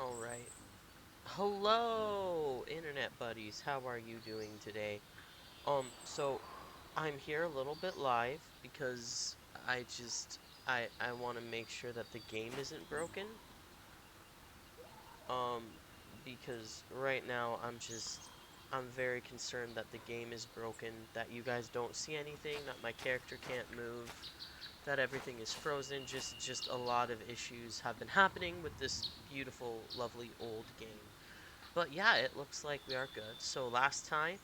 Alright. Hello, internet buddies. How are you doing today? So I'm here a little bit live because I want to make sure that the game isn't broken. Um, because right now I'm very concerned that the game is broken, that you guys don't see anything, that my character can't move, that everything is frozen. Just a lot of issues have been happening with this beautiful, lovely old game. But yeah, it looks like we are good. So last time,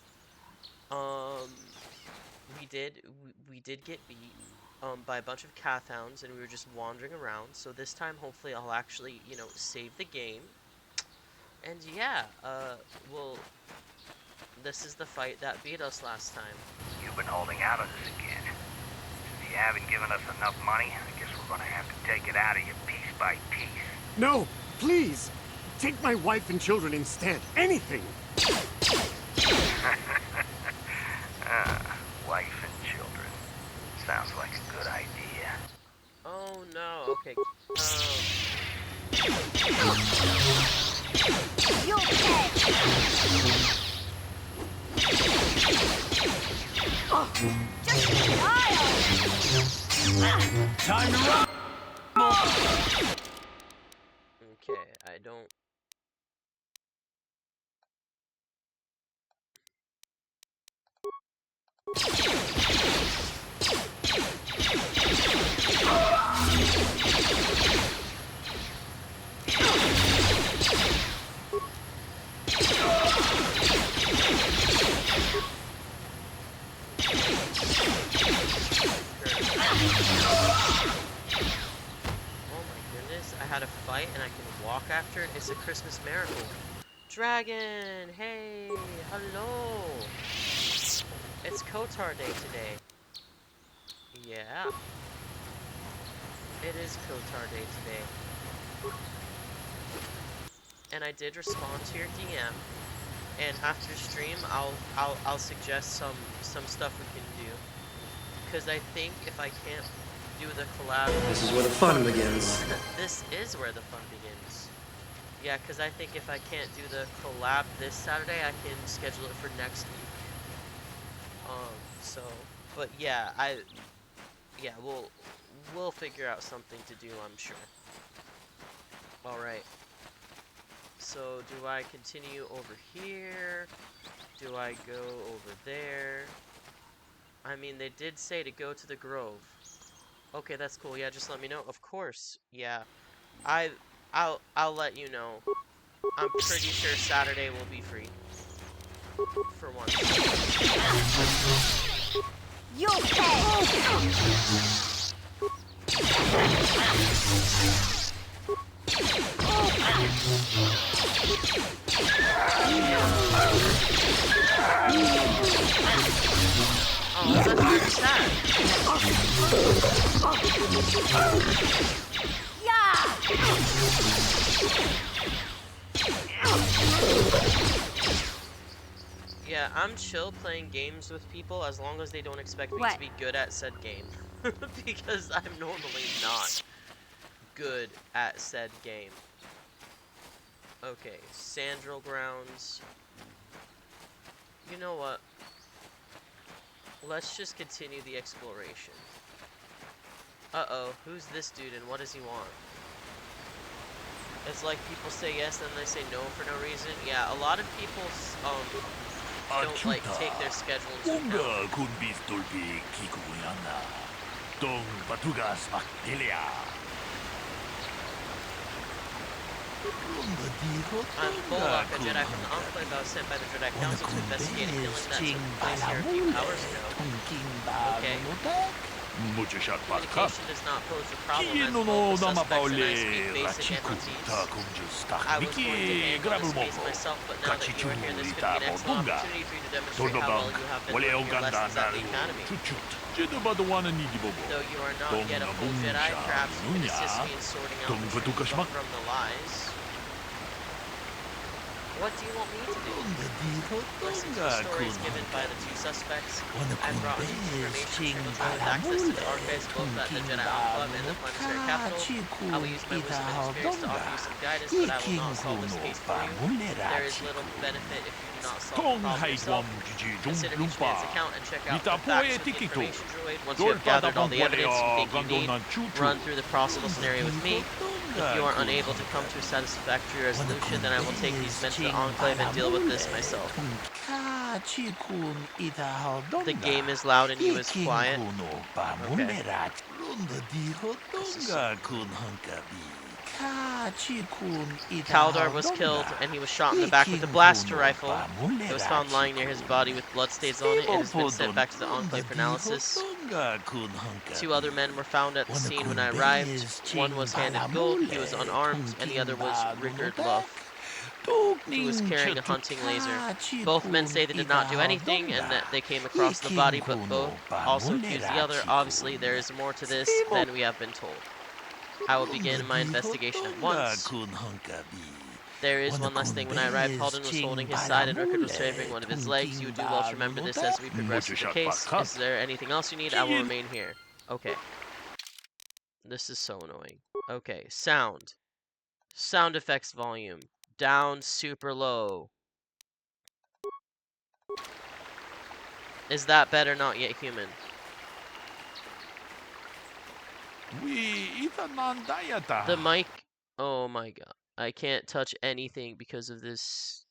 um, we did get beat by a bunch of Cathounds, and we were just wandering around. So this time, hopefully, I'll actually save the game. And yeah, well, this is the fight that beat us last time. You've been holding out on this again. Since you haven't given us enough money, I guess we're gonna have to take it out of you piece by piece. No, please! Take my wife and children instead. Anything! Wife and children. Sounds like a good idea. Oh no, okay. You'll pay! Just Time to run! Okay, I don't. I had a fight and I can walk after it. It's a Christmas miracle. Dragon! Hey! Hello! It's Kotar Day today. Yeah. It is Kotar Day today. And I did respond to your DM. And after stream, I'll suggest some stuff we can do. Because I think if I can't do the collab. This is where the fun begins. This is where the fun begins. Yeah, because I think if I can't do the collab this Saturday, I can schedule it for next week. But yeah, we'll figure out something to do, I'm sure. All right. So do I continue over here? Do I go over there? I mean, they did say to go to the Grove. Okay, that's cool. Yeah, just let me know. Of course. Yeah. I'll let you know. I'm pretty sure Saturday will be free. For once. You'll pay! Oh, that's really sad. Yeah, I'm chill playing games with people as long as they don't expect me to be good at said game. Because I'm normally not good at said game. Okay, Sandral Grounds. You know what? Let's just continue the exploration. Uh-oh, who's this dude and what does he want? It's like people say yes and they say no for no reason. Yeah, a lot of people don't like take their schedule into account. I'm Bolak, a Jedi from the Enclave. I was sent by the Jedi Council to investigate a killing that took place here a few hours ago. Okay. Communication does not pose a problem as both the suspects and I speak basic entities. I was going to handle this case myself, but now that you are here, this could be an excellent opportunity for you to demonstrate how well you have been learning your lessons at the Academy. Though you are not yet a full Jedi, perhaps you can assist me in sorting out the truth from the lies. What do you want me to do? Listen to the stories given by the two suspects. I've brought new information which will with access to the archives both at the Jedi Enclave and the planetary capital. I will use my wisdom and experience to offer you some guidance, but I will not solve this case for you. There is little benefit if you do not solve the problem yourself. Consider each man's account and check out the facts with the information droid. Once you have gathered all the evidence you think you need, run through the possible scenario with me. If you are unable to come to a satisfactory resolution, then I will take these men to the Enclave and deal with this myself. The game is loud and you is quiet. Okay. Kaldar was killed and he was shot in the back with a blaster rifle. It was found lying near his body with bloodstains on it. It has been sent back to the Enclave for analysis. 2 other men were found at the scene when I arrived. One was handed gold, he was unarmed, and the other was Rickard Luff, who was carrying a hunting laser. Both men say they did not do anything and that they came across the body, but both also accuse the other. Obviously, there is more to this than we have been told. I will begin my investigation at once. There is one last thing. When I arrived, Halden was holding his side and Rickard was favoring one of his legs. You would do well to remember this as we progress with the case. Is there anything else you need? I will remain here. Okay. This is so annoying. Okay, sound. Sound effects volume. Down super low. Is that better? Not yet human. The mic. Oh my god. I can't touch anything because of this.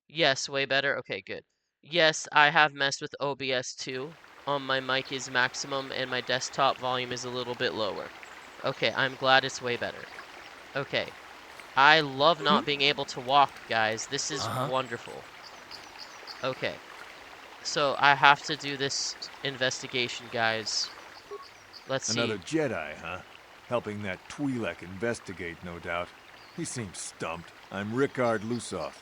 Yes, way better. Okay, good. Yes, I have messed with OBS too. My mic is maximum and my desktop volume is a little bit lower. Okay, I'm glad it's way better. Okay. I love not being able to walk, guys. This is wonderful. Okay. So, I have to do this investigation, guys. Let's see. Another Jedi, huh? Helping that Twi'lek investigate, no doubt. He seems stumped. I'm Rickard Lusoff.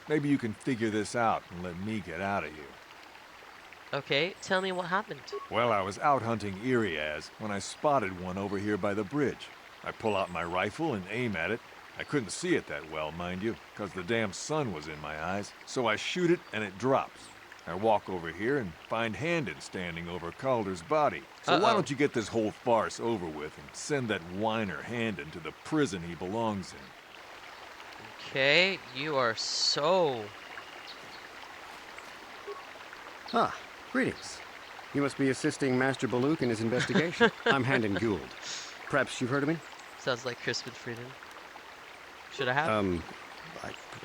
Maybe you can figure this out and let me get out of here. Okay, tell me what happened. Well, I was out hunting Iriaz when I spotted one over here by the bridge. I pull out my rifle and aim at it. I couldn't see it that well, mind you, because the damn sun was in my eyes. So I shoot it and it drops. I walk over here and find Handon standing over Calder's body. So why don't you get this whole farce over with and send that whiner Handon to the prison he belongs in? Okay, you are so... Ah, greetings. You must be assisting Master Baluk in his investigation. I'm Handon Gould. Perhaps you've heard of me? Sounds like Crispin Freeman. Should I have?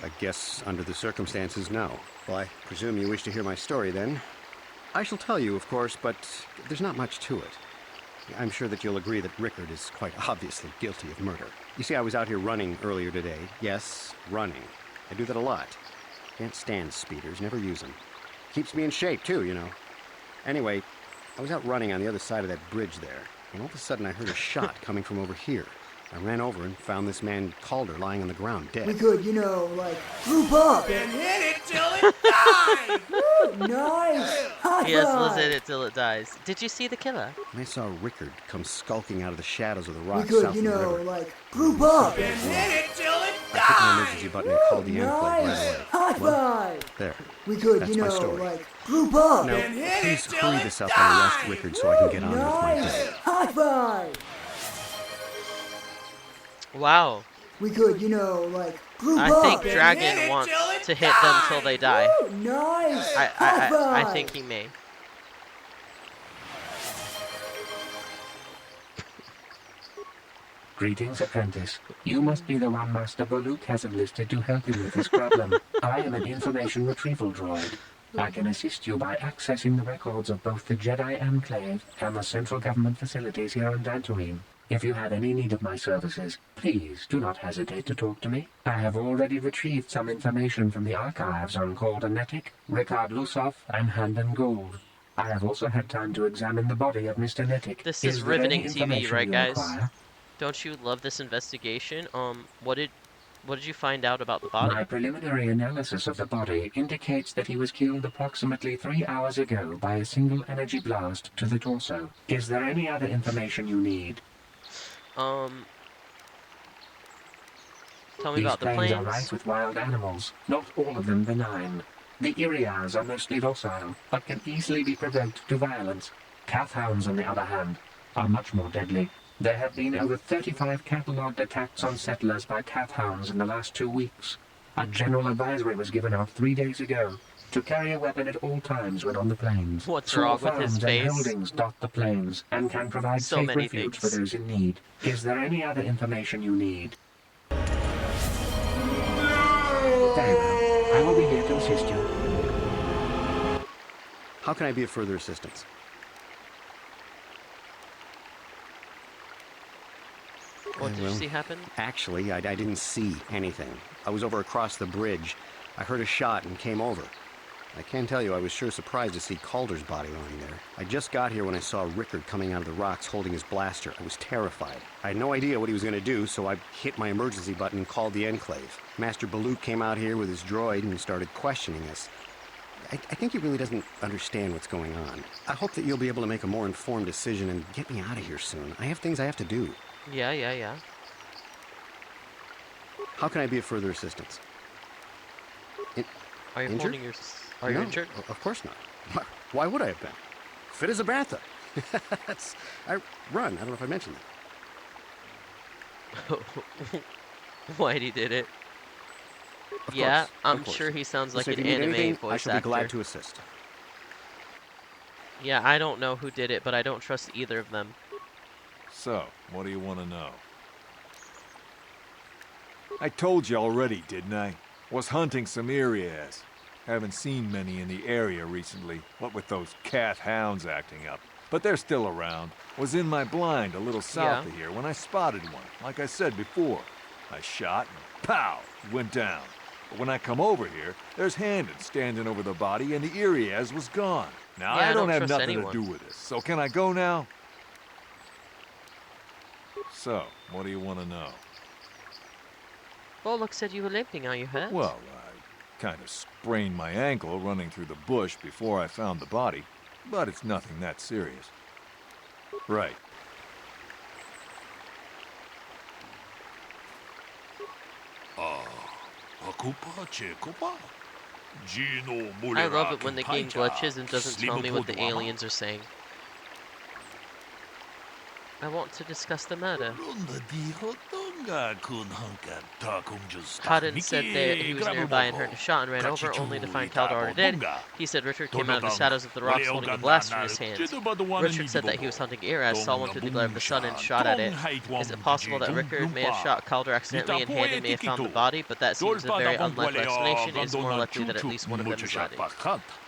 I guess under the circumstances, no. Well, I presume you wish to hear my story, then. I shall tell you, of course, but there's not much to it. I'm sure that you'll agree that Rickard is quite obviously guilty of murder. You see, I was out here running earlier today. Yes, running. I do that a lot. Can't stand speeders, never use them. Keeps me in shape, too, you know. Anyway, I was out running on the other side of that bridge there, and all of a sudden I heard a shot coming from over here. I ran over and found this man Calder lying on the ground dead. We could, you know, like, group up And hit it till it died! Woo, nice! High Yes, five! let's hit it till it dies. Did you see the killer? And I saw Rickard come skulking out of the shadows of the We rocks could, south you of the know, river. like, group up And hit it till it I hit my died! emergency button and called the Enclave right Nice! away. High Well, five! there. We could, That's you my know, story. like, group up Now, And hit it please till hurry it this up and arrest died! Rickard so I can get on with my Nice! day. High five! Wow. We could, you know, like, group I up think hit Dragon it wants till it to hit them till they die. Woo, nice! High I five! think he may. Greetings, apprentice. You must be the one Master Baluk has enlisted to help you with this problem. I am an information retrieval droid. I can assist you by accessing the records of both the Jedi Enclave and the central government facilities here on Dantooine. If you have any need of my services, please do not hesitate to talk to me. I have already retrieved some information from the archives on Calder Netic, Rickard Lusoff, and Handon Gould. I have also had time to examine the body of Mr. Netic. This is there any riveting TV, information right, you guys? require? Don't you love this investigation? What did you find out about the body? My preliminary analysis of the body indicates that he was killed approximately 3 hours ago by a single energy blast to the torso. Is there any other information you need? Tell me These about the plains are plains. rife with wild animals, not all of them benign. The Irias are mostly docile, but can easily be provoked to violence. Calfhounds, on the other hand, are much more deadly. There have been over 35 catalogued attacks on settlers by calfhounds in the last 2 weeks. A general advisory was given out 3 days ago to carry a weapon at all times when on the plains. What's Small wrong with his farms and face? holdings dot the plains and can provide So safe many refuge for things. those in need. Is there any other information you need? Very well. I will be here to assist you. How can I be of further assistance? What did you see happen? Actually, I didn't see anything. I was over across the bridge. I heard a shot and came over. I can tell you I was sure surprised to see Calder's body lying there. I just got here when I saw Rickard coming out of the rocks holding his blaster. I was terrified. I had no idea what he was going to do, so I hit my emergency button and called the Enclave. Master Baluk came out here with his droid and started questioning us. I think he really doesn't understand what's going on. I hope that you'll be able to make a more informed decision and get me out of here soon. I have things I have to do. Yeah. How can I be of further assistance? Are you Injured? holding your... Are you No, injured? Of course not. Why would I have been? Fit as a bantha. I run. I don't know if I mentioned that. Whitey did it. Of Yeah, course, I'm of course. sure he sounds like Listen, an if you need anime anything, voice I shall actor. be glad to assist. Yeah, I don't know who did it, but I don't trust either of them. So, what do you want to know? I told you already, didn't I? Was hunting some Irias. Haven't seen many in the area recently, what with those cat hounds acting up. But they're still around. Was in my blind a little south of here when I spotted one, like I said before. I shot and pow, he went down. But when I come over here, there's Handon standing over the body and the Irias was gone. Now, Yeah, I don't have trust nothing anyone. to do with this, so can I go now? So, what do you want to know? Bollock said you were limping. Are you hurt? Well, I kind of sprained my ankle running through the bush before I found the body, but it's nothing that serious. Right. I love it when the game glitches and doesn't tell me what the aliens are saying. I want to discuss the murder. Haddon said that he was nearby and heard a shot and ran over, only to find Calder already dead. He said Richard came out of the shadows of the rocks holding a blaster in his hand. Richard said that he was hunting Iraz, saw one through the glare of the sun and shot at it. Is it possible that Richard may have shot Calder accidentally and Haddon may have found the body? But that seems a very unlikely explanation. It's more likely that at least one of them is hiding.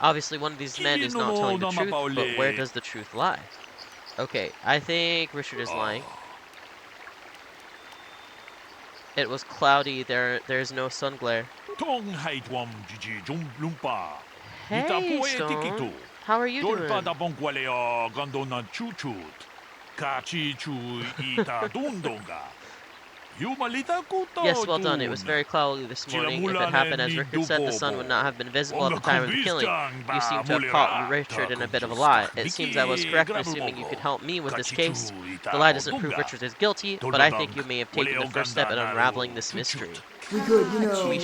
Obviously one of these men is not telling the truth, but where does the truth lie? Okay, I think Richard is lying. It was cloudy, there's no sun glare. Hey, Stone. How are you doing? Yes, well done. It was very cloudy this morning. If it happened as Rickard said, the sun would not have been visible at the time of the killing. You seem to have caught Richard in a bit of a lie. It seems I was correct in assuming you could help me with this case. The lie doesn't prove Richard is guilty, but I think you may have taken the first step in unraveling this mystery. We could, you know, like,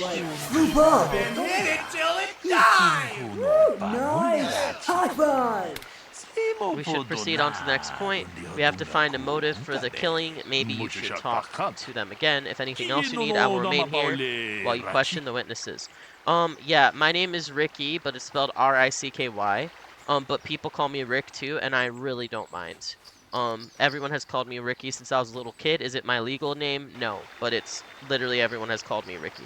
group up and hit it till it dies! Woo, nice! High five! We should proceed on to the next point. We have to find a motive for the killing. Maybe you should talk to them again. If anything else you need, I will remain here while you question the witnesses. Yeah, my name is Ricky, but it's spelled R-I-C-K-Y. But people call me Rick too, and I really don't mind. Everyone has called me Ricky since I was a little kid. Is it my legal name? No, but it's literally everyone has called me Ricky.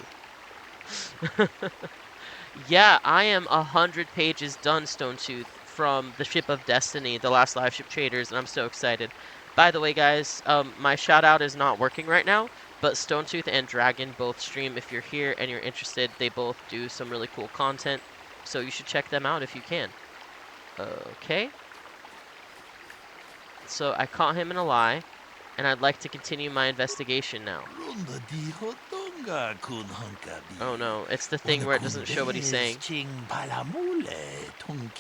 Yeah, I am 100 pages done, Stonetooth, from the Ship of Destiny, the last live ship traders, and I'm so excited. By the way, guys, my shout out is not working right now, but Stonetooth and Dragon both stream. If you're here and you're interested, they both do some really cool content, so you should check them out if you can. Okay. So I caught him in a lie, and I'd like to continue my investigation now. Oh no, it's the thing where it doesn't show what he's saying.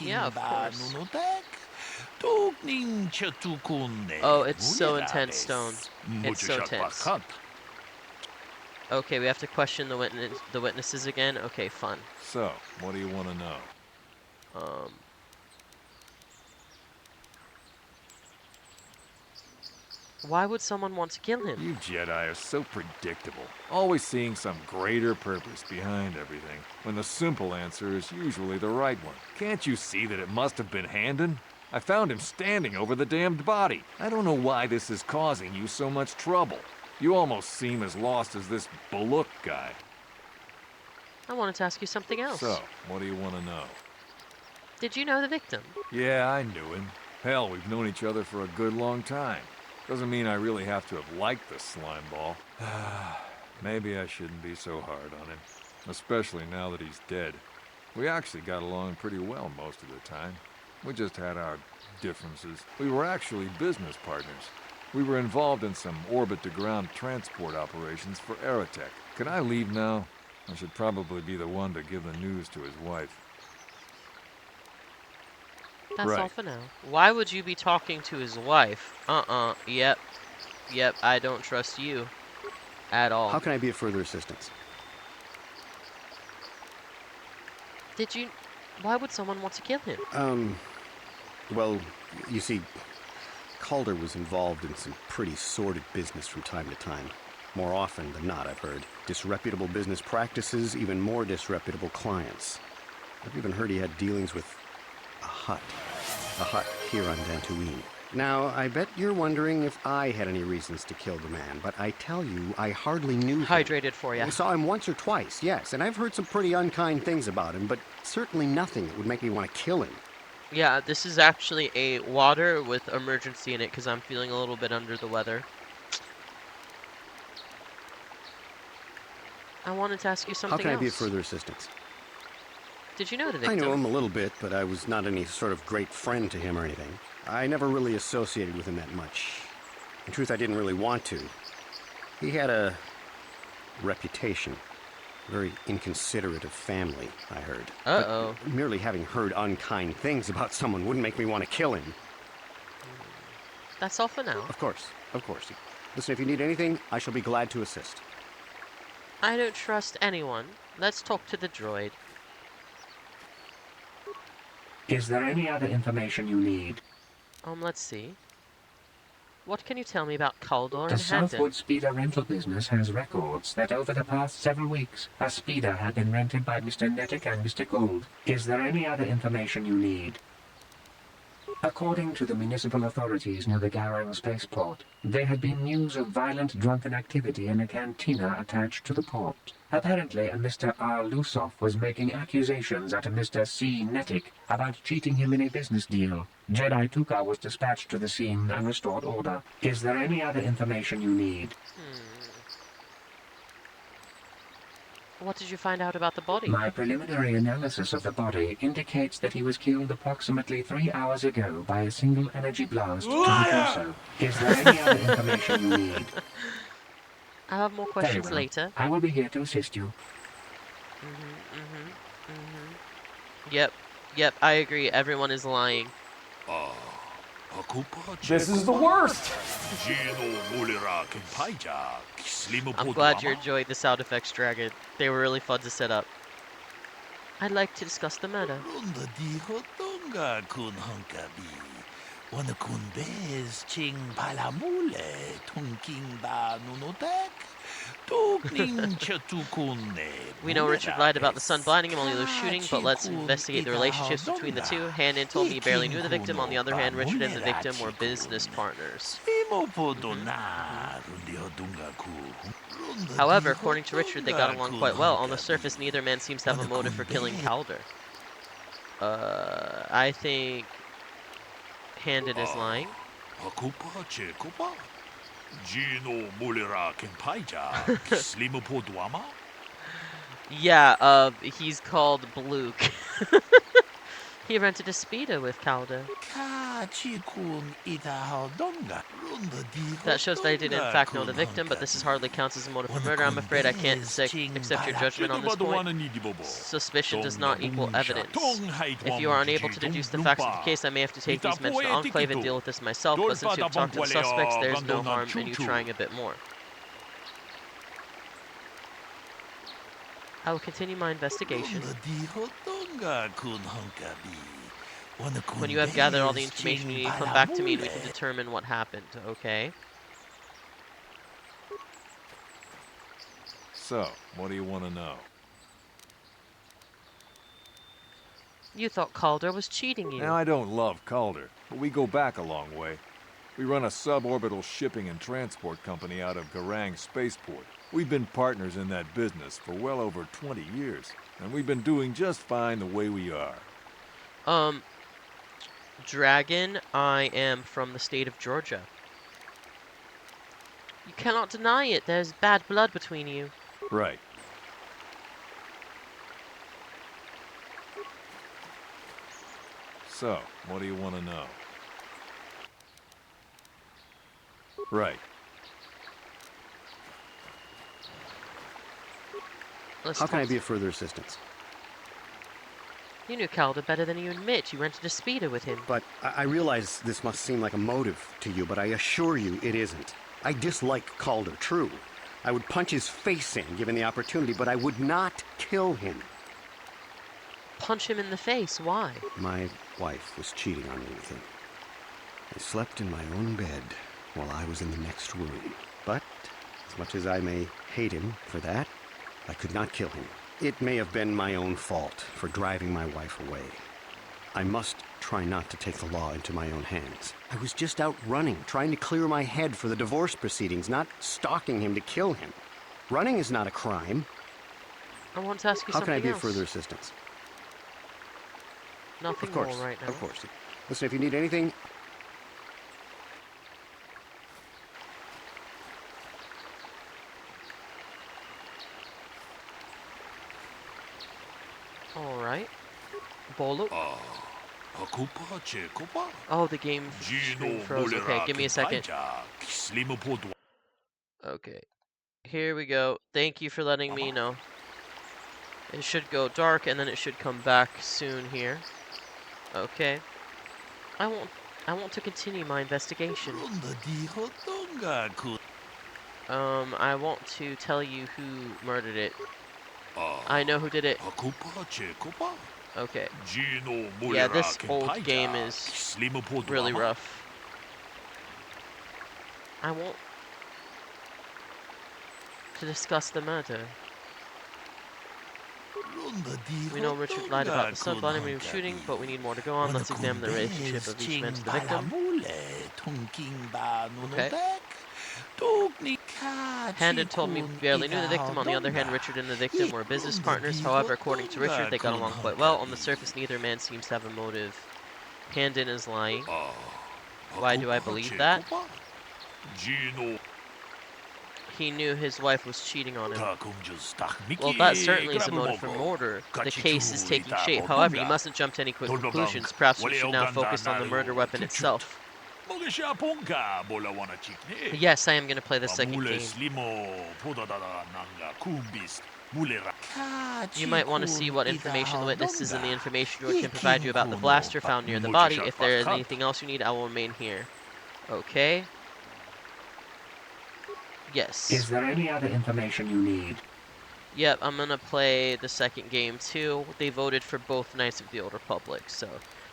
Yeah, of course. Oh, it's so intense, Stone. It's so tense. Okay, we have to question the witnesses again. Okay, fun. So, what do you want to know? Um, why would someone want to kill him? You Jedi are so predictable, always seeing some greater purpose behind everything, when the simple answer is usually the right one. Can't you see that it must have been Handon? I found him standing over the damned body. I don't know why this is causing you so much trouble. You almost seem as lost as this Baluk guy. I wanted to ask you something else. So, what do you want to know? Did you know the victim? Yeah, I knew him. Hell, we've known each other for a good long time. Doesn't mean I really have to have liked the slimeball. Maybe I shouldn't be so hard on him, especially now that he's dead. We actually got along pretty well most of the time. We just had our differences. We were actually business partners. We were involved in some orbit-to-ground transport operations for Aerotech. Can I leave now? I should probably be the one to give the news to his wife. That's Right. all for now. Why would you be talking to his wife? Yep. Yep, I don't trust you. At all. How can I be of further assistance? Did you... Why would someone want to kill him? Well, you see, Calder was involved in some pretty sordid business from time to time. More often than not, I've heard. Disreputable business practices, even more disreputable clients. I've even heard he had dealings with a hut here on Dantooine. Now, I bet you're wondering if I had any reasons to kill the man, but I tell you, I hardly knew him. Hydrated for you. I saw him once or twice, yes, and I've heard some pretty unkind things about him, but certainly nothing that would make me want to kill him. Yeah, this is actually a water with emergency in it because I'm feeling a little bit under the weather. I wanted to ask you something else. How can I be of further assistance? Did you know the I victim? knew him a little bit, but I was not any sort of great friend to him or anything. I never really associated with him that much. In truth, I didn't really want to. He had a reputation. Very inconsiderate of family, I heard. Uh-oh. But merely having heard unkind things about someone wouldn't make me want to kill him. That's all for now. Of course, of course. Listen, if you need anything, I shall be glad to assist. I don't trust anyone. Let's talk to the droid. Is there any other information you need? Let's see. What can you tell me about Caldor The and Handon? Southwood Speeder rental business has records that over the past several weeks, a speeder had been rented by Mr. Nettic and Mr. Gould. Is there any other information you need? According to the municipal authorities near the Garang spaceport, there had been news of violent drunken activity in a cantina attached to the port. Apparently, a Mr. R. Lusoff was making accusations at a Mr. C. Nettic about cheating him in a business deal. Jedi Tuka was dispatched to the scene and restored order. Is there any other information you need? What did you find out about the body? My preliminary analysis of the body indicates that he was killed approximately 3 hours ago by a single energy blast to the torso. Is there any other information you need? I'll have more Very questions well. later. I will be here to assist you. Yep, I agree. Everyone is lying. This is the worst! I'm glad you enjoyed the sound effects, Dragon. They were really fun to set up. I'd like to discuss the murder. We know Richard lied about the sun blinding him, only those shooting, but let's investigate the relationships between the two. Handon told me he barely knew the victim. On the other hand, Richard and the victim were business partners. However, according to Richard, they got along quite well. On the surface, neither man seems to have a motive for killing Calder. I think Handon is lying. Yeah, he's called Bluke. He rented a speeder with Calder. That shows that I did in fact know the victim, but this is hardly counts as a motive for murder. I'm afraid I can't accept your judgment on this point. Suspicion does not equal evidence. If you are unable to deduce the facts of the case, I may have to take these men to the Enclave and deal with this myself, but since you have talked to the suspects, there's no harm in you trying a bit more. I will continue my investigation. When you have gathered all the information you need, come back to me and we can determine what happened, okay? So, what do you want to know? You thought Calder was cheating you. Now, I don't love Calder, but we go back a long way. We run a suborbital shipping and transport company out of Garang Spaceport. We've been partners in that business for well over 20 years, and we've been doing just fine the way we are. Dragon, I am from the state of Georgia. You cannot deny it. There's bad blood between you. Right. So, what do you want to know? Right. Let's How can I talk. be of further assistance? You knew Calder better than you admit. You rented a speeder with him. But I realize this must seem like a motive to you, but I assure you it isn't. I dislike Calder, true. I would punch his face in given the opportunity, but I would not kill him. Punch him in the face. Why? My wife was cheating on me with him. I slept in my own bed while I was in the next room. But, as much as I may hate him for that, I could not kill him. It may have been my own fault for driving my wife away. I must try not to take the law into my own hands. I was just out running, trying to clear my head for the divorce proceedings, not stalking him to kill him. Running is not a crime. I want to ask you How something can I be else. of further assistance? Nothing Of course, more right now. of course. Listen, if you need anything... Alright. Bolo. Oh, the game screen froze. Okay, give me a second. Okay. Here we go. Thank you for letting me know. It should go dark and then it should come back soon here. Okay. I want to continue my investigation. I want to tell you who murdered it. I know who did it. Okay. Yeah, this old game is really rough. I want to discuss the murder. We know Richard lied about the sun bombing when he was shooting, but we need more to go on. Let's examine the relationship of each man to the victim. Okay. Handon told me barely knew the victim. On the other hand, Richard and the victim were business partners. However, according to Richard, they got along quite well. On the surface, neither man seems to have a motive. Handon is lying. Why do I believe that? He knew his wife was cheating on him. Well, that certainly is a motive for murder. The case is taking shape. However, you mustn't jump to any quick conclusions. Perhaps we should now focus on the murder weapon itself. Yes, I am going to play the second game. You might want to see what information the witnesses and the information George can provide you about the blaster found near the body. If there is anything else you need, I will remain here. Okay. Yes. Is there any other information you need? Yep, I'm gonna play the second game too. They voted for both Knights of the Old Republic, so...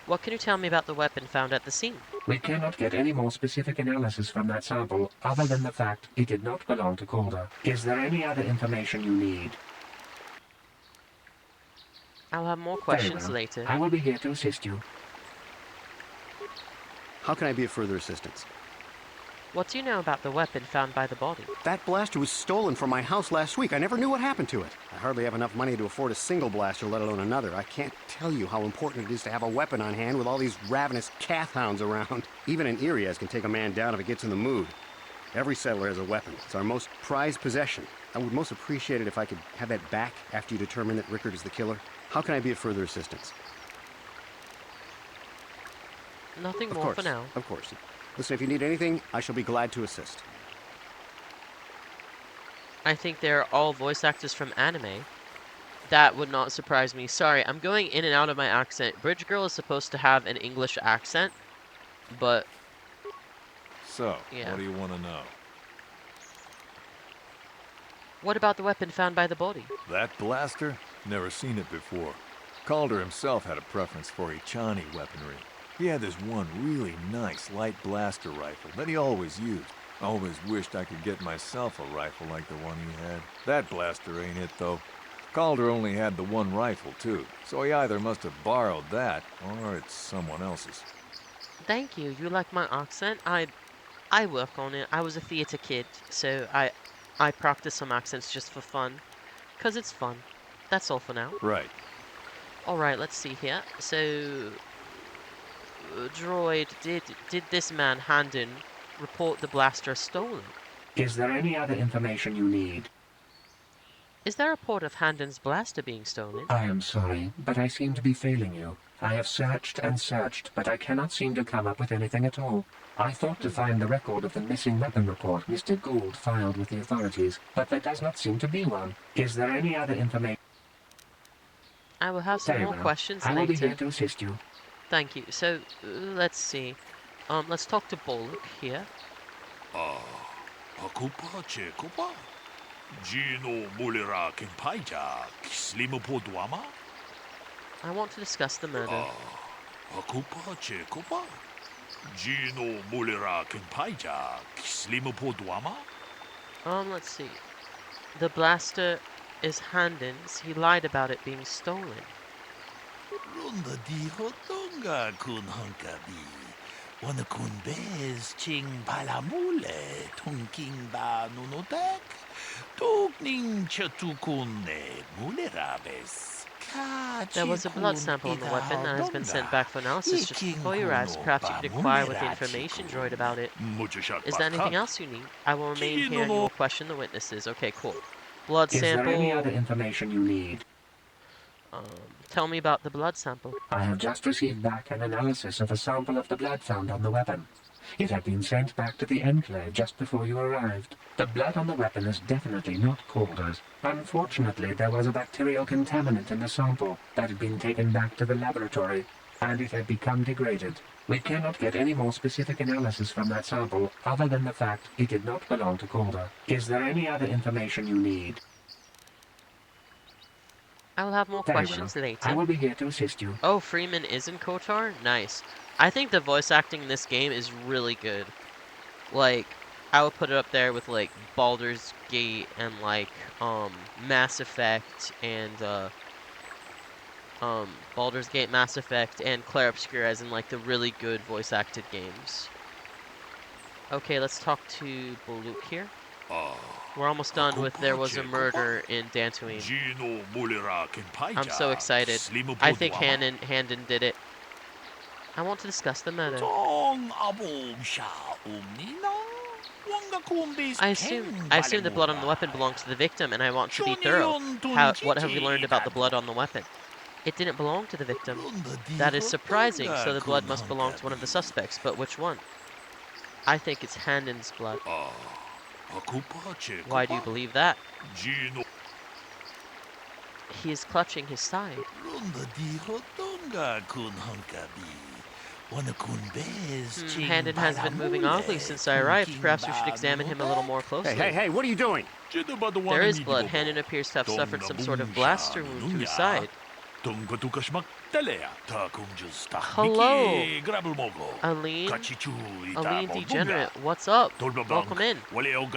What can you tell me about the weapon found at the scene? We cannot get any more specific analysis from that sample, other than the fact it did not belong to Calder. Is there any other information you need? I'll have more Very questions well. later. I will be here to assist you. How can I be of further assistance? What do you know about the weapon found by the body? That blaster was stolen from my house last week. I never knew what happened to it. I hardly have enough money to afford a single blaster, let alone another. I can't tell you how important it is to have a weapon on hand with all these ravenous cath hounds around. Even an Iriaz can take a man down if it gets in the mood. Every settler has a weapon. It's our most prized possession. I would most appreciate it if I could have that back after you determine that Rickard is the killer. How can I be of further assistance? Nothing Of more course, for now. of course. Listen, if you need anything, I shall be glad to assist. I think they're all voice actors from anime. That would not surprise me. Sorry, I'm going in and out of my accent. Bridge Girl is supposed to have an English accent, but... So, Yeah. what do you want to know? What about the weapon found by the body? That blaster? Never seen it before. Calder himself had a preference for Ichani weaponry. He had this one really nice light blaster rifle that he always used. Always wished I could get myself a rifle like the one he had. That blaster ain't it, though. Calder only had the one rifle, too, so he either must have borrowed that, or it's someone else's. Thank you. You like my accent? I work on it. I was a theater kid, so I practice some accents just for fun. 'Cause it's fun. That's all for now. Right. Alright, let's see here. So, droid, did this man, Handon, report the blaster stolen? Is there any other information you need? Is there a report of Handon's blaster being stolen? I am sorry, but I seem to be failing you. I have searched and searched, but I cannot seem to come up with anything at all. I thought to find the record of the missing weapon report Mr. Gould filed with the authorities, but there does not seem to be one. Is there any other information? I will have some Very more well. questions I will be later. here to assist you. Thank you. So, let's see. Let's talk to Bullock here. Akupa Chekopa? Gino Mulera Kimpaija, Slimopo Duama? I want to discuss the murder. Akupa Chekopa? Gino Mulera Kimpaija, Slimopo Duama? Let's see. The blaster is Handon's. He lied about it being stolen. Runda di Hotonga kun Hunkabi. Wana kun bez ching palamule, tunking ba nunotek, tukning chatukune mulerabes. There was a blood sample on the weapon that has been sent back for analysis just before you arrived. Perhaps you could inquire with the information droid about it. Is there anything else you need? I will remain here and you will question the witnesses. Okay, cool. Blood Is there any sample. other information you need? Tell me about the blood sample. I have just received back an analysis of a sample of the blood found on the weapon. It had been sent back to the Enclave just before you arrived. The blood on the weapon is definitely not Calder's. Unfortunately, there was a bacterial contaminant in the sample that had been taken back to the laboratory, and it had become degraded. We cannot get any more specific analysis from that sample other than the fact it did not belong to Calder. Is there any other information you need? I will have more Very questions well. later. I will be here to assist you. Oh, Freeman is in KOTOR? Nice. I think the voice acting in this game is really good. Like, I would put it up there with, like, Baldur's Gate and, like, Mass Effect and, Baldur's Gate, Mass Effect, and Clair Obscur as in, like, the really good voice acted games. Okay, let's talk to Buluk here. We're almost done with There Was a Murder in Dantooine. I'm so excited. I think Handon did it. I want to discuss the murder. I assume the blood on the weapon belongs to the victim, and I want to be thorough. What have we learned about the blood on the weapon? It didn't belong to the victim. That is surprising, so the blood must belong to one of the suspects, but which one? I think it's Handon's blood. Why do you believe that? He is clutching his side. Handon has been moving oddly since I arrived. Perhaps we should examine him a little more closely. Hey, what are you doing? There is blood. Handon appears to have suffered some sort of blaster wound to his side. Hello, Aline Degenerate, what's up? Welcome in.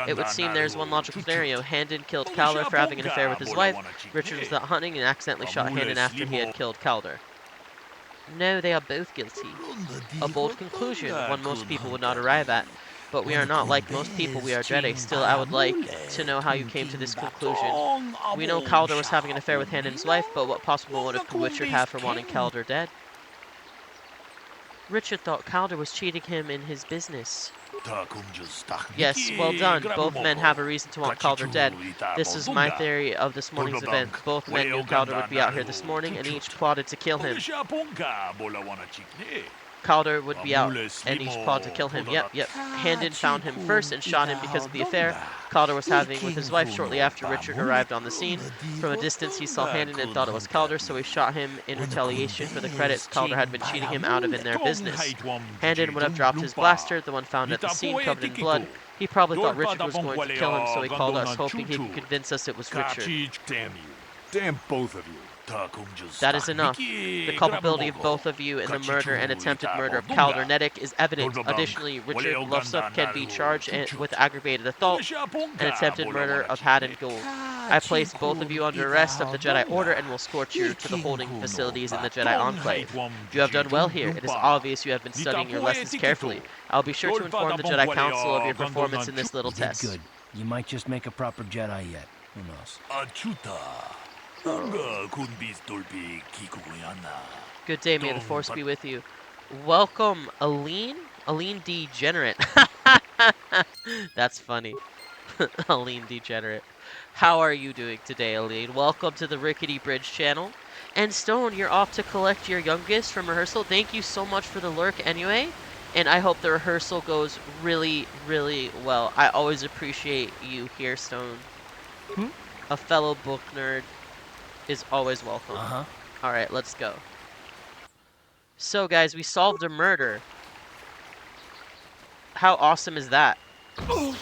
It would seem there's one logical scenario. Handon killed Calder for having an affair with his wife. Richard was out hunting and accidentally shot Handon after he had killed Calder. No, they are both guilty. A bold conclusion, one most people would not arrive at. But we are not like most people, we are Jedi. Still, I would like to know how you came to this conclusion. We know Calder was having an affair with Handon's wife, but what possible motive could Richard have for wanting Calder dead? Richard thought Calder was cheating him in his business. Yes, well done. Both men have a reason to want Calder dead. This is my theory of this morning's event. Both men knew Calder would be out here this morning, and each plotted to kill him. Calder would be out and each plot to kill him. Yep. Handon found him first and shot him because of the affair Calder was having with his wife shortly after Richard arrived on the scene. From a distance, he saw Handon and thought it was Calder, so he shot him in retaliation for the credits Calder had been cheating him out of in their business. Handon would have dropped his blaster, the one found at the scene covered in blood. He probably thought Richard was going to kill him, so he called us, hoping he could convince us it was Richard. Damn you. Damn both of you. That is enough. The culpability of both of you in the murder and attempted murder of Calder Neddick is evident. Additionally, Richard Lovesuf can be charged with aggravated assault and attempted murder of Haddon Gould. I place both of you under arrest of the Jedi Order and will escort you to the holding facilities in the Jedi Enclave. You have done well here. It is obvious you have been studying your lessons carefully. I'll be sure to inform the Jedi Council of your performance in this little test. Good. You might just make a proper Jedi yet. Who knows? Good day, may the Force be with you. Welcome, Aline? Aline Degenerate. That's funny. Aline Degenerate. How are you doing today, Aline? Welcome to the Rickety Bridge channel. And Stone, you're off to collect your youngest from rehearsal. Thank you so much for the lurk anyway. And I hope the rehearsal goes really, really well. I always appreciate you here, Stone. A fellow book nerd is always welcome. Alright, let's go. So, guys, we solved a murder. How awesome is that? Oh.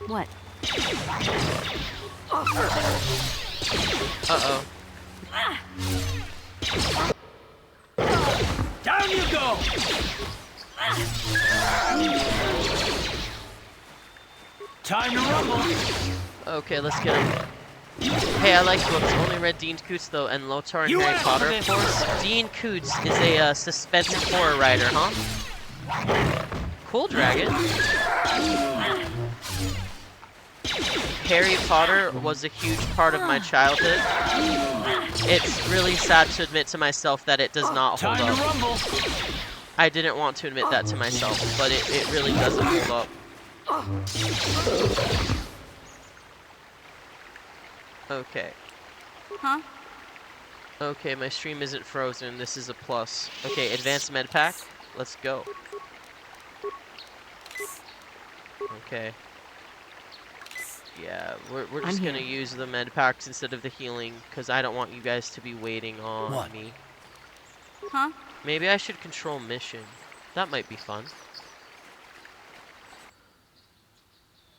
What? Uh-oh. Down you go! Time to rumble! Okay, let's get him. Hey, I like books. Only read Dean Koontz, though, and Lothar and Harry Potter, of course. Dean Koontz is a suspense and horror writer, huh? Cool, Dragon. Harry Potter was a huge part of my childhood. It's really sad to admit to myself that it does not hold up. I didn't want to admit that to myself, but it really doesn't hold up. Okay. Huh? Okay, my stream isn't frozen. This is a plus. Okay, advanced med pack. Let's go. Okay. Yeah, we're just gonna use the med packs instead of the healing, because I don't want you guys to be waiting on me. Huh? Maybe I should control mission. That might be fun.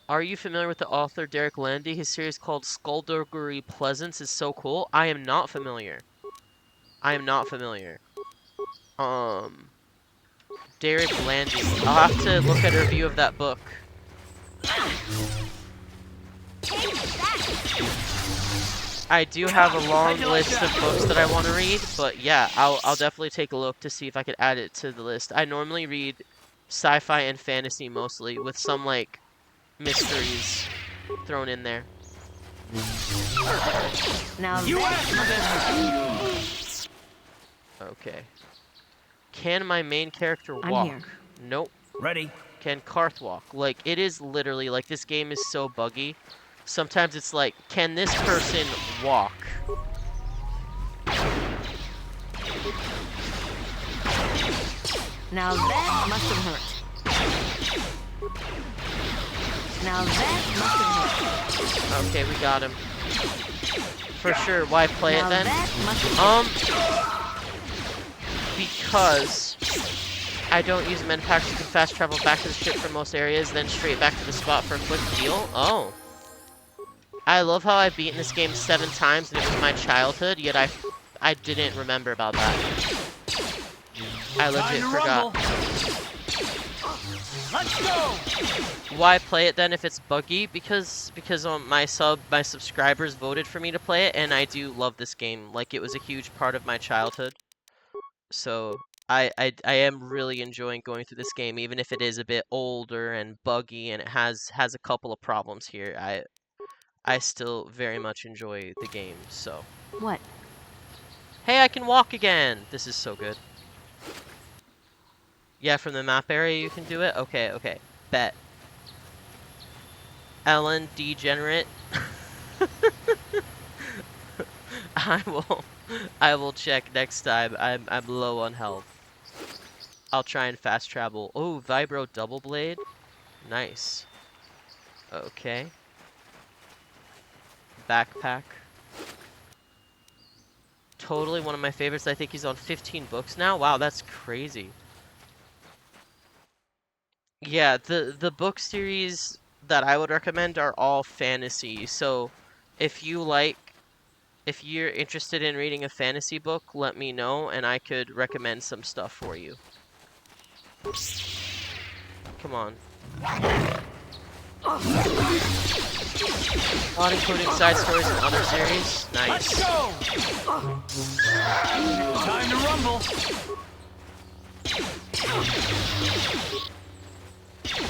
Are you familiar with the author Derek Landy? His series called Skullduggery Pleasance is so cool. I am not familiar. Derek Landy. I'll have to look at a review of that book. I do have a long list of books that I want to read, but yeah, I'll definitely take a look to see if I could add it to the list. I normally read sci-fi and fantasy mostly, with some like mysteries thrown in there. Now Okay. Can my main character walk? I'm here. Nope. Ready? Can Karth walk? Like, it is literally, like, this game is so buggy. Sometimes it's like, can this person walk? Now that must have hurt. Now that must have hurt. Okay, we got him. For sure. Why play Now it then? that must have Because I don't use med packs. You can fast travel back to the ship for most areas, then straight back to the spot for a quick heal. Oh. I love how I've beaten this game 7 times and it was my childhood, yet I didn't remember about that. I legit forgot. Let's go! Why play it then if it's buggy? Because my subscribers voted for me to play it, and I do love this game. Like, it was a huge part of my childhood. So I am really enjoying going through this game, even if it is a bit older and buggy and it has a couple of problems here. I still very much enjoy the game. So What? hey, I can walk again. This is so good. Yeah, from the map area you can do it? Okay, okay. Bet. Ellen Degenerate. I will check next time. I'm low on health. I'll try and fast travel. Oh, Vibro double blade. Nice. Okay. Backpack. Totally one of my favorites. I think he's on 15 books now. Wow, that's crazy. Yeah, the book series that I would recommend are all fantasy. So if you're interested in reading a fantasy book, let me know and I could recommend some stuff for you. Come on. Not including side stories and other series. Nice. Let's go! Time to rumble.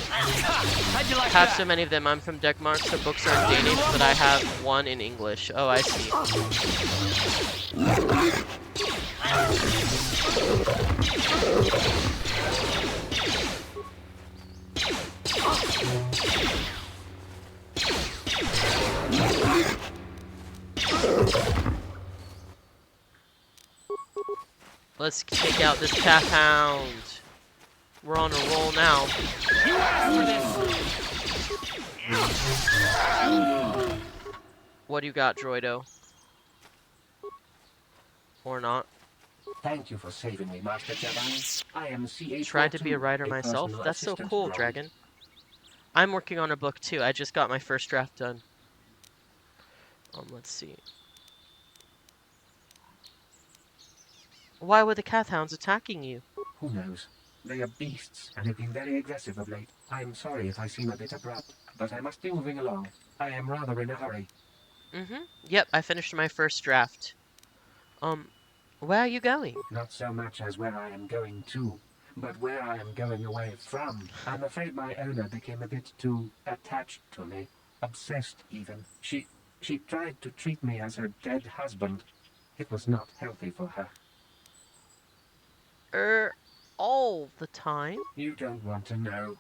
How'd you like Have that? so many of them. I'm from Denmark, so books are in Danish, but I have one in English. Oh, I see. Let's take out this cat hound. We're on a roll now. You asked for this. What do you got, Droido? Or not? Thank you for saving me, Master Jedi. I am CH. Tried to be a writer myself? That's so cool, Dragon. I'm working on a book too. I just got my first draft done. Let's see. Why were the cat hounds attacking you? Who knows? They are beasts and have been very aggressive of late. I am sorry if I seem a bit abrupt, but I must be moving along. I am rather in a hurry. Yep, I finished my first draft. Where are you going? Not so much as where I am going to, but where I am going away from. I'm afraid my owner became a bit too attached to me. Obsessed, even. She tried to treat me as her dead husband. It was not healthy for her. All the time? You don't want to know.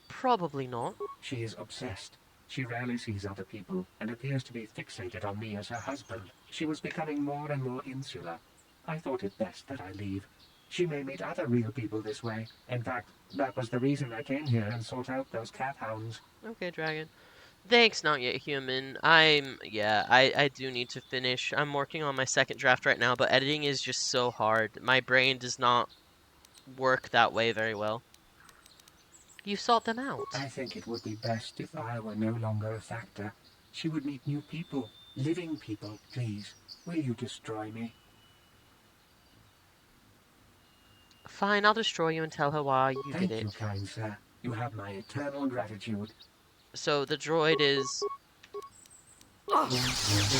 Probably not. She is obsessed. She rarely sees other people and appears to be fixated on me as her husband. She was becoming more and more insular. I thought it best that I leave. She may meet other real people this way. In fact, that was the reason I came here and sought out those cat hounds. Okay, Dragon. Thanks, Not Yet Human. Yeah, I do need to finish. I'm working on my second draft right now, but editing is just so hard. My brain does not work that way very well. You sought them out. I think it would be best if I were no longer a factor. She would meet new people, living people. Please, will you destroy me? Fine, I'll destroy you and tell her why you did it. Thank you, kind sir. You have my eternal gratitude. So the droid is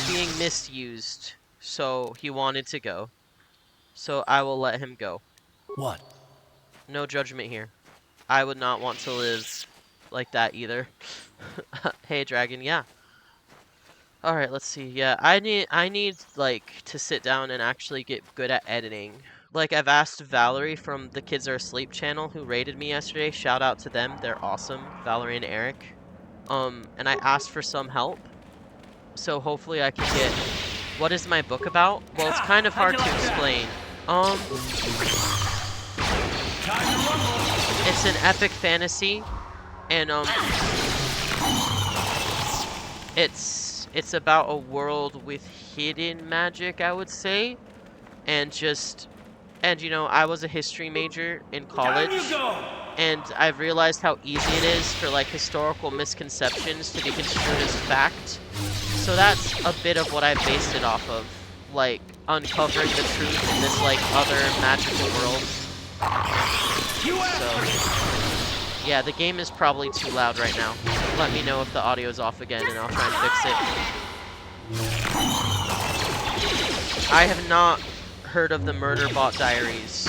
being misused, so he wanted to go. So I will let him go. What? No judgment here. I would not want to live like that either. Hey, Dragon, yeah. Alright, let's see. Yeah, I need like to sit down and actually get good at editing. Like, I've asked Valerie from the Kids Are Asleep channel who rated me yesterday. Shout out to them. They're awesome. Valerie and Eric. And I asked for some help. So hopefully I can get... What is my book about? Well, it's kind of hard to explain. It's an epic fantasy. And, it's about a world with hidden magic, I would say. And you know, I was a history major in college, and I've realized how easy it is for like historical misconceptions to be construed as fact. So that's a bit of what I based it off of, like uncovering the truth in this like other magical world. So yeah, the game is probably too loud right now. Let me know if the audio is off again, and I'll try and fix it. I have not heard of the Murderbot Diaries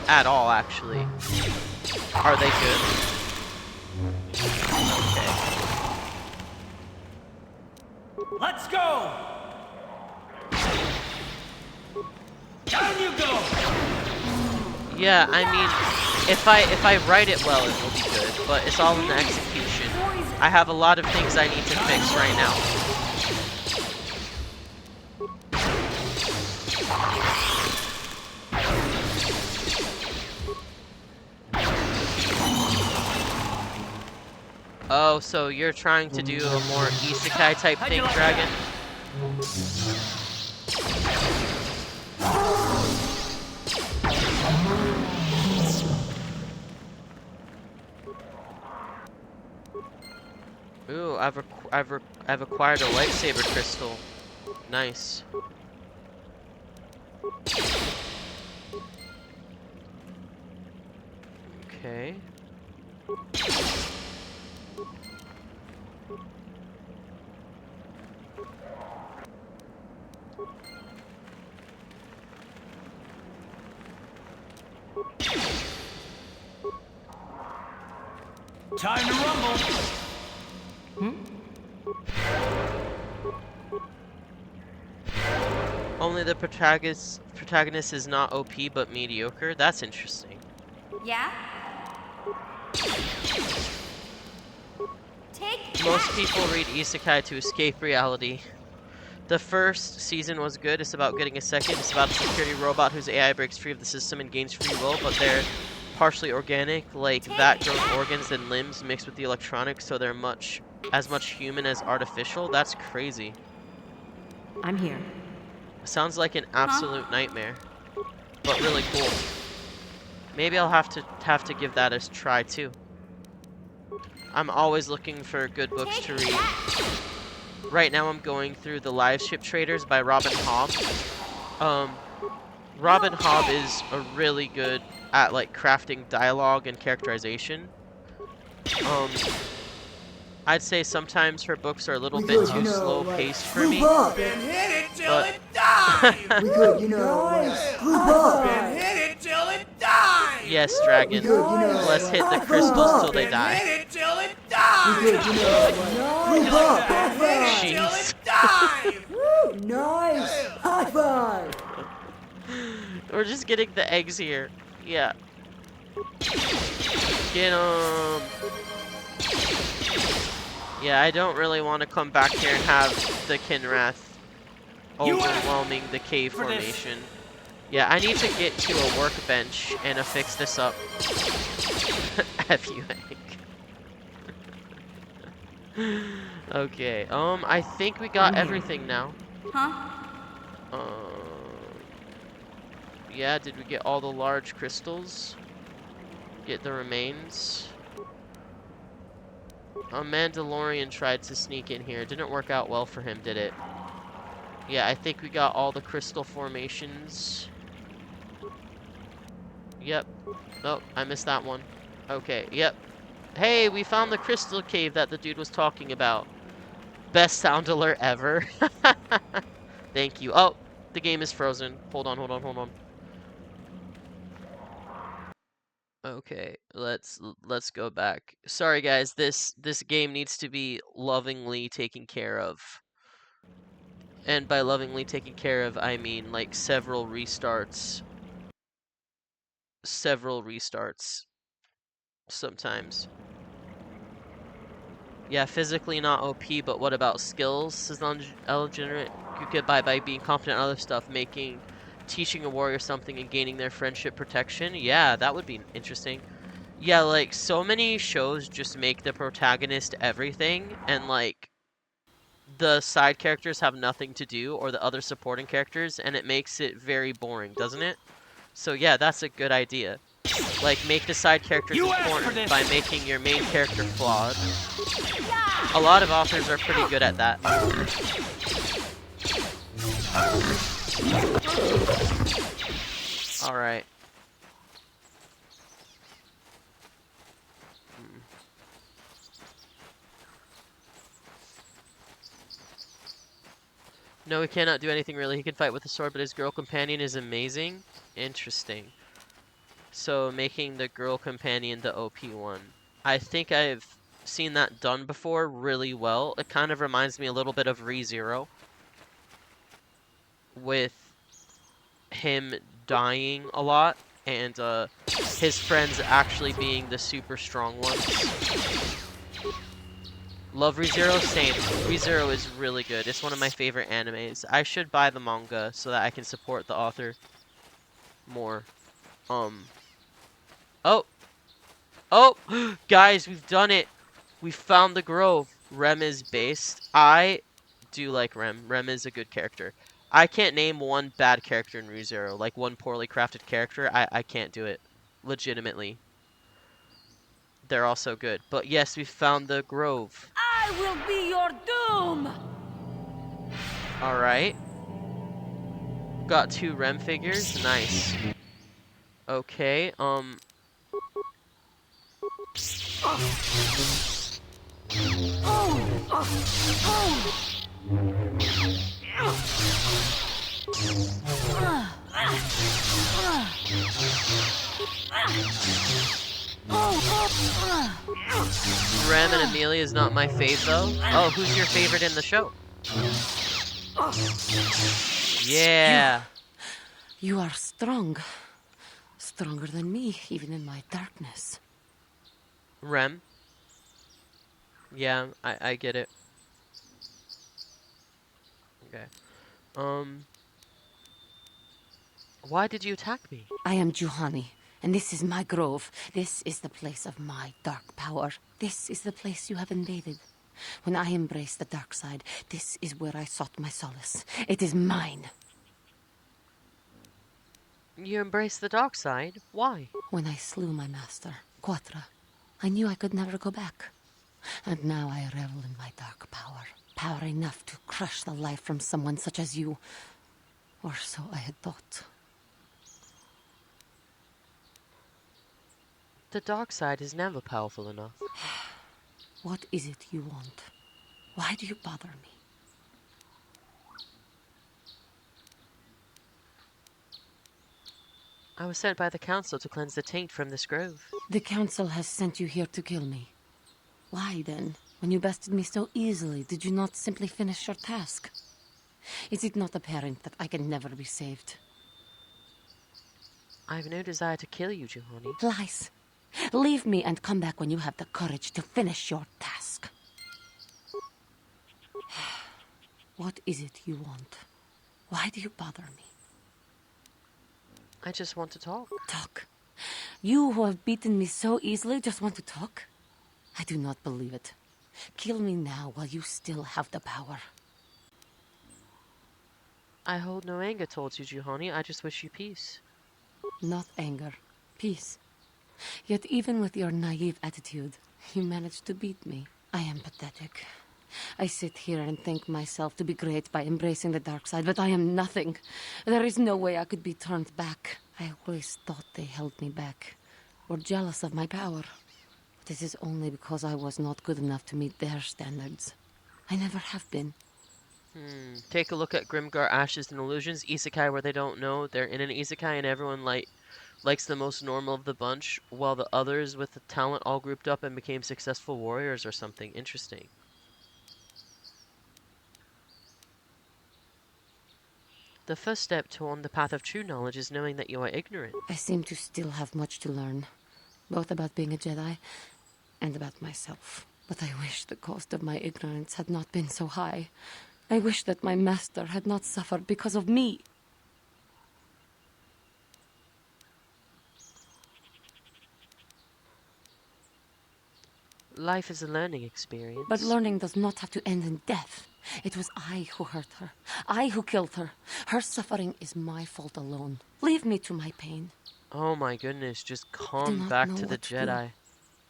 at all, actually. Are they good? Okay. Let's go! Down you go! Yeah, I mean, if I write it well, it will be good, but it's all in the execution. I have a lot of things I need to fix right now. Oh, so you're trying to do a more isekai type thing, Dragon? Ooh, I've acquired a lightsaber crystal. Nice. Okay. Time to rumble. Only the protagonist is not OP but mediocre. That's interesting. Yeah? Take Most people read isekai to escape reality. The first season was good. It's about getting a second. It's about a security robot whose AI breaks free of the system and gains free will, but they're partially organic, like vat-grown organs and limbs mixed with the electronics, so they're as much human as artificial. That's crazy. I'm here. Sounds like an absolute nightmare, but really cool. Maybe I'll have to give that a try too. I'm always looking for good books to read. Right now I'm going through The Live Ship Traders by Robin Hobb. Robin Hobb is a really good at like crafting dialogue and characterization. I'd say sometimes her books are a little bit too slow-paced for me. And hit it till it dies! We could, group up! And hit it till it dies! Yes, Dragon. Let's hit the crystals till they die. Hit it till it dies! We could, group up! High five! Till it dies! Woo! Nice! High five! We're just getting the eggs here. Yeah. Get 'em. Yeah, I don't really want to come back here and have the Kinrath overwhelming the cave formation. Yeah, I need to get to a workbench and fix this up. F you, Hank. Okay, I think we got everything now. Huh? Yeah, did we get all the large crystals? Get the remains? A Mandalorian tried to sneak in here. It didn't work out well for him, did it? Yeah, I think we got all the crystal formations. Yep. Oh, I missed that one. Okay, yep. Hey, we found the crystal cave that the dude was talking about. Best sound alert ever. Thank you. Oh, the game is frozen. Hold on, hold on, hold on. Okay, let's go back. Sorry guys, this game needs to be lovingly taken care of. And by lovingly taken care of, I mean like several restarts. Several restarts. Sometimes. Yeah, physically not OP, but what about skills? Says Illegitimate. You get by being confident in other stuff, teaching a warrior something and gaining their friendship protection. Yeah, that would be interesting. Yeah, like, so many shows just make the protagonist everything, and, like, the side characters have nothing to do, or the other supporting characters, and it makes it very boring, doesn't it? So, yeah, that's a good idea. Like, make the side characters important by making your main character flawed. A lot of authors are pretty good at that. Alright. No, he cannot do anything really. He can fight with a sword, but his girl companion is amazing. Interesting. So, making the girl companion the OP one. I think I've seen that done before really well. It kind of reminds me a little bit of ReZero. With him dying a lot, and his friends actually being the super strong ones. Love ReZero? Same. ReZero is really good. It's one of my favorite animes. I should buy the manga so that I can support the author more. Oh! Oh! Guys, we've done it! We found the grove. Rem is based. I do like Rem. Rem is a good character. I can't name one bad character in ReZero, like one poorly crafted character. I can't do it. Legitimately. They're all so good. But yes, we found the grove. I will be your doom! Alright. Got 2 Rem figures. Nice. Okay, Rem and Amelia is not my fave though. Oh, who's your favorite in the show? Yeah. You are strong. Stronger than me, even in my darkness. Rem. Yeah, I get it. Okay. Why did you attack me? I am Juhani, and this is my grove. This is the place of my dark power. This is the place you have invaded. When I embraced the dark side, this is where I sought my solace. It is mine. You embraced the dark side? Why? When I slew my master, Quatra, I knew I could never go back. And now I revel in my dark power. Power enough to crush the life from someone such as you. Or so I had thought. The dark side is never powerful enough. What is it you want? Why do you bother me? I was sent by the council to cleanse the taint from this grove. The council has sent you here to kill me. Why then, when you bested me so easily, did you not simply finish your task? Is it not apparent that I can never be saved? I have no desire to kill you, Juhani. Lies. Leave me and come back when you have the courage to finish your task. What is it you want? Why do you bother me? I just want to talk. Talk? You who have beaten me so easily just want to talk? I do not believe it. Kill me now while you still have the power. I hold no anger towards you, Juhani. I just wish you peace. Not anger. Peace. Yet even with your naive attitude, you managed to beat me. I am pathetic. I sit here and think myself to be great by embracing the dark side, but I am nothing. There is no way I could be turned back. I always thought they held me back, were jealous of my power. But it is only because I was not good enough to meet their standards. I never have been. Take a look at Grimgar, Ashes, and Illusions. Isekai where they don't know they're in an isekai and everyone likes the most normal of the bunch, while the others with the talent all grouped up and became successful warriors or something. Interesting. The first step toward the path of true knowledge is knowing that you are ignorant. I seem to still have much to learn, both about being a Jedi and about myself. But I wish the cost of my ignorance had not been so high. I wish that my master had not suffered because of me. Life is a learning experience. But learning does not have to end in death. It was I who hurt her. I who killed her. Her suffering is my fault alone. Leave me to my pain. Oh my goodness, just I do come not back know to the what to do. Jedi.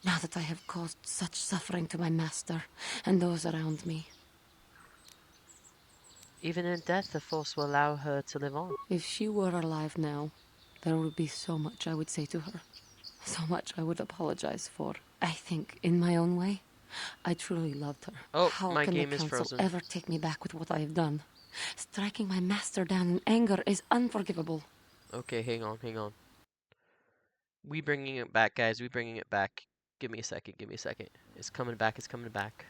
Now that I have caused such suffering to my master and those around me. Even in death, the Force will allow her to live on. If she were alive now, there would be so much I would say to her. So much I would apologize for. I think, in my own way, I truly loved her. Oh, How my can game the is council frozen. ever take me back with what I have done? Striking my master down in anger is unforgivable. Okay, hang on. We bringing it back, guys. We bringing it back. Give me a second. It's coming back.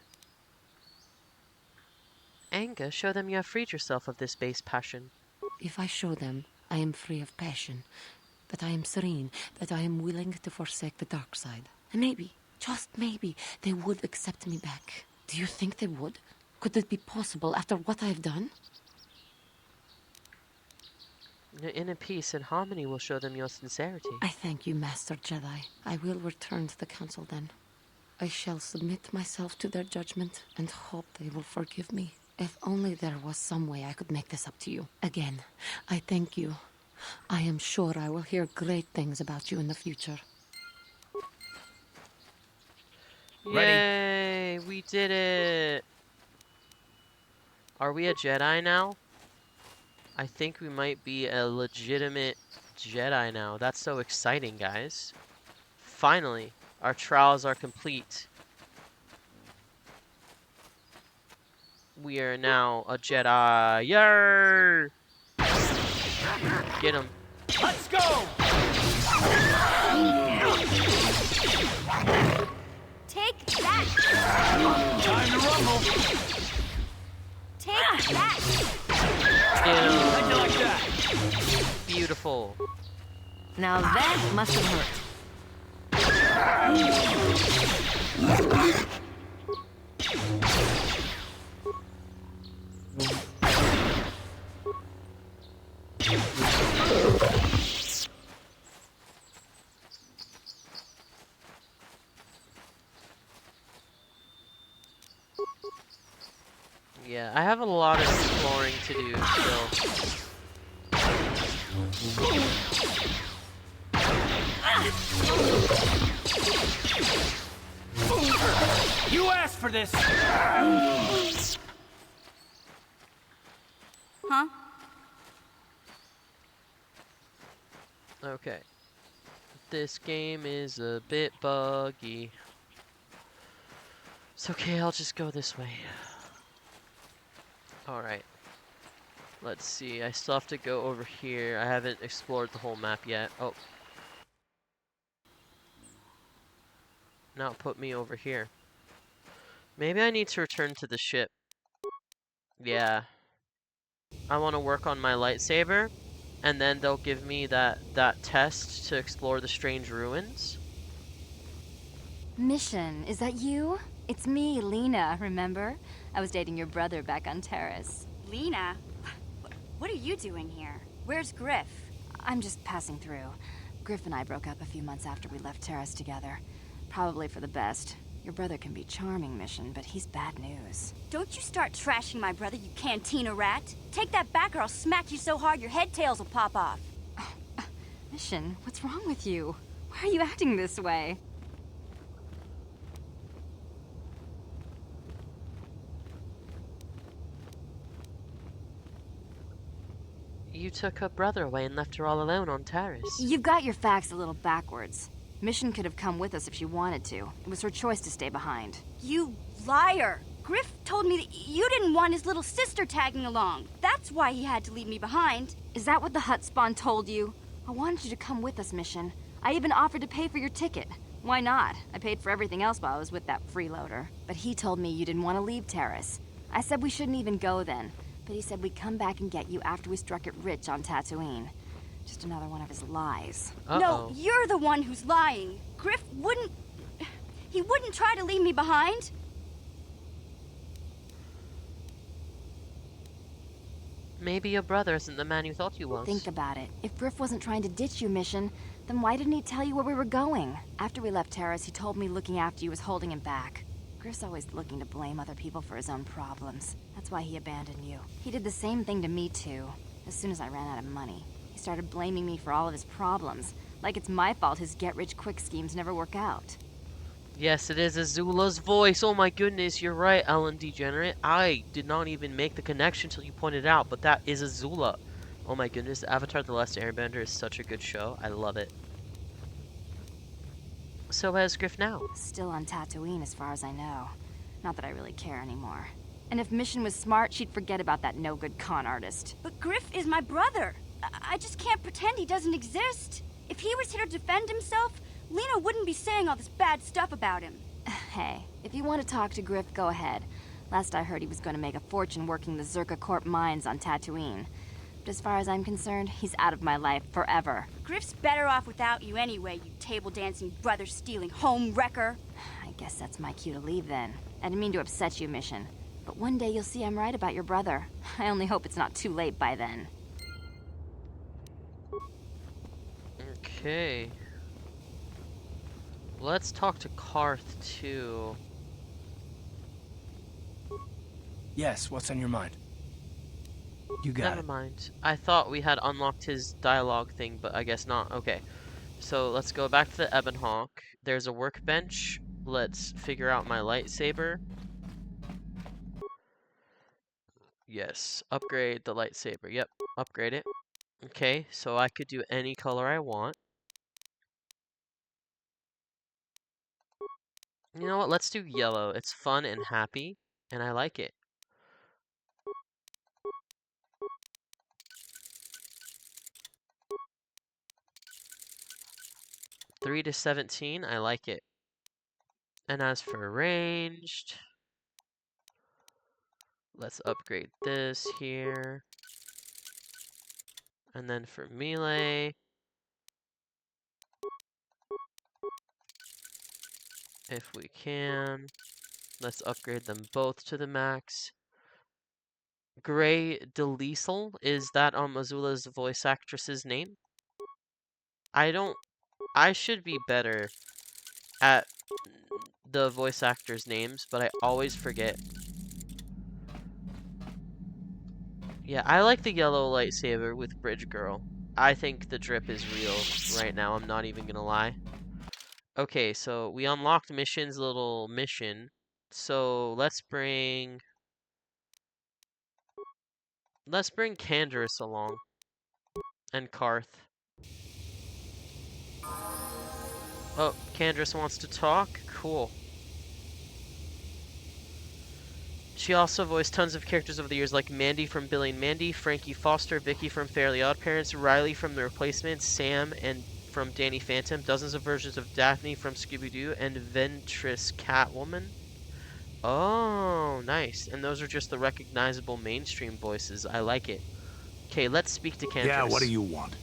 Anger, show them you have freed yourself of this base passion. If I show them I am free of passion, that I am serene, that I am willing to forsake the dark side, and maybe, just maybe, they would accept me back. Do you think they would? Could it be possible after what I have done? Inner peace and harmony will show them your sincerity. I thank you, Master Jedi. I will return to the council then. I shall submit myself to their judgment and hope they will forgive me. If only there was some way I could make this up to you. Again, I thank you. I am sure I will hear great things about you in the future. Ready. Yay! We did it! Are we a Jedi now? I think we might be a legitimate Jedi now. That's so exciting, guys. Finally, our trials are complete. We are now a Jedi. Yay! Get him. Let's go! Take that! Time to rumble! Take that! Get him. How'd you like that? Beautiful. Now that must have hurt. Yeah, I have a lot of exploring to do still. You asked for this! Huh? Okay. This game is a bit buggy. It's okay, I'll just go this way. Alright. Let's see, I still have to go over here. I haven't explored the whole map yet. Oh. Now put me over here. Maybe I need to return to the ship. Yeah. I want to work on my lightsaber, and then they'll give me that test to explore the strange ruins. Mission, is that you? It's me, Lena, remember? I was dating your brother back on Terrace. Lena? What are you doing here? Where's Griff? I'm just passing through. Griff and I broke up a few months after we left Terrace together. Probably for the best. Your brother can be charming, Mission, but he's bad news. Don't you start trashing my brother, you cantina rat. Take that back or I'll smack you so hard your head tails will pop off. Mission, what's wrong with you? Why are you acting this way? You took her brother away and left her all alone on Terrace. You've got your facts a little backwards. Mission could have come with us if she wanted to. It was her choice to stay behind. You liar! Griff told me that you didn't want his little sister tagging along. That's why he had to leave me behind. Is that what the Hutt Spawn told you? I wanted you to come with us, Mission. I even offered to pay for your ticket. Why not? I paid for everything else while I was with that freeloader. But he told me you didn't want to leave Terrace. I said we shouldn't even go then. But he said we'd come back and get you after we struck it rich on Tatooine. Just another one of his lies. No, you're the one who's lying. Griff wouldn't... He wouldn't try to leave me behind. Maybe your brother isn't the man you thought he was. Think about it. If Griff wasn't trying to ditch you, Mission, then why didn't he tell you where we were going? After we left Terrace, he told me looking after you was holding him back. Griff's always looking to blame other people for his own problems. That's why he abandoned you. He did the same thing to me, too. As soon as I ran out of money, he started blaming me for all of his problems. Like it's my fault his get-rich-quick schemes never work out. Yes, it is Azula's voice. Oh my goodness, you're right, Ellen Degenerate. I did not even make the connection till you pointed out, but that is Azula. Oh my goodness, Avatar The Last Airbender is such a good show. I love it. So where's Griff now? Still on Tatooine as far as I know. Not that I really care anymore. And if Mission was smart, she'd forget about that no-good con artist. But Griff is my brother. I just can't pretend he doesn't exist. If he was here to defend himself, Lena wouldn't be saying all this bad stuff about him. Hey, if you want to talk to Griff, go ahead. Last I heard he was going to make a fortune working the Zerka Corp mines on Tatooine. But as far as I'm concerned, he's out of my life forever. Griff's better off without you anyway, you table-dancing, brother-stealing home wrecker. I guess that's my cue to leave then. I didn't mean to upset you, Mission. But one day you'll see I'm right about your brother. I only hope it's not too late by then. Okay. Let's talk to Karth too. Yes, what's on your mind? You got Never it. mind. I thought we had unlocked his dialogue thing, but I guess not. Okay. So let's go back to the Ebon Hawk. There's a workbench. Let's figure out my lightsaber. Yes. Upgrade the lightsaber. Yep. Upgrade it. Okay, so I could do any color I want. You know what? Let's do yellow. It's fun and happy, and I like it. 3 to 17, I like it. And as for ranged, let's upgrade this here. And then for melee, if we can, let's upgrade them both to the max. Gray Delisle, is that Azula's voice actress's name? I should be better at the voice actors' names, but I always forget. Yeah, I like the yellow lightsaber with Bridge Girl. I think the drip is real right now, I'm not even gonna lie. Okay, so we unlocked Mission's little mission. So let's bring Canderous along. And Karth. Oh, Canderous wants to talk? Cool. She also voiced tons of characters over the years like Mandy from Billy and Mandy, Frankie Foster, Vicky from Fairly Odd Parents, Riley from The Replacements, Sam and from Danny Phantom, dozens of versions of Daphne from Scooby-Doo, and Ventress Catwoman. Oh, nice. And those are just the recognizable mainstream voices. I like it. Okay, let's speak to Cantress. Yeah, what do you want?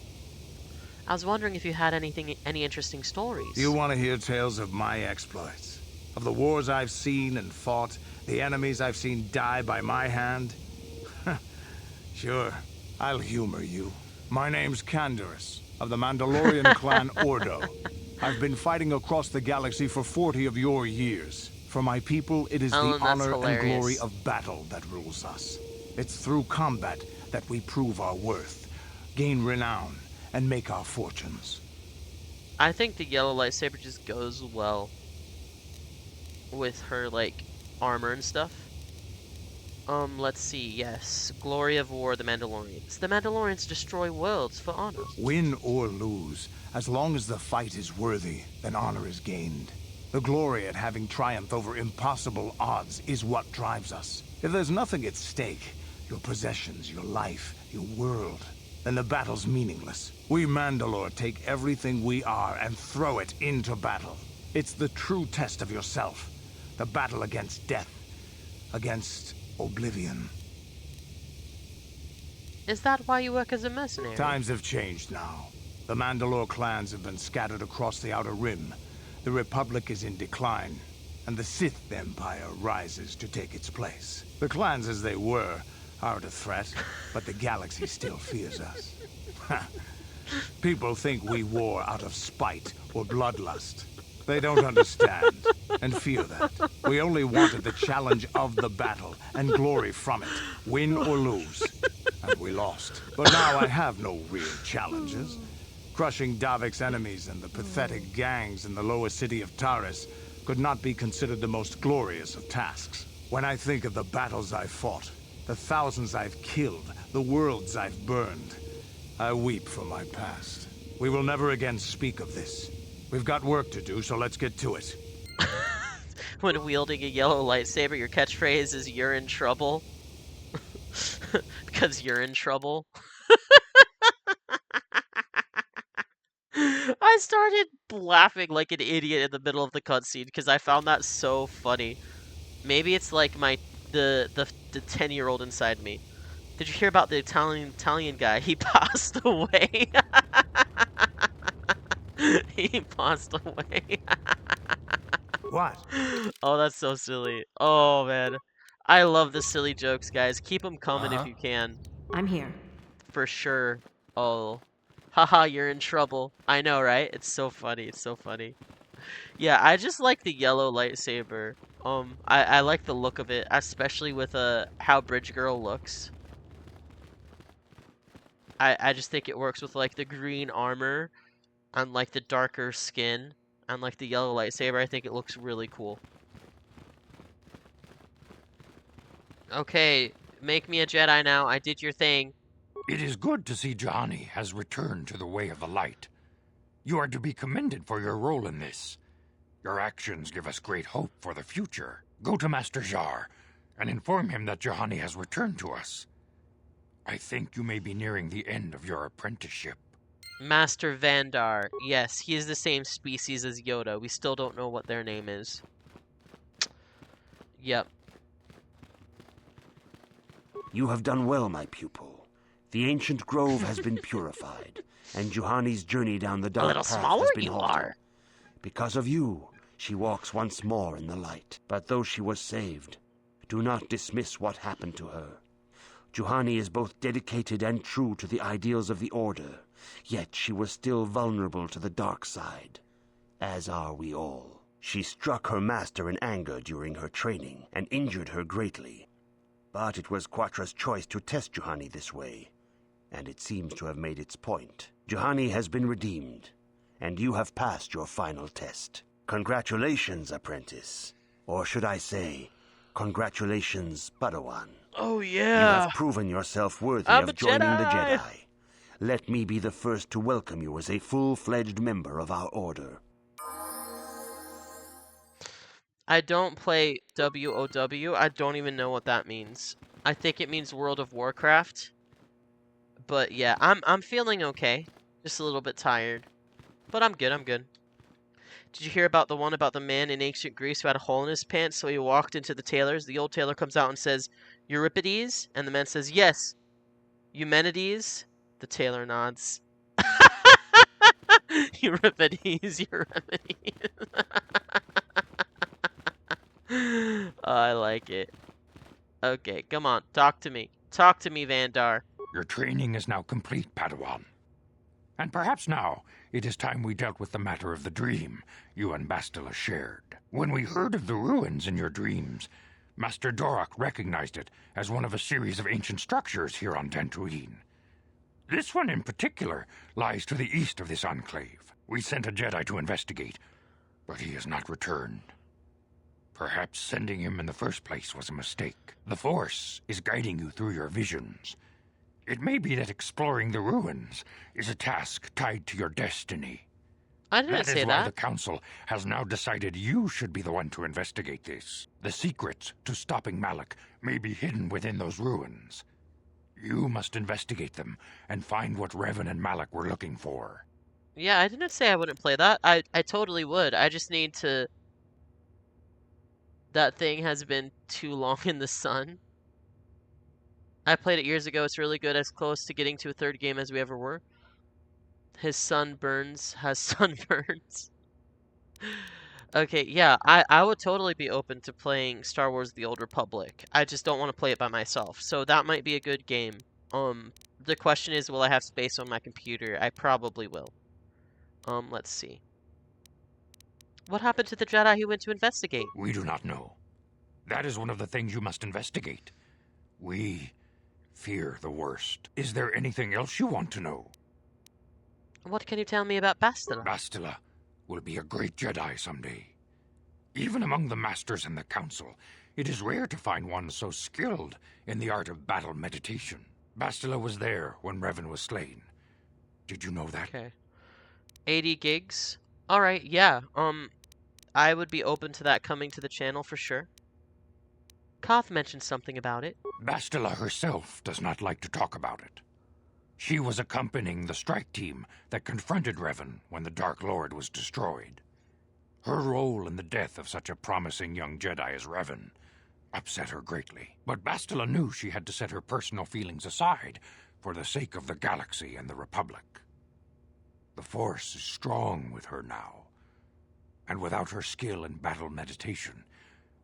I was wondering if you had any interesting stories. You want to hear tales of my exploits? Of the wars I've seen and fought, the enemies I've seen die by my hand? Sure, I'll humor you. My name's Canderous, of the Mandalorian clan Ordo. I've been fighting across the galaxy for 40 of your years. For my people, it is the honor and glory of battle that rules us. It's through combat that we prove our worth, gain renown, and make our fortunes. I think the yellow lightsaber just goes well with her, like, armor and stuff. Let's see, yes. Glory of War, the Mandalorians. The Mandalorians destroy worlds for honor. Win or lose, as long as the fight is worthy, then honor is gained. The glory at having triumphed over impossible odds is what drives us. If there's nothing at stake, your possessions, your life, your world, then the battle's meaningless. We Mandalore take everything we are and throw it into battle. It's the true test of yourself. The battle against death, against oblivion. Is that why you work as a mercenary? Times have changed now. The Mandalore clans have been scattered across the Outer Rim. The Republic is in decline, and the Sith Empire rises to take its place. The clans as they were aren't a threat, but the galaxy still fears us. People think we war out of spite or bloodlust. They don't understand, and fear that. We only wanted the challenge of the battle, and glory from it, win or lose. And we lost. But now I have no real challenges. Crushing Davik's enemies and the pathetic gangs in the lower city of Taris could not be considered the most glorious of tasks. When I think of the battles I've fought, the thousands I've killed, the worlds I've burned, I weep for my past. We will never again speak of this. We've got work to do, so let's get to it. When wielding a yellow lightsaber, your catchphrase is "You're in trouble." Because you're in trouble. I started laughing like an idiot in the middle of the cutscene because I found that so funny. Maybe it's like the 10-year-old inside me. Did you hear about the Italian guy? He passed away. He passed away. What? Oh, that's so silly. Oh, man. I love the silly jokes, guys. Keep them coming if you can. I'm here. For sure. Oh. Haha, you're in trouble. I know, right? It's so funny. It's so funny. Yeah, I just like the yellow lightsaber. I like the look of it, especially with how Bridge Girl looks. I just think it works with like the green armor and like the darker skin and like the yellow lightsaber. I think it looks really cool. Okay, make me a Jedi now. I did your thing. It is good to see Juhani has returned to the way of the light. You are to be commended for your role in this. Your actions give us great hope for the future. Go to Master Jar and inform him that Juhani has returned to us. I think you may be nearing the end of your apprenticeship. Master Vandar. Yes, he is the same species as Yoda. We still don't know what their name is. Yep. You have done well, my pupil. The ancient grove has been purified, and Juhani's journey down the dark path has been halted. Because of you, she walks once more in the light. But though she was saved, do not dismiss what happened to her. Juhani is both dedicated and true to the ideals of the Order, yet she was still vulnerable to the dark side, as are we all. She struck her master in anger during her training and injured her greatly. But it was Quatra's choice to test Juhani this way, and it seems to have made its point. Juhani has been redeemed, and you have passed your final test. Congratulations, apprentice. Or should I say, congratulations, Padawan. Oh, yeah. You have proven yourself worthy of joining the Jedi. Let me be the first to welcome you as a full-fledged member of our Order. I don't play WOW. I don't even know what that means. I think it means World of Warcraft. But yeah, I'm feeling okay. Just a little bit tired. But I'm good, I'm good. Did you hear about the one about the man in ancient Greece who had a hole in his pants, so he walked into the tailor's? The old tailor comes out and says, Euripides? And the man says, yes. Eumenides? The tailor nods. Euripides, Euripides. Oh, I like it. Okay, come on, talk to me. Talk to me, Vandar. Your training is now complete, Padawan. And perhaps now it is time we dealt with the matter of the dream you and Bastila shared. When we heard of the ruins in your dreams, Master Dorak recognized it as one of a series of ancient structures here on Dantooine. This one in particular lies to the east of this enclave. We sent a Jedi to investigate, but he has not returned. Perhaps sending him in the first place was a mistake. The Force is guiding you through your visions. It may be that exploring the ruins is a task tied to your destiny. I didn't say that. That is why the Council has now decided you should be the one to investigate this. The secrets to stopping Malak may be hidden within those ruins. You must investigate them and find what Revan and Malak were looking for. Yeah, I didn't say I wouldn't play that. I totally would. I just need to... That thing has been too long in the sun. I played it years ago. It's really good, as close to getting to a third game as we ever were. His son burns has sunburns. Okay, yeah, I would totally be open to playing Star Wars The Old Republic. I just don't want to play it by myself. So that might be a good game. The question is, will I have space on my computer? I probably will. Let's see. What happened to the Jedi who went to investigate? We do not know. That is one of the things you must investigate. We fear the worst. Is there anything else you want to know? What can you tell me about Bastila? Bastila will be a great Jedi someday. Even among the Masters and the Council, it is rare to find one so skilled in the art of battle meditation. Bastila was there when Revan was slain. Did you know that? Okay. 80 gigs? Alright, yeah. I would be open to that coming to the channel for sure. Koth mentioned something about it. Bastila herself does not like to talk about it. She was accompanying the strike team that confronted Revan when the Dark Lord was destroyed. Her role in the death of such a promising young Jedi as Revan upset her greatly. But Bastila knew she had to set her personal feelings aside for the sake of the galaxy and the Republic. The Force is strong with her now, and without her skill in battle meditation,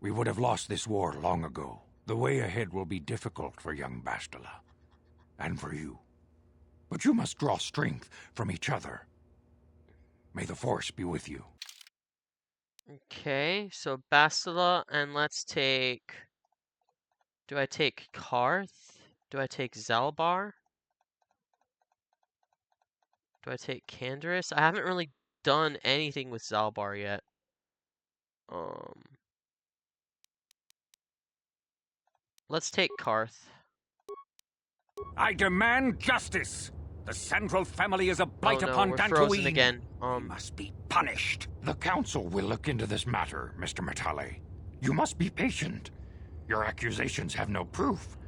we would have lost this war long ago. The way ahead will be difficult for young Bastila, and for you. But you must draw strength from each other. May the Force be with you. Okay, so Bastila, and let's take... Do I take Karth? Do I take Zalbar? Do I take Canderous? I haven't really done anything with Zalbar yet. Let's take Karth. I demand justice! The Sandral family is a blight no, upon we're Dantooine. frozen again. They must be punished. The Council will look into this matter, Mr. Matale. You must be patient. Your accusations have no proof,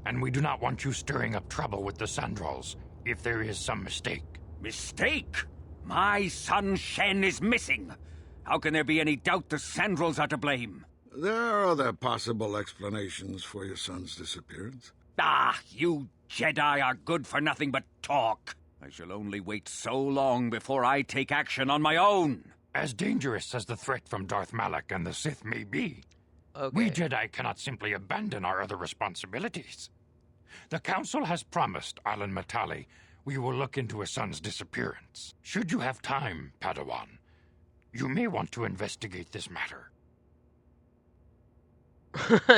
and we do not want you stirring up trouble with the Sandrals if there is some mistake. Mistake? My son Shen is missing. How can there be any doubt the Sandrals are to blame? There are other possible explanations for your son's disappearance. Ah, you Jedi are good for nothing but talk. I shall only wait so long before I take action on my own. As dangerous as the threat from Darth Malak and the Sith may be, we Jedi cannot simply abandon our other responsibilities. The Council has promised Alan Matale we will look into his son's disappearance. Should you have time, Padawan, you may want to investigate this matter.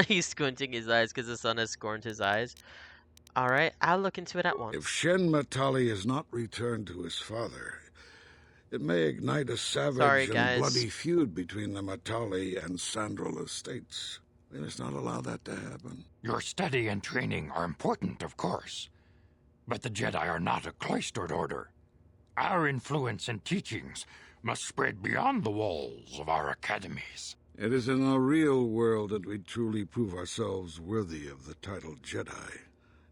He's squinting his eyes because the sun has scorned his eyes. Alright, I'll look into it at once. If Shen Matali is not returned to his father, it may ignite a savage and bloody feud between the Matali and Sandral estates. We must not allow that to happen. Your study and training are important, of course, but the Jedi are not a cloistered order. Our influence and teachings must spread beyond the walls of our academies. It is in the real world that we truly prove ourselves worthy of the title Jedi.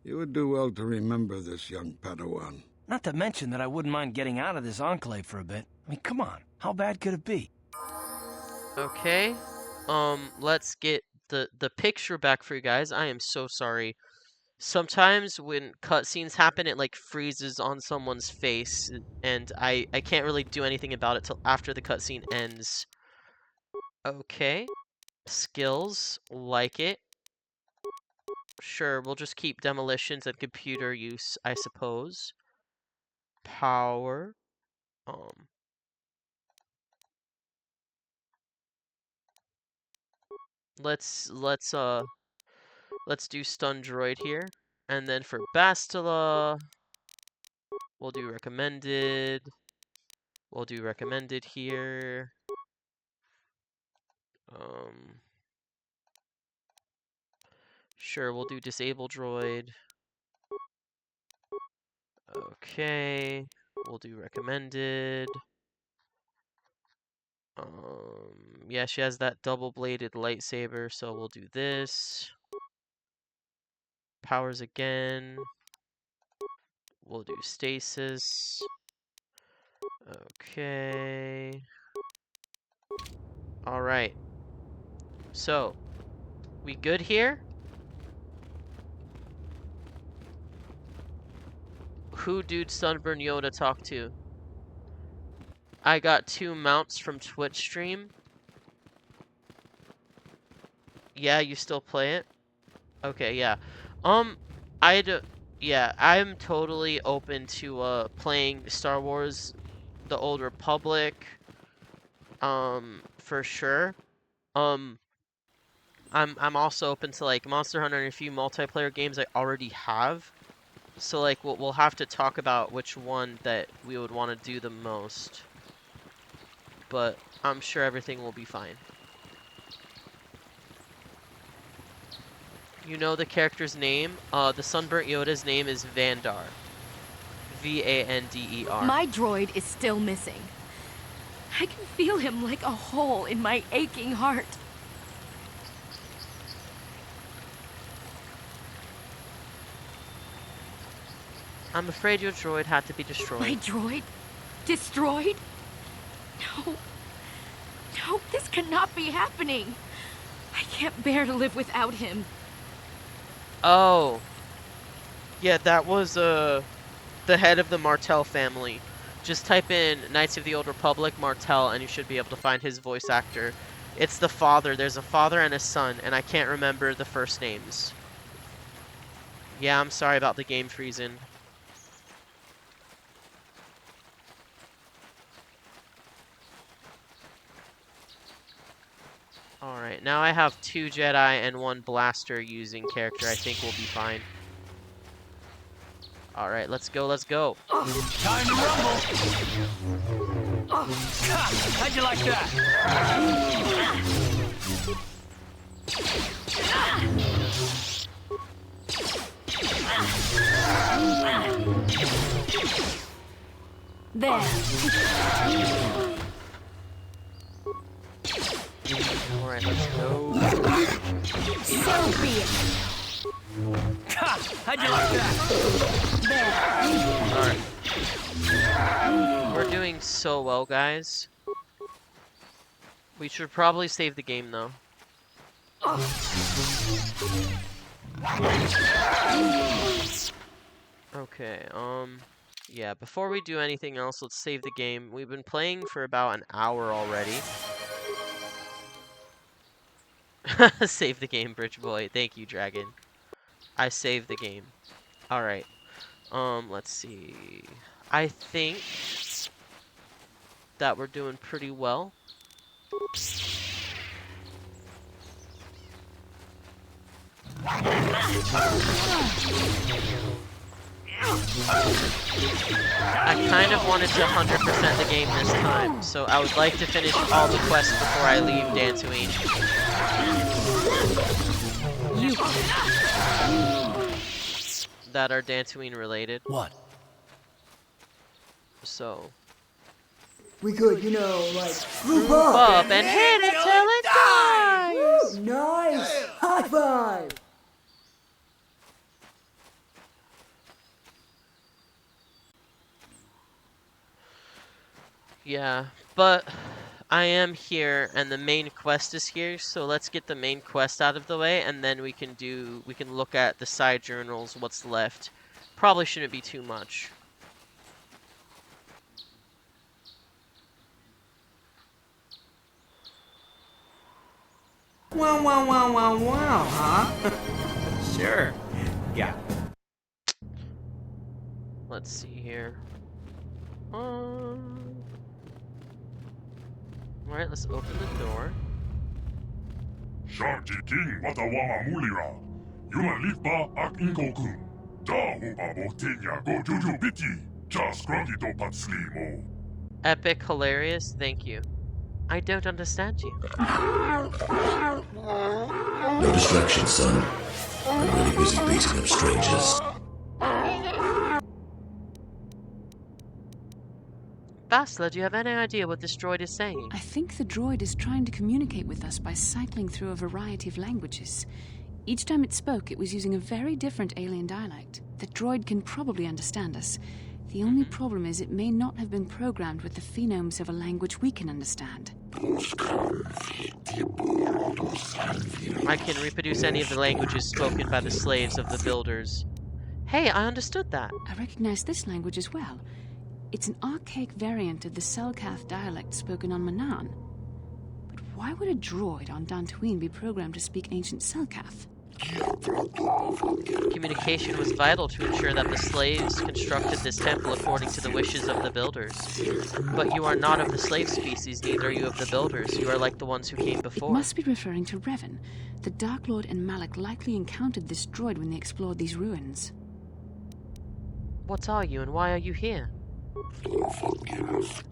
You would do well to remember this, young Padawan. Not to mention that I wouldn't mind getting out of this enclave for a bit. I mean, come on. How bad could it be? Okay. Let's get the picture back for you guys. I am so sorry. Sometimes when cutscenes happen, it like freezes on someone's face, and I can't really do anything about it till after the cutscene ends. Okay. Skills, like it. Sure, we'll just keep demolitions and computer use, I suppose. Power. Let's do stun droid here. And then for Bastila, we'll do recommended. We'll do recommended here. Sure, we'll do disable droid. Okay, we'll do recommended. Yeah, she has that double-bladed lightsaber, so we'll do this. Powers again. We'll do stasis. Okay. Alright. So, we good here? Who did Sunburn Yoda talk to? I got 2 mounts from Twitch stream. Yeah, you still play it? Okay, yeah. Yeah, I'm totally open to playing Star Wars The Old Republic. For sure. I'm also open to like Monster Hunter and a few multiplayer games I already have. So like we'll have to talk about which one that we would want to do the most. But I'm sure everything will be fine. You know the character's name? The Sunburnt Yoda's name is Vandar. V-A-N-D-E-R. My droid is still missing. I can feel him like a hole in my aching heart. I'm afraid your droid had to be destroyed. My droid? Destroyed? No. No, this cannot be happening. I can't bear to live without him. Oh. Yeah, that was the head of the Martell family. Just type in Knights of the Old Republic Martell and you should be able to find his voice actor. It's the father. There's a father and a son, and I can't remember the first names. Yeah, I'm sorry about the game freezing. Alright, now I have 2 Jedi and 1 blaster using character. I think we'll be fine. Alright, let's go, let's go. Time to rumble! How'd you like that? There. Alright, let's go. So be it. How'd you like that? Alright. We're doing so well, guys. We should probably save the game, though. Okay, yeah, before we do anything else, let's save the game. We've been playing for about an hour already. Save the game, Bridge Boy. Thank you, Dragon. I saved the game. Alright. Let's see. I think that we're doing pretty well. I kind of wanted to 100% the game this time, so I would like to finish all the quests before I leave Dantooine. That are Dantooine related. What? So. We could, you know, like, group up up and hit it till it dies! Woo, nice! High five! Yeah, but I am here and the main quest is here, so let's get the main quest out of the way and then we can look at the side journals, what's left. Probably shouldn't be too much. Wow, huh? Sure. Yeah. Let's see here. Alright, let's open the door. Sharky King Watawama Mulira. Yuma Lifa Ak Inkokun. Da Hoba Botenya Go Juju Biti. Just Grungito Patslimo. Epic, hilarious, thank you. I don't understand you. No distraction, son. I'm really busy beating up strangers. Bastila, do you have any idea what this droid is saying? I think the droid is trying to communicate with us by cycling through a variety of languages. Each time it spoke, it was using a very different alien dialect. The droid can probably understand us. The only problem is it may not have been programmed with the phonemes of a language we can understand. I can reproduce any of the languages spoken by the slaves of the builders. Hey, I understood that. I recognize this language as well. It's an archaic variant of the Selkath dialect spoken on Manaan. But why would a droid on Dantooine be programmed to speak ancient Selkath? Communication was vital to ensure that the slaves constructed this temple according to the wishes of the builders. But you are not of the slave species, neither are you of the builders. You are like the ones who came before. It must be referring to Revan. The Dark Lord and Malak likely encountered this droid when they explored these ruins. What are you and why are you here?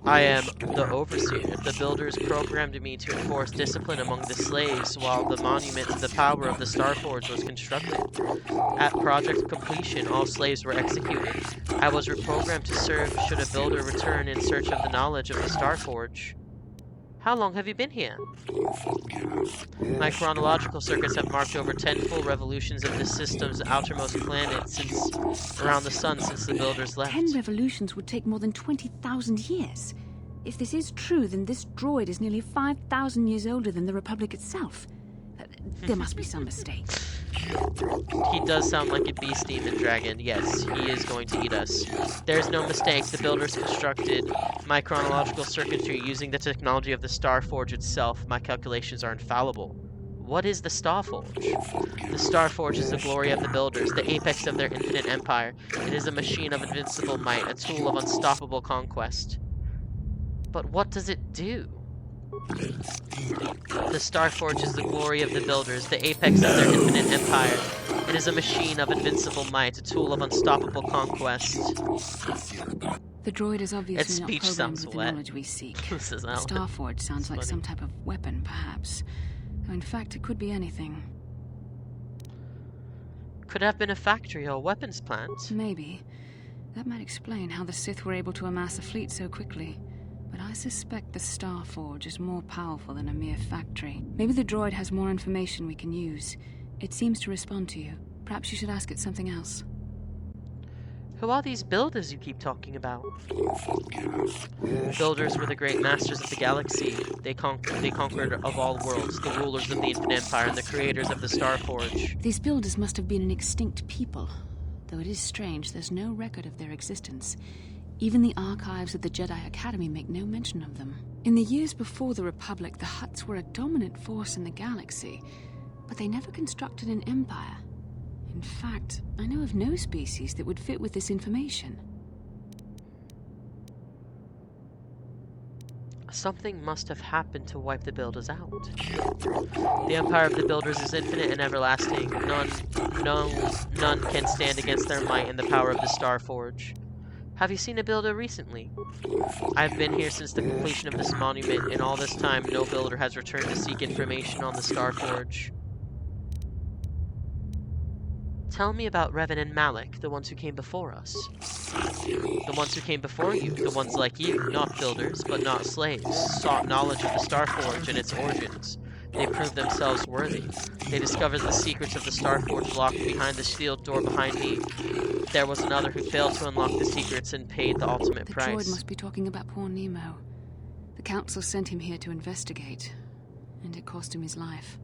I am the Overseer. The builders programmed me to enforce discipline among the slaves while the monument to the power of the Starforge was constructed. At project completion, all slaves were executed. I was reprogrammed to serve should a builder return in search of the knowledge of the Starforge. How long have you been here? My chronological circuits have marked over 10 full revolutions of this system's outermost planet around the sun since the builders left. 10 revolutions would take more than 20,000 years. If this is true, then this droid is nearly 5,000 years older than the Republic itself. There must be some mistake. He does sound like a beast demon dragon. Yes, he is going to eat us. There's no mistake. The builders constructed my chronological circuitry using the technology of the Starforge itself. My calculations are infallible. What is the Starforge? The Starforge is the glory of the builders, the apex of their infinite empire. It is a machine of invincible might, a tool of unstoppable conquest. But what does it do? The Starforge is the glory of the builders, the apex of their infinite empire. It is a machine of invincible might, a tool of unstoppable conquest. The droid is Its obviously not speech programmed sounds with the wet. knowledge we seek. This is The Alan. Starforge sounds It's like funny. some type of weapon, perhaps. Though in fact, it could be anything. Could have been a factory or a weapons plant. Maybe. That might explain how the Sith were able to amass a fleet so quickly. But I suspect the Starforge is more powerful than a mere factory. Maybe the droid has more information we can use. It seems to respond to you. Perhaps you should ask it something else. Who are these builders you keep talking about? Builders were the great masters of the galaxy. They conquered of all worlds, the rulers of the Infinite Empire, and the creators of the Starforge. These builders must have been an extinct people. Though it is strange, there's no record of their existence. Even the archives of the Jedi Academy make no mention of them. In the years before the Republic, the Hutts were a dominant force in the galaxy, but they never constructed an empire. In fact, I know of no species that would fit with this information. Something must have happened to wipe the builders out. The empire of the builders is infinite and everlasting. None can stand against their might and the power of the Starforge. Have you seen a builder recently? I've been here since the completion of this monument. In all this time, no builder has returned to seek information on the Starforge. Tell me about Revan and Malak, the ones who came before us. The ones who came before you, the ones like you, not builders, but not slaves, sought knowledge of the Starforge and its origins. They proved themselves worthy. They discovered the secrets of the Starforge locked behind the sealed door behind me. There was another who failed to unlock the secrets and paid the ultimate The price. droid must be talking about poor Nemo. The Council sent him here to investigate, and it cost him his life.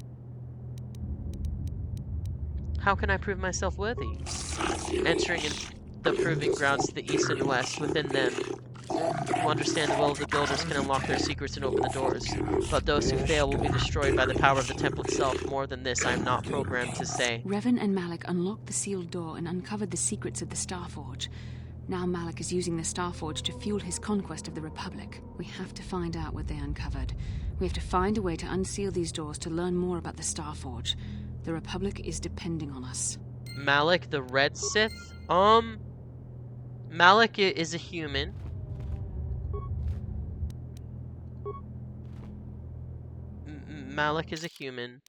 How can I prove myself worthy? Entering in the proving grounds to the east and west, within them, who understand the will of the builders can unlock their secrets and open the doors. But those who fail will be destroyed by the power of the temple itself. More than this, I am not programmed to say. Revan and Malak unlocked the sealed door and uncovered the secrets of the Starforge. Now Malak is using the Starforge to fuel his conquest of the Republic. We have to find out what they uncovered. We have to find a way to unseal these doors to learn more about the Starforge. The Republic is depending on us. Malak the Red Sith? Malak is a human. Malak is a human.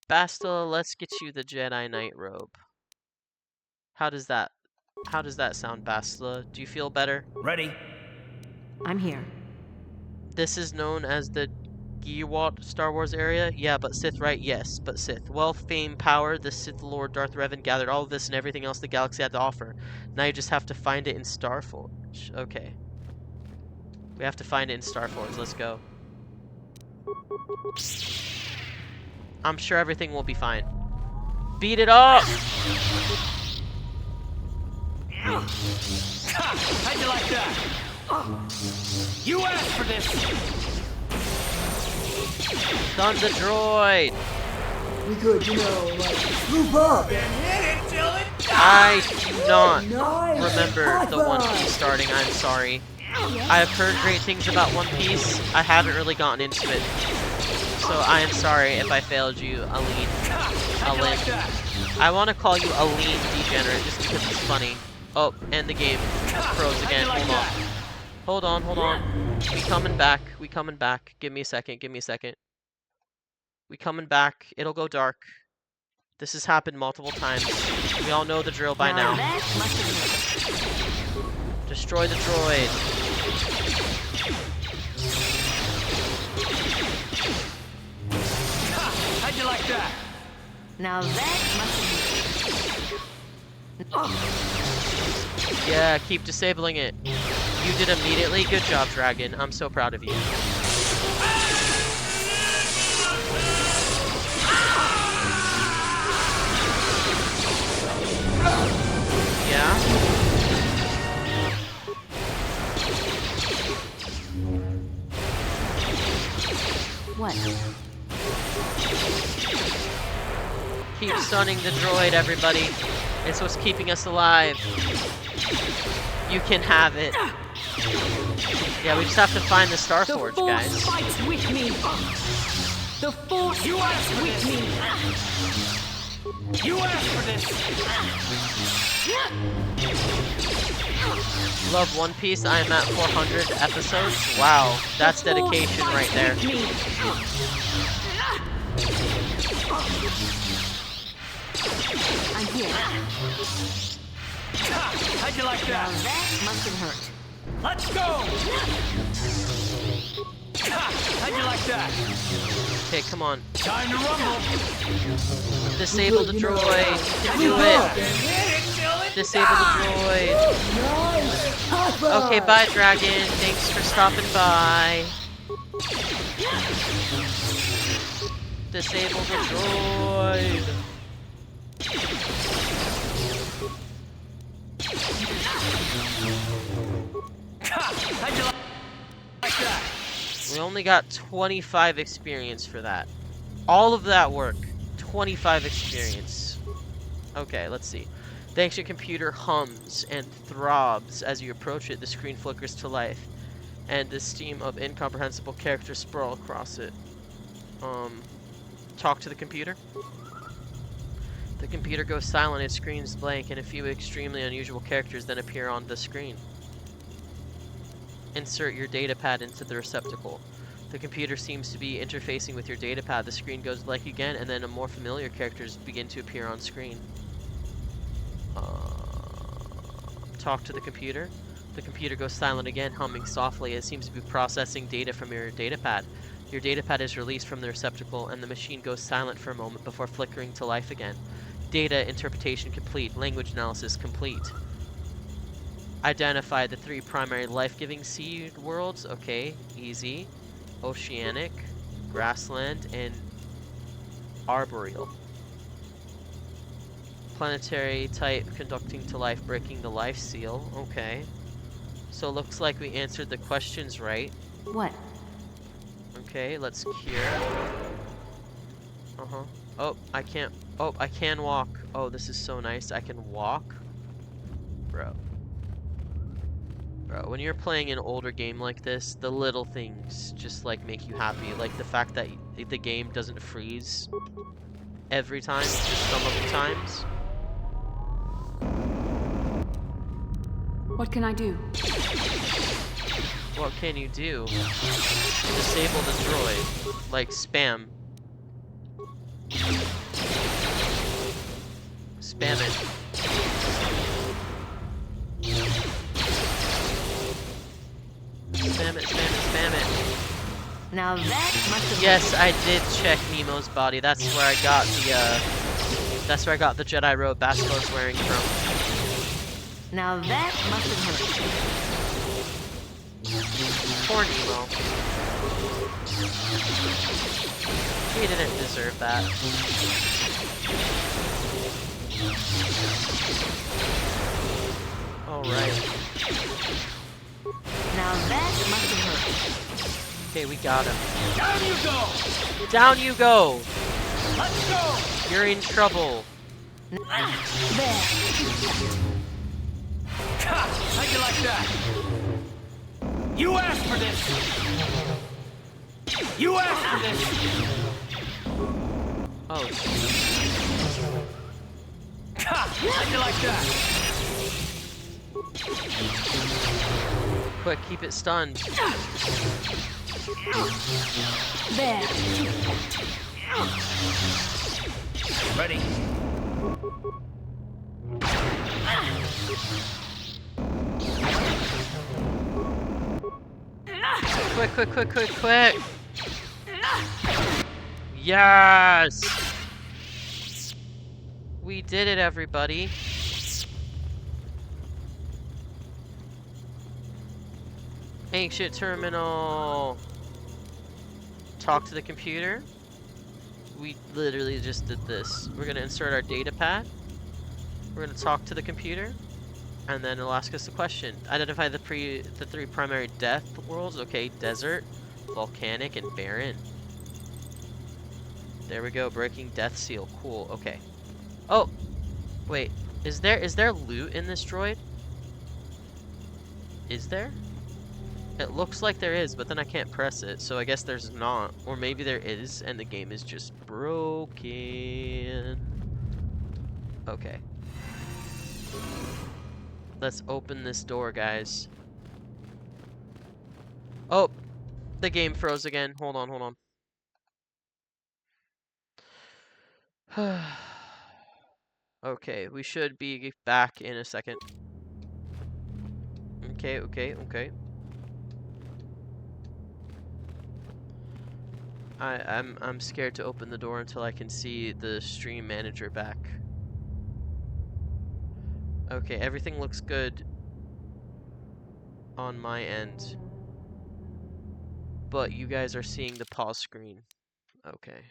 Bastila, let's get you the Jedi Knight robe. How does that sound, Bastila? Do you feel better? Ready. I'm here. This is known as the Giwat Star Wars area? Yeah, but Sith, right? Yes, but Sith. Wealth, fame, power, the Sith Lord Darth Revan gathered all of this and everything else the galaxy had to offer. Now you just have to find it in Starforge. Okay. We have to find it in Starforge. Let's go. I'm sure everything will be fine. Beat it up! How'd you like that? You asked for this! Gun's a droid! We could, group up. I do not Nice. remember the One Piece starting, I'm sorry. I have heard great things about One Piece. I haven't really gotten into it. So I am sorry if I failed you, Aline. I want to call you Aline Degenerate just because it's funny. Oh, and the game froze again. Hold on. We coming back. Give me a second. We coming back. It'll go dark. This has happened multiple times. We all know the drill by now. Destroy the droid. How'd you like that? Now that must Yeah, keep disabling it. You did immediately. Good job, Dragon. I'm so proud of you. Yeah? What? Keep stunning the droid, everybody. It's what's keeping us alive. You can have it. Yeah, we just have to find the Starforge, guys. The Force fights with me. The Force fights with me. You asked for this. Love One Piece. I am at 400 episodes. Wow, that's dedication right there. I'm here. How'd you like that? Now that must have hurt. Let's go! How'd you like that? Okay, come on. Time to rumble. Disable the droid. Do it. Disable the droid. Okay, bye, Dragon. Thanks for stopping by. Disable the droid. How'd you like that? We only got 25 experience for that. All of that work. 25 experience. Okay, let's see. The ancient computer hums and throbs as you approach it. The screen flickers to life, and the stream of incomprehensible characters sprawl across it. Talk to the computer. The computer goes silent, it screams blank, and a few extremely unusual characters then appear on the screen. Insert your datapad into the receptacle. The computer seems to be interfacing with your datapad. The screen goes blank again, and then more familiar characters begin to appear on screen. Talk to the computer. The computer goes silent again, humming softly. It seems to be processing data from your datapad. Your datapad is released from the receptacle, and the machine goes silent for a moment before flickering to life again. Data interpretation complete. Language analysis complete. Identify the 3 primary life-giving sea worlds. Okay, easy. Oceanic, grassland, and arboreal. Planetary type conducting to life, breaking the life seal. Okay. So it looks like we answered the questions right. What? Okay, let's cure. Oh, I can't. Oh, I can walk. Oh, this is so nice. I can walk. Bro, when you're playing an older game like this, the little things just like make you happy. Like the fact that the game doesn't freeze every time, just some of the times. What can I do? What can you do? Disable the droid. Like spam. Spam it. Spam it, spam it, spam it. Now that must have... Yes, I did check Nemo's body. That's where I got the Jedi robe Basilo's wearing from. Now that must have hurt. Poor Nemo. He didn't deserve that. Alright. Now that must have hurt. Okay, we got him. Down you go! Down you go! Let's go! You're in trouble. There. How'd you like that? You asked for this! You asked for this! Oh, how'd you like that? Quick, keep it stunned. There. Ready? Quick, quick, quick, quick, quick! Yes! We did it, everybody. Ancient terminal. Talk to the computer. We literally just did this. We're gonna insert our data pad. We're gonna talk to the computer, and then it'll ask us a question. Identify the 3 primary death worlds. Okay, desert, volcanic, and barren. There we go. Breaking death seal. Cool. Okay. Oh, wait. Is there loot in this droid? Is there? It looks like there is, but then I can't press it, so I guess there's not. Or maybe there is, and the game is just broken. Okay. Let's open this door, guys. Oh! The game froze again. Hold on, hold on. Okay, we should be back in a second. Okay, okay, okay. I'm scared to open the door until I can see the stream manager back. Okay, everything looks good on my end. But you guys are seeing the pause screen. Okay.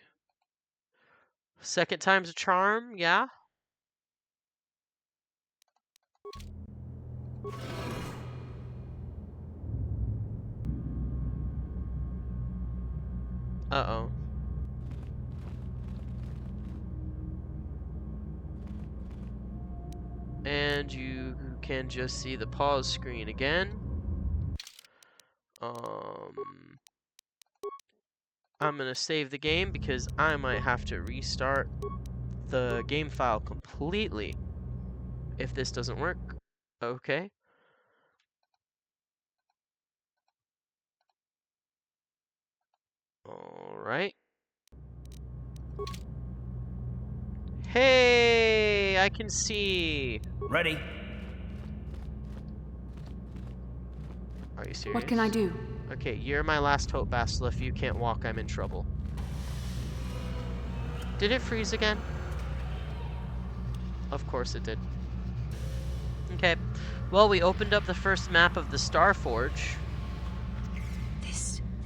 Second time's a charm, yeah? Uh-oh. And you can just see the pause screen again. I'm gonna save the game because I might have to restart the game file completely if this doesn't work. Okay. Alright. Hey, I can see. Ready. Are you serious? What can I do? Okay, you're my last hope, Bastila. If you can't walk, I'm in trouble. Did it freeze again? Of course it did. Okay. Well, we opened up the first map of the Star Forge.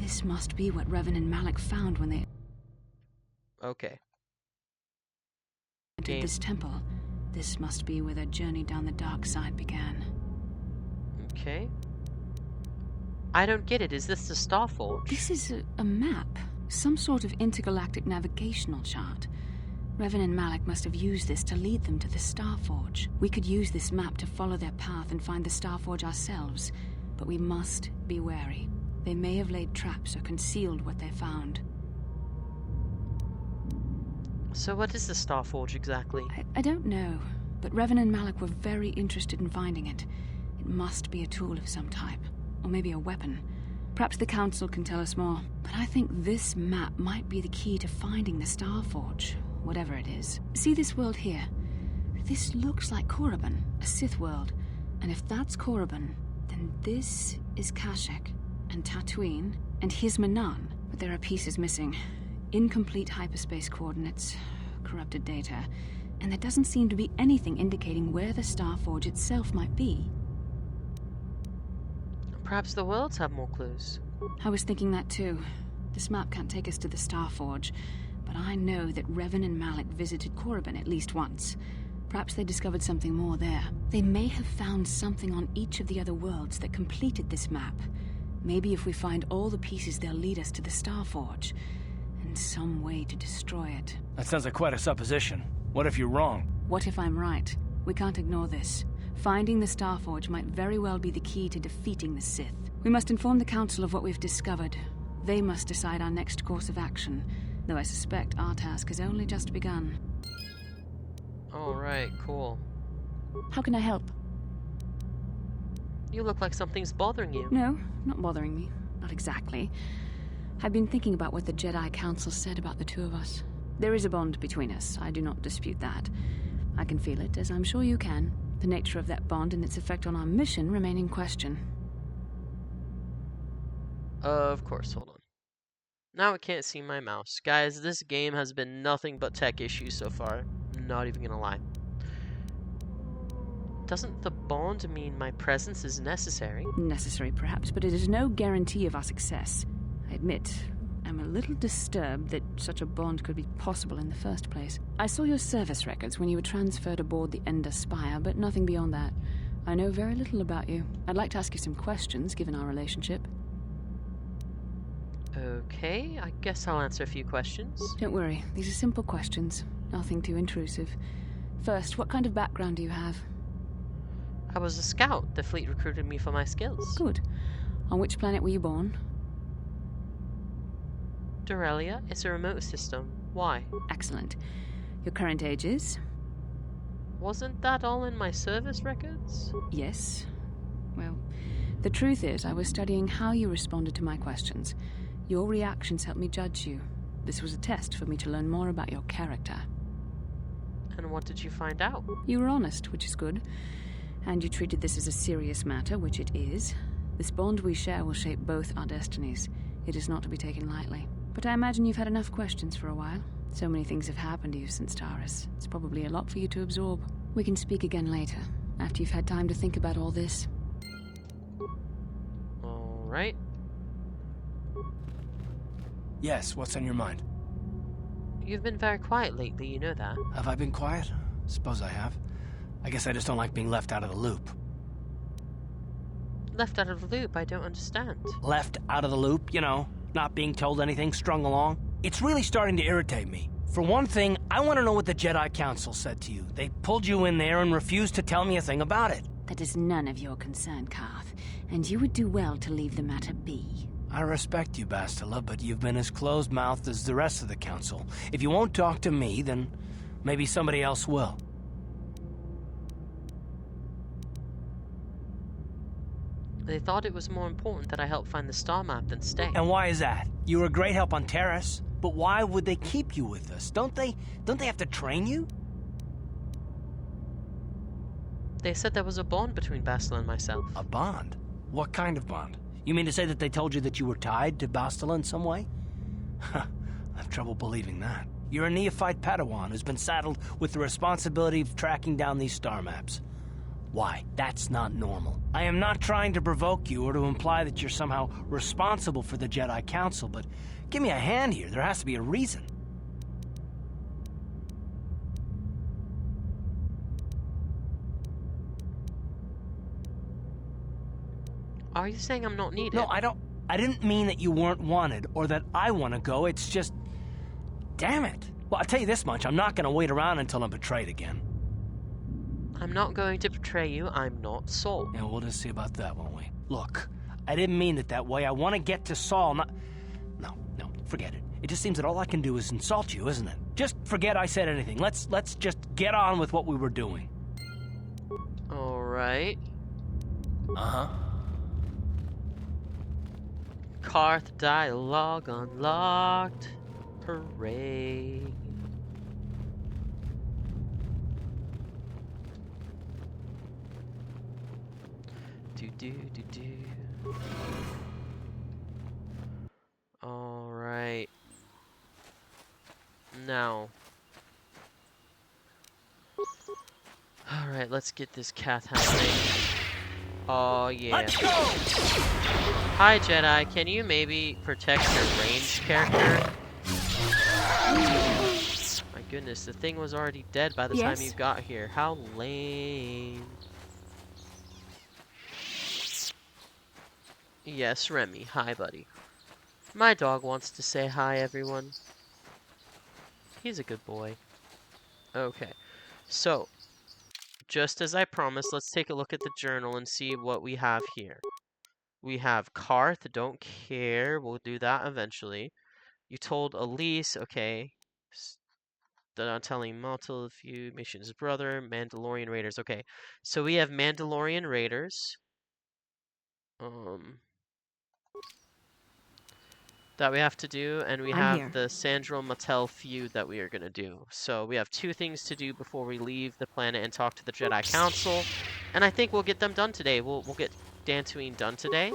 This must be what Revan and Malik found when they Okay. entered this temple. This must be where their journey down the dark side began. Okay. I don't get it. Is this the Star Forge? This is a map. Some sort of intergalactic navigational chart. Revan and Malik must have used this to lead them to the Star Forge. We could use this map to follow their path and find the Star Forge ourselves, but we must be wary. They may have laid traps or concealed what they found. So what is the Star Forge exactly? I don't know, but Revan and Malik were very interested in finding it. It must be a tool of some type, or maybe a weapon. Perhaps the Council can tell us more, but I think this map might be the key to finding the Star Forge, whatever it is. See this world here? This looks like Korriban, a Sith world. And if that's Korriban, then this is Kashyyyk, and Tatooine, and here's Manan. But there are pieces missing. Incomplete hyperspace coordinates, corrupted data, and there doesn't seem to be anything indicating where the Star Forge itself might be. Perhaps the worlds have more clues. I was thinking that too. This map can't take us to the Star Forge, but I know that Revan and Malik visited Korriban at least once. Perhaps they discovered something more there. They may have found something on each of the other worlds that completed this map. Maybe if we find all the pieces, they'll lead us to the Star Forge, and some way to destroy it. That sounds like quite a supposition. What if you're wrong? What if I'm right? We can't ignore this. Finding the Star Forge might very well be the key to defeating the Sith. We must inform the Council of what we've discovered. They must decide our next course of action, though I suspect our task has only just begun. Alright, cool. How can I help? You look like something's bothering you. No, not bothering me. Not exactly. I've been thinking about what the Jedi Council said about the two of us. There is a bond between us, I do not dispute that. I can feel it, as I'm sure you can. The nature of that bond and its effect on our mission remain in question. Of course, hold on. Now I can't see my mouse. Guys, this game has been nothing but tech issues so far. Not even gonna lie. Doesn't the bond mean my presence is necessary? Necessary, perhaps, but it is no guarantee of our success. I admit, I'm a little disturbed that such a bond could be possible in the first place. I saw your service records when you were transferred aboard the Ender Spire, but nothing beyond that. I know very little about you. I'd like to ask you some questions, given our relationship. Okay, I guess I'll answer a few questions. Don't worry, these are simple questions. Nothing too intrusive. First, what kind of background do you have? I was a scout. The fleet recruited me for my skills. Good. On which planet were you born? Dorelia, it's a remote system. Why? Excellent. Your current age is? Wasn't that all in my service records? Yes. Well, the truth is, I was studying how you responded to my questions. Your reactions helped me judge you. This was a test for me to learn more about your character. And what did you find out? You were honest, which is good. And you treated this as a serious matter, which it is. This bond we share will shape both our destinies. It is not to be taken lightly. But I imagine you've had enough questions for a while. So many things have happened to you since Taurus. It's probably a lot for you to absorb. We can speak again later, after you've had time to think about all this. Alright. Yes, what's on your mind? You've been very quiet lately, you know that. Have I been quiet? Suppose I have. I guess I just don't like being left out of the loop. Left out of the loop, I don't understand. Left out of the loop, you know, not being told anything, strung along. It's really starting to irritate me. For one thing, I want to know what the Jedi Council said to you. They pulled you in there and refused to tell me a thing about it. That is none of your concern, Karth, and you would do well to leave the matter be. I respect you, Bastila, but you've been as closed-mouthed as the rest of the Council. If you won't talk to me, then maybe somebody else will. They thought it was more important that I help find the star map than stay. And why is that? You were a great help on Terrace, but why would they keep you with us? Don't they have to train you? They said there was a bond between Bastila and myself. A bond? What kind of bond? You mean to say that they told you that you were tied to Bastila in some way? I have trouble believing that. You're a neophyte Padawan who's been saddled with the responsibility of tracking down these star maps. Why? That's not normal. I am not trying to provoke you or to imply that you're somehow responsible for the Jedi Council, but give me a hand here. There has to be a reason. Are you saying I'm not needed? No, I didn't mean that you weren't wanted or that I want to go. It's just... Damn it. Well, I'll tell you this much. I'm not going to wait around until I'm betrayed again. I'm not going to betray you. I'm not Saul. Yeah, we'll just see about that, won't we? Look, I didn't mean it that way. I want to get to Saul, not... No, forget it. It just seems that all I can do is insult you, isn't it? Just forget I said anything. Let's just get on with what we were doing. Alright. Uh-huh. Karth dialogue unlocked. Hooray. Do. Alright. Now. Alright, let's get this cat happening. Oh yeah. Let's go! Hi Jedi, can you maybe protect your ranged character? My goodness, the thing was already dead by the time you got here. How lame. Yes, Remy. Hi, buddy. My dog wants to say hi, everyone. He's a good boy. Okay. So, just as I promised, let's take a look at the journal and see what we have here. We have Karth, don't care. We'll do that eventually. You told Elise, okay. That I'm telling Multiple missions brother, Mandalorian Raiders. Okay. So we have Mandalorian Raiders. That we have to do, and we have the Sandro Mattel feud that we are going to do. So we have two things to do before we leave the planet and talk to the Jedi Council, and I think we'll get them done today. We'll get Dantooine done today.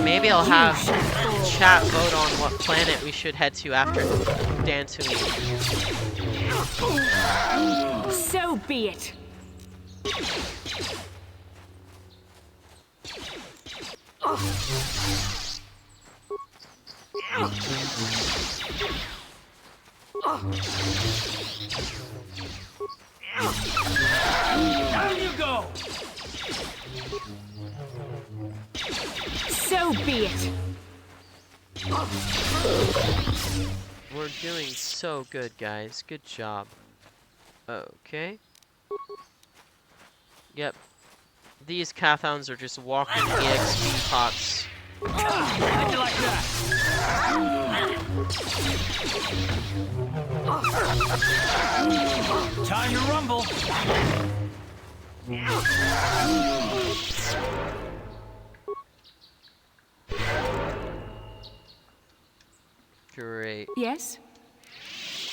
Maybe I'll have chat vote on what planet we should head to after Dantooine. So be it. Down you go! So be it. We're doing so good, guys. Good job. Okay. Yep. These Cathons are just walking EXP pots. How'd you like that? Time to rumble. Great. Yes?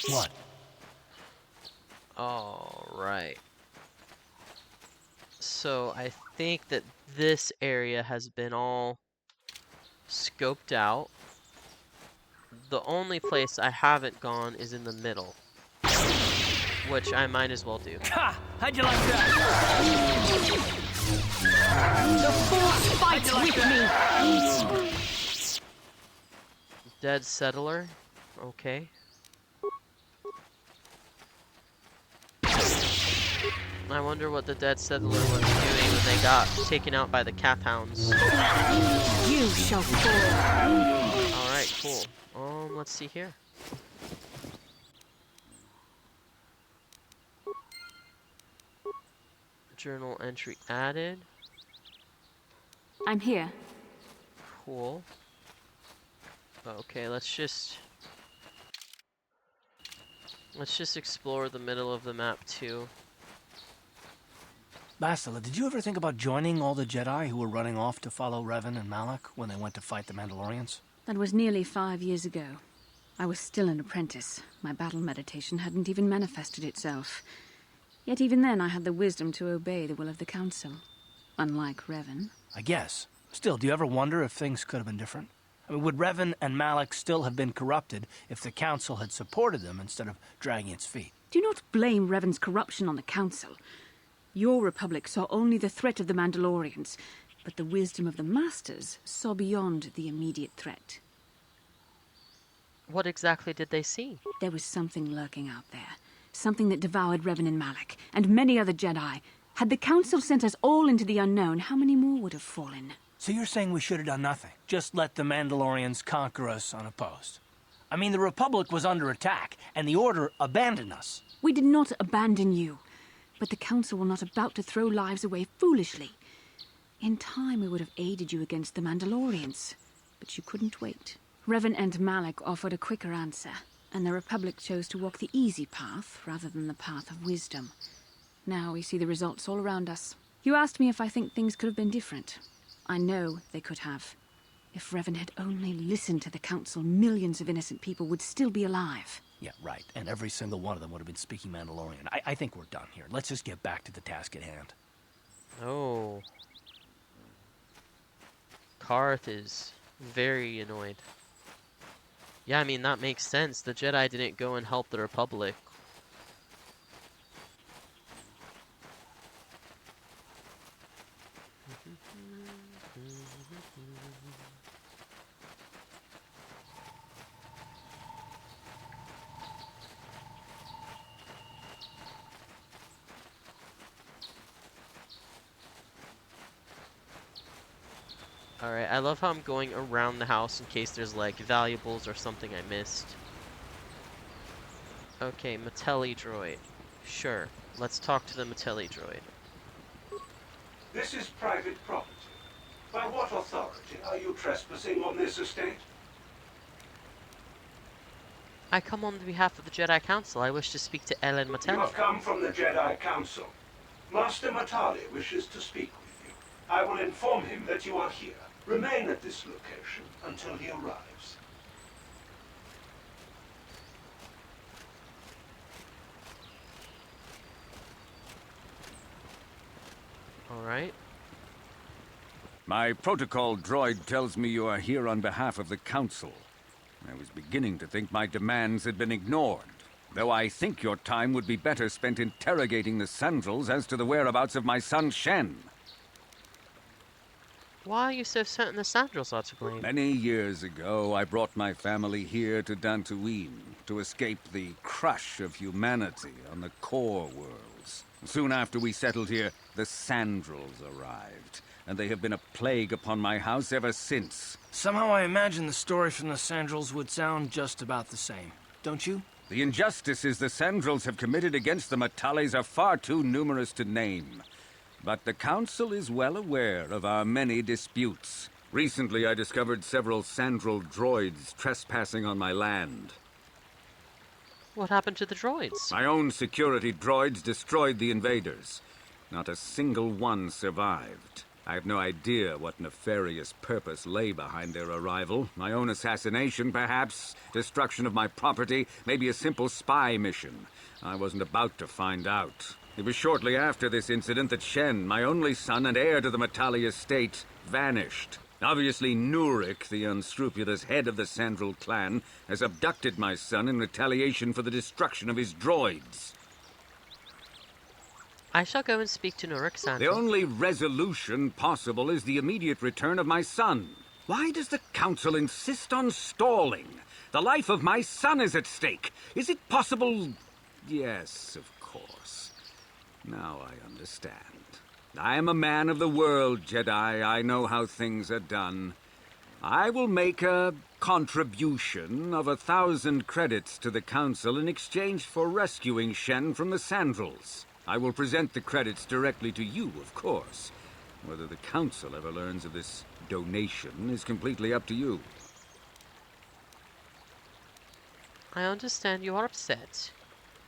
What? All right. So I think that this area has been all scoped out. The only place I haven't gone is in the middle, which I might as well do. Ha! How'd you like that? The force fights with me! Dead settler. Okay. I wonder what the dead settler was doing when they got taken out by the Cathhounds. You shall fall. Alright, cool. Let's see here. Journal entry added. I'm here. Cool. Okay, let's just explore the middle of the map too. Bastila, did you ever think about joining all the Jedi who were running off to follow Revan and Malak when they went to fight the Mandalorians? That was nearly 5 years ago. I was still an apprentice. My battle meditation hadn't even manifested itself. Yet even then I had the wisdom to obey the will of the Council. Unlike Revan. I guess. Still, do you ever wonder if things could have been different? I mean, would Revan and Malak still have been corrupted if the Council had supported them instead of dragging its feet? Do not blame Revan's corruption on the Council. Your Republic saw only the threat of the Mandalorians, but the wisdom of the Masters saw beyond the immediate threat. What exactly did they see? There was something lurking out there. Something that devoured Revan and Malak, and many other Jedi. Had the Council sent us all into the unknown, how many more would have fallen? So you're saying we should have done nothing? Just let the Mandalorians conquer us unopposed? I mean, the Republic was under attack, and the Order abandoned us. We did not abandon you. But the Council were not about to throw lives away foolishly. In time, we would have aided you against the Mandalorians. But you couldn't wait. Revan and Malak offered a quicker answer, and the Republic chose to walk the easy path rather than the path of wisdom. Now we see the results all around us. You asked me if I think things could have been different. I know they could have. If Revan had only listened to the Council, millions of innocent people would still be alive. Yeah, right. And every single one of them would have been speaking Mandalorian. I think we're done here. Let's just get back to the task at hand. Oh. Karth is very annoyed. Yeah, I mean, that makes sense. The Jedi didn't go and help the Republic. Alright, I love how I'm going around the house in case there's like valuables or something I missed. Okay, Matelli droid. Sure, let's talk to the Matelli droid. This is private property. By what authority are you trespassing on this estate? I come on behalf of the Jedi Council. I wish to speak to Ellen Matelli. You have come from the Jedi Council. Master Matali wishes to speak with you. I will inform him that you are here. Remain at this location until he arrives. Alright. My protocol droid tells me you are here on behalf of the Council. I was beginning to think my demands had been ignored, though I think your time would be better spent interrogating the Sandrels as to the whereabouts of my son Shen. Why are you so certain the Sandrels are to blame? Many years ago, I brought my family here to Dantooine to escape the crush of humanity on the core worlds. Soon after we settled here, the Sandrels arrived, and they have been a plague upon my house ever since. Somehow I imagine the story from the Sandrels would sound just about the same, don't you? The injustices the Sandrels have committed against the Matalis are far too numerous to name. But the Council is well aware of our many disputes. Recently, I discovered several Sandral droids trespassing on my land. What happened to the droids? My own security droids destroyed the invaders. Not a single one survived. I have no idea what nefarious purpose lay behind their arrival. My own assassination, perhaps. Destruction of my property. Maybe a simple spy mission. I wasn't about to find out. It was shortly after this incident that Shen, my only son and heir to the Matali estate, vanished. Obviously, Nurik, the unscrupulous head of the Sandral clan, has abducted my son in retaliation for the destruction of his droids. I shall go and speak to Nurik Sandral. The only resolution possible is the immediate return of my son. Why does the Council insist on stalling? The life of my son is at stake. Is it possible? Yes, of course. Now I understand. I am a man of the world, Jedi. I know how things are done. I will make a contribution of 1,000 credits to the Council in exchange for rescuing Shen from the Sandrals. I will present the credits directly to you, of course. Whether the Council ever learns of this donation is completely up to you. I understand you are upset.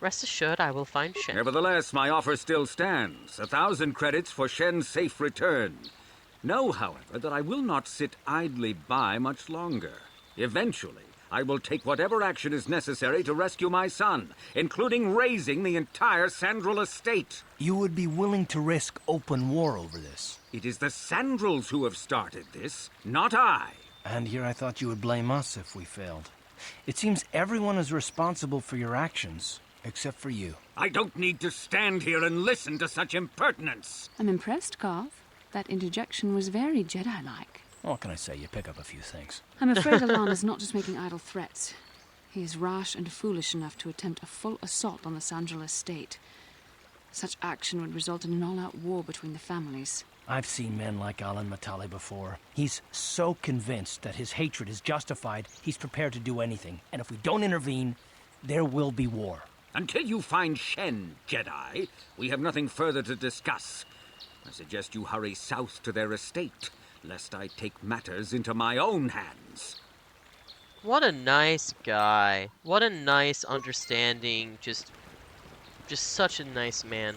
Rest assured, I will find Shen. Nevertheless, my offer still stands. 1,000 credits for Shen's safe return. Know, however, that I will not sit idly by much longer. Eventually, I will take whatever action is necessary to rescue my son, including raising the entire Sandral estate. You would be willing to risk open war over this? It is the Sandrals who have started this, not I. And here I thought you would blame us if we failed. It seems everyone is responsible for your actions. Except for you. I don't need to stand here and listen to such impertinence. I'm impressed, Carv. That interjection was very Jedi-like. What can I say? You pick up a few things. I'm afraid Alan is not just making idle threats. He is rash and foolish enough to attempt a full assault on the Sandral estate. Such action would result in an all-out war between the families. I've seen men like Alan Matali before. He's so convinced that his hatred is justified, he's prepared to do anything. And if we don't intervene, there will be war. Until you find Shen, Jedi, we have nothing further to discuss. I suggest you hurry south to their estate, lest I take matters into my own hands. What a nice guy. What a nice, understanding, just such a nice man.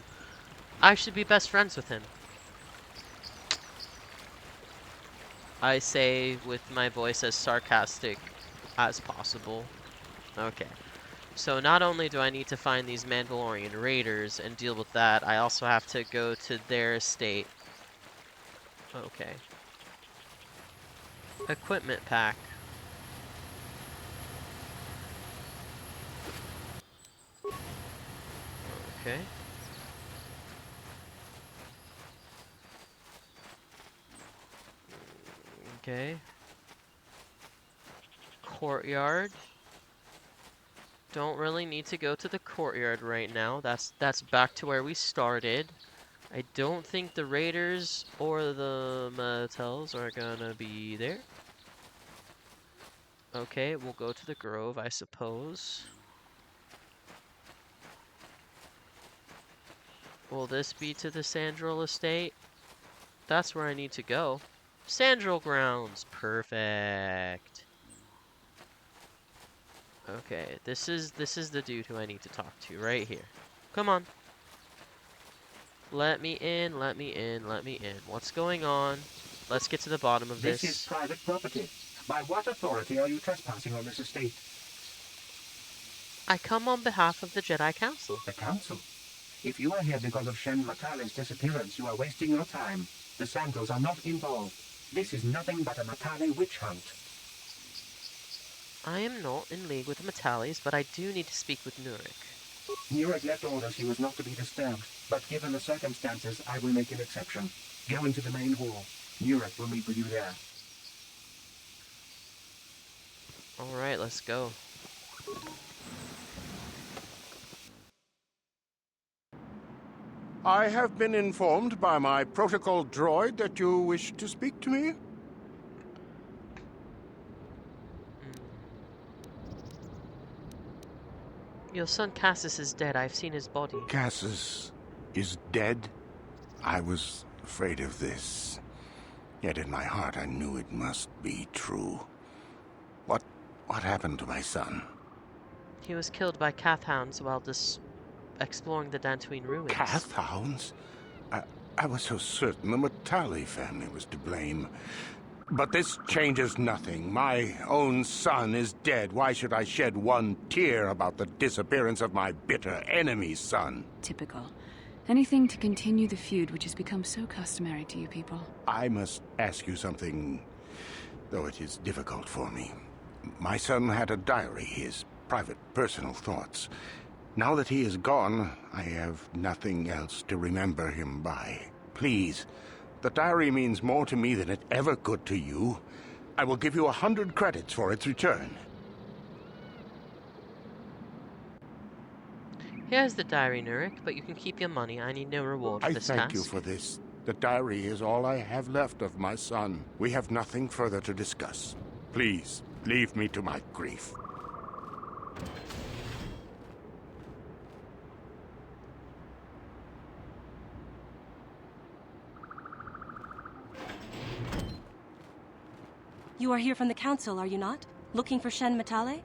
I should be best friends with him. I say with my voice as sarcastic as possible. Okay. So not only do I need to find these Mandalorian raiders and deal with that, I also have to go to their estate. Okay. Equipment pack. Okay. Okay. Courtyard. Don't really need to go to the courtyard right now. That's back to where we started. I don't think the raiders or the Matels are gonna be there. Okay, we'll go to the grove, I suppose. Will this be to the Sandral estate? That's where I need to go. Sandral grounds, perfect. Okay, this is the dude who I need to talk to right here. Come on. Let me in, let me in, let me in. What's going on? Let's get to the bottom of this. This is private property. By what authority are you trespassing on this estate? I come on behalf of the Jedi Council. The Council? If you are here because of Shen Matali's disappearance, you are wasting your time. The Sandrals are not involved. This is nothing but a Matali witch hunt. I am not in league with the Matalis, but I do need to speak with Nurik. Nurik left orders he was not to be disturbed, but given the circumstances, I will make an exception. Go into the main hall. Nurik will meet with you there. Alright, let's go. I have been informed by my protocol droid that you wish to speak to me. Your son Cassus is dead. I've seen his body. Cassus is dead? I was afraid of this. Yet in my heart I knew it must be true. What happened to my son? He was killed by Cathhounds while exploring the Dantooine ruins. Cathhounds? I was so certain the Matali family was to blame. But this changes nothing. My own son is dead. Why should I shed one tear about the disappearance of my bitter enemy's son? Typical. Anything to continue the feud which has become so customary to you people. I must ask you something, though it is difficult for me. My son had a diary, his private, personal thoughts. Now that he is gone, I have nothing else to remember him by. Please, the diary means more to me than it ever could to you. I will give you 100 credits for its return. Here's the diary, Nurik, but you can keep your money. I need no reward for this task. I thank you for this. The diary is all I have left of my son. We have nothing further to discuss. Please, leave me to my grief. You are here from the council, are you not? Looking for Shen Matale?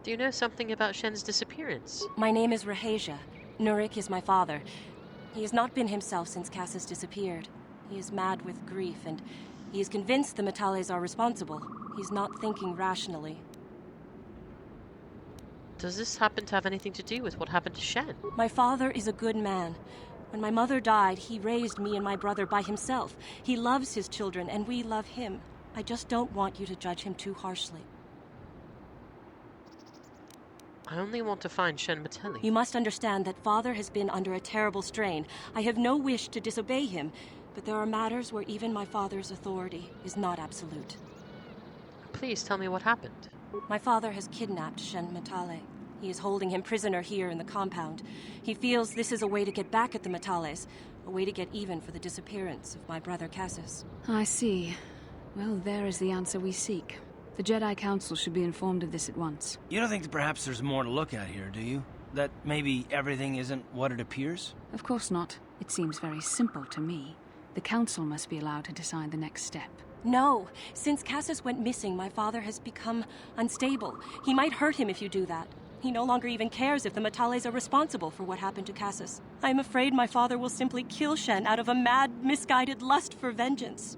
Do you know something about Shen's disappearance? My name is Rahasia. Nurik is my father. He has not been himself since Cassius disappeared. He is mad with grief, and he is convinced the Matales are responsible. He's not thinking rationally. Does this happen to have anything to do with what happened to Shen? My father is a good man. When my mother died, he raised me and my brother by himself. He loves his children, and we love him. I just don't want you to judge him too harshly. I only want to find Shen Matale. You must understand that Father has been under a terrible strain. I have no wish to disobey him, but there are matters where even my father's authority is not absolute. Please tell me what happened. My father has kidnapped Shen Matale. He is holding him prisoner here in the compound. He feels this is a way to get back at the Matales, a way to get even for the disappearance of my brother Cassius. I see. Well, there is the answer we seek. The Jedi Council should be informed of this at once. You don't think that perhaps there's more to look at here, do you? That maybe everything isn't what it appears? Of course not. It seems very simple to me. The Council must be allowed to decide the next step. No. Since Cassius went missing, my father has become unstable. He might hurt him if you do that. He no longer even cares if the Matales are responsible for what happened to Cassius. I am afraid my father will simply kill Shen out of a mad, misguided lust for vengeance.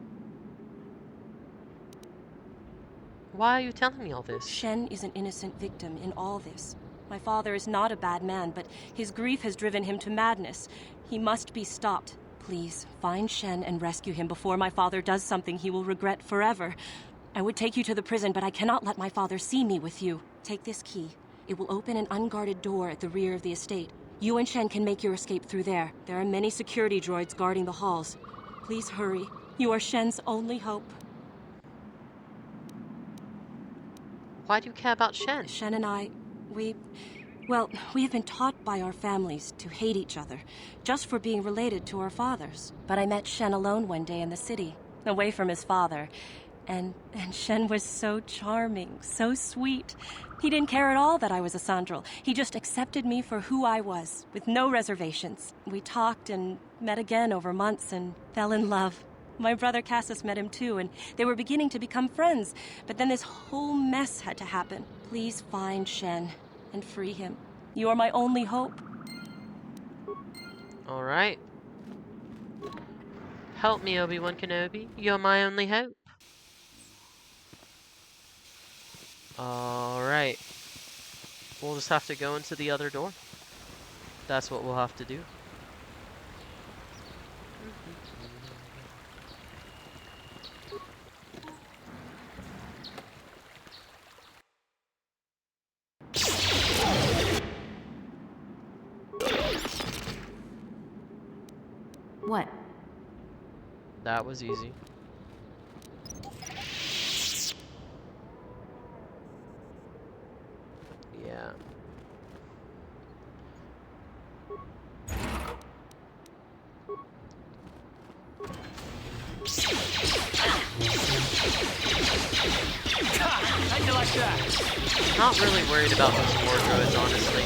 Why are you telling me all this? Shen is an innocent victim in all this. My father is not a bad man, but his grief has driven him to madness. He must be stopped. Please, find Shen and rescue him before my father does something he will regret forever. I would take you to the prison, but I cannot let my father see me with you. Take this key. It will open an unguarded door at the rear of the estate. You and Shen can make your escape through there. There are many security droids guarding the halls. Please hurry. You are Shen's only hope. Why do you care about Shen? Shen and I, we have been taught by our families to hate each other, just for being related to our fathers. But I met Shen alone one day in the city, away from his father. And Shen was so charming, so sweet. He didn't care at all that I was a Sandral. He just accepted me for who I was, with no reservations. We talked and met again over months and fell in love. My brother Cassius met him too, and they were beginning to become friends. But then this whole mess had to happen. Please find Shen and free him. You are my only hope. All right. Help me, Obi-Wan Kenobi. You're my only hope. All right. We'll just have to go into the other door. That's what we'll have to do. What? That was easy. Yeah. How'd you like that? Not really worried about those war droids, honestly.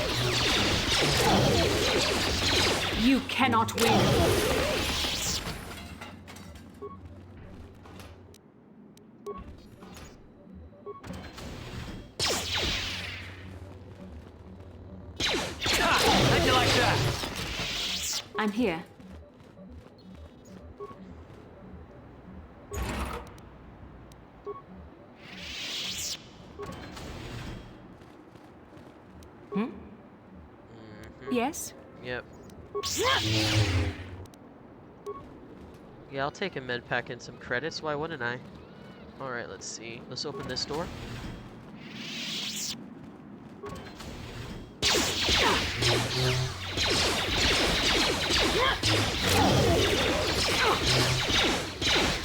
You cannot win. How'd you like that? I'm here. Hmm? Yes? Yep. Yeah, I'll take a med pack and some credits. Why wouldn't I? Alright, let's see. Let's open this door.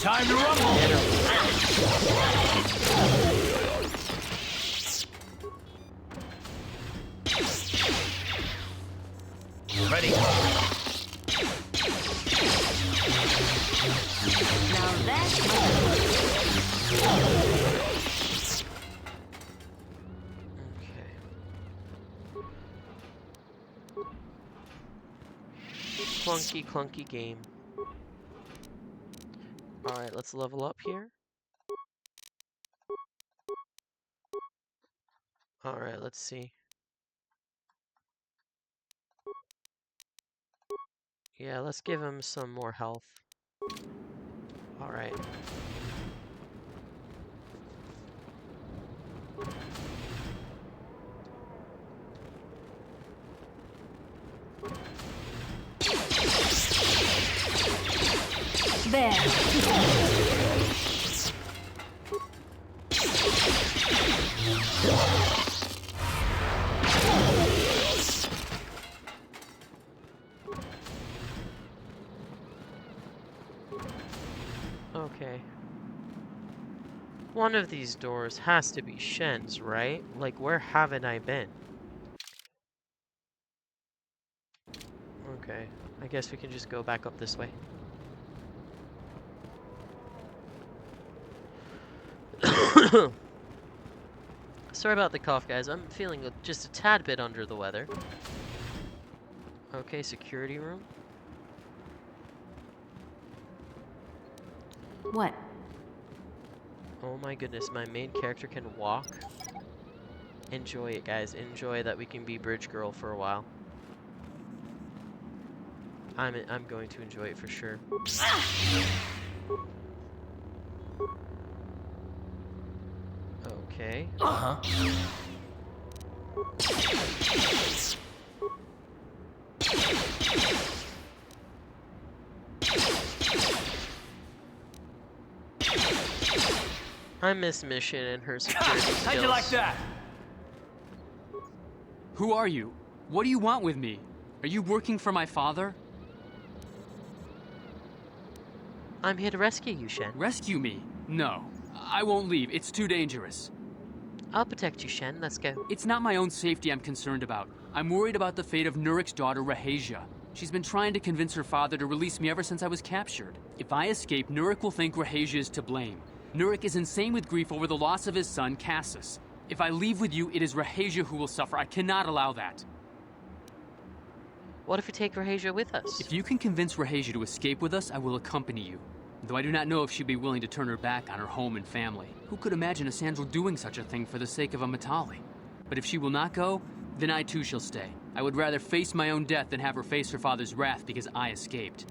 Time to rumble! Ready. Now that's Clunky game. Alright, let's level up here. Alright, let's see. Yeah, let's give him some more health. Alright. There. Okay. One of these doors has to be Shen's, right? Like, where haven't I been? Okay. I guess we can just go back up this way. Sorry about the cough, guys. I'm feeling just a tad bit under the weather. Okay, security room. What? Oh my goodness, my main character can walk. Enjoy it, guys. Enjoy that we can be Bridge Girl for a while. I'm going to enjoy it for sure. Okay. Uh-huh. I miss Mission and her security skills. How'd you like that? Who are you? What do you want with me? Are you working for my father? I'm here to rescue you, Shen. Rescue me? No. I won't leave. It's too dangerous. I'll protect you, Shen. Let's go. It's not my own safety I'm concerned about. I'm worried about the fate of Nurik's daughter, Rahasia. She's been trying to convince her father to release me ever since I was captured. If I escape, Nurik will think Rahasia is to blame. Nurik is insane with grief over the loss of his son, Cassus. If I leave with you, it is Rahasia who will suffer. I cannot allow that. What if we take Rahasia with us? If you can convince Rahasia to escape with us, I will accompany you. Though I do not know if she'd be willing to turn her back on her home and family. Who could imagine a Sandral doing such a thing for the sake of a Matali? But if she will not go, then I too shall stay. I would rather face my own death than have her face her father's wrath because I escaped.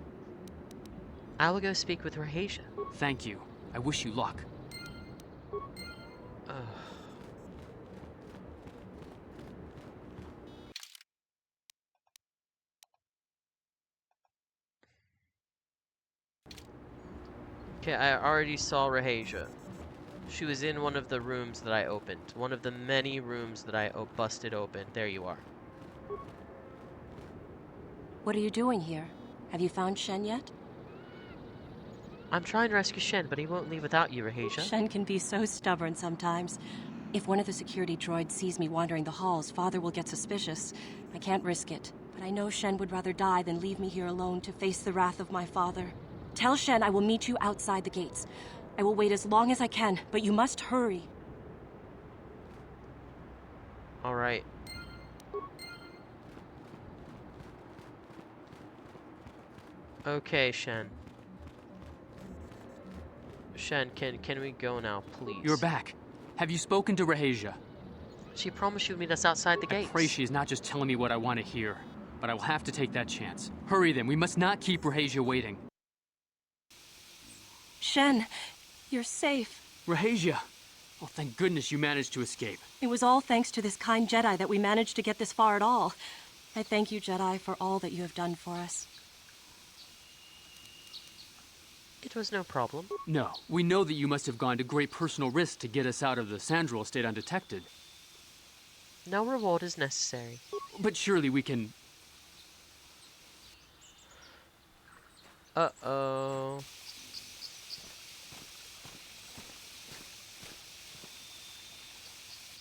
I will go speak with Rahasia. Thank you. I wish you luck. Okay, I already saw Rahasia. She was in one of the rooms that I opened. One of the many rooms that I busted open. There you are. What are you doing here? Have you found Shen yet? I'm trying to rescue Shen, but he won't leave without you, Rahasia. Shen can be so stubborn sometimes. If one of the security droids sees me wandering the halls, Father will get suspicious. I can't risk it. But I know Shen would rather die than leave me here alone to face the wrath of my father. Tell Shen I will meet you outside the gates. I will wait as long as I can, but you must hurry. All right. Okay, Shen. Shen, can we go now, please? You're back. Have you spoken to Rahasia? She promised she would meet us outside the gates. I pray she is not just telling me what I want to hear, but I will have to take that chance. Hurry then, we must not keep Rahasia waiting. Shen, you're safe. Rahasia! Oh, thank goodness you managed to escape. It was all thanks to this kind Jedi that we managed to get this far at all. I thank you, Jedi, for all that you have done for us. It was no problem. No, we know that you must have gone to great personal risk to get us out of the Sandral estate undetected. No reward is necessary. But surely we can... Uh-oh.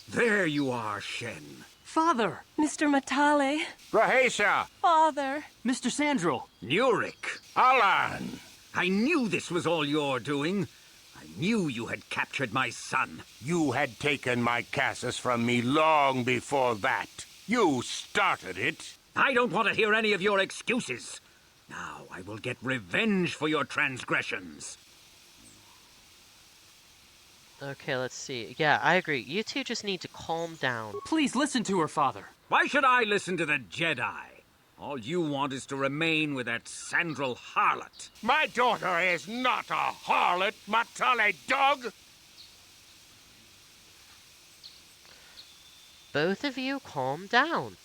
There you are, Shen. Father! Mr. Matale. Rahasia! Father! Mr. Sandral! Nurik! Alan! I knew this was all your doing. I knew you had captured my son. You had taken my Cassus from me long before that. You started it. I don't want to hear any of your excuses. Now I will get revenge for your transgressions. Okay, let's see. Yeah, I agree. You two just need to calm down. Please listen to her, Father. Why should I listen to the Jedi? All you want is to remain with that Sandral harlot. My daughter is not a harlot, Matale dog! Both of you calm down.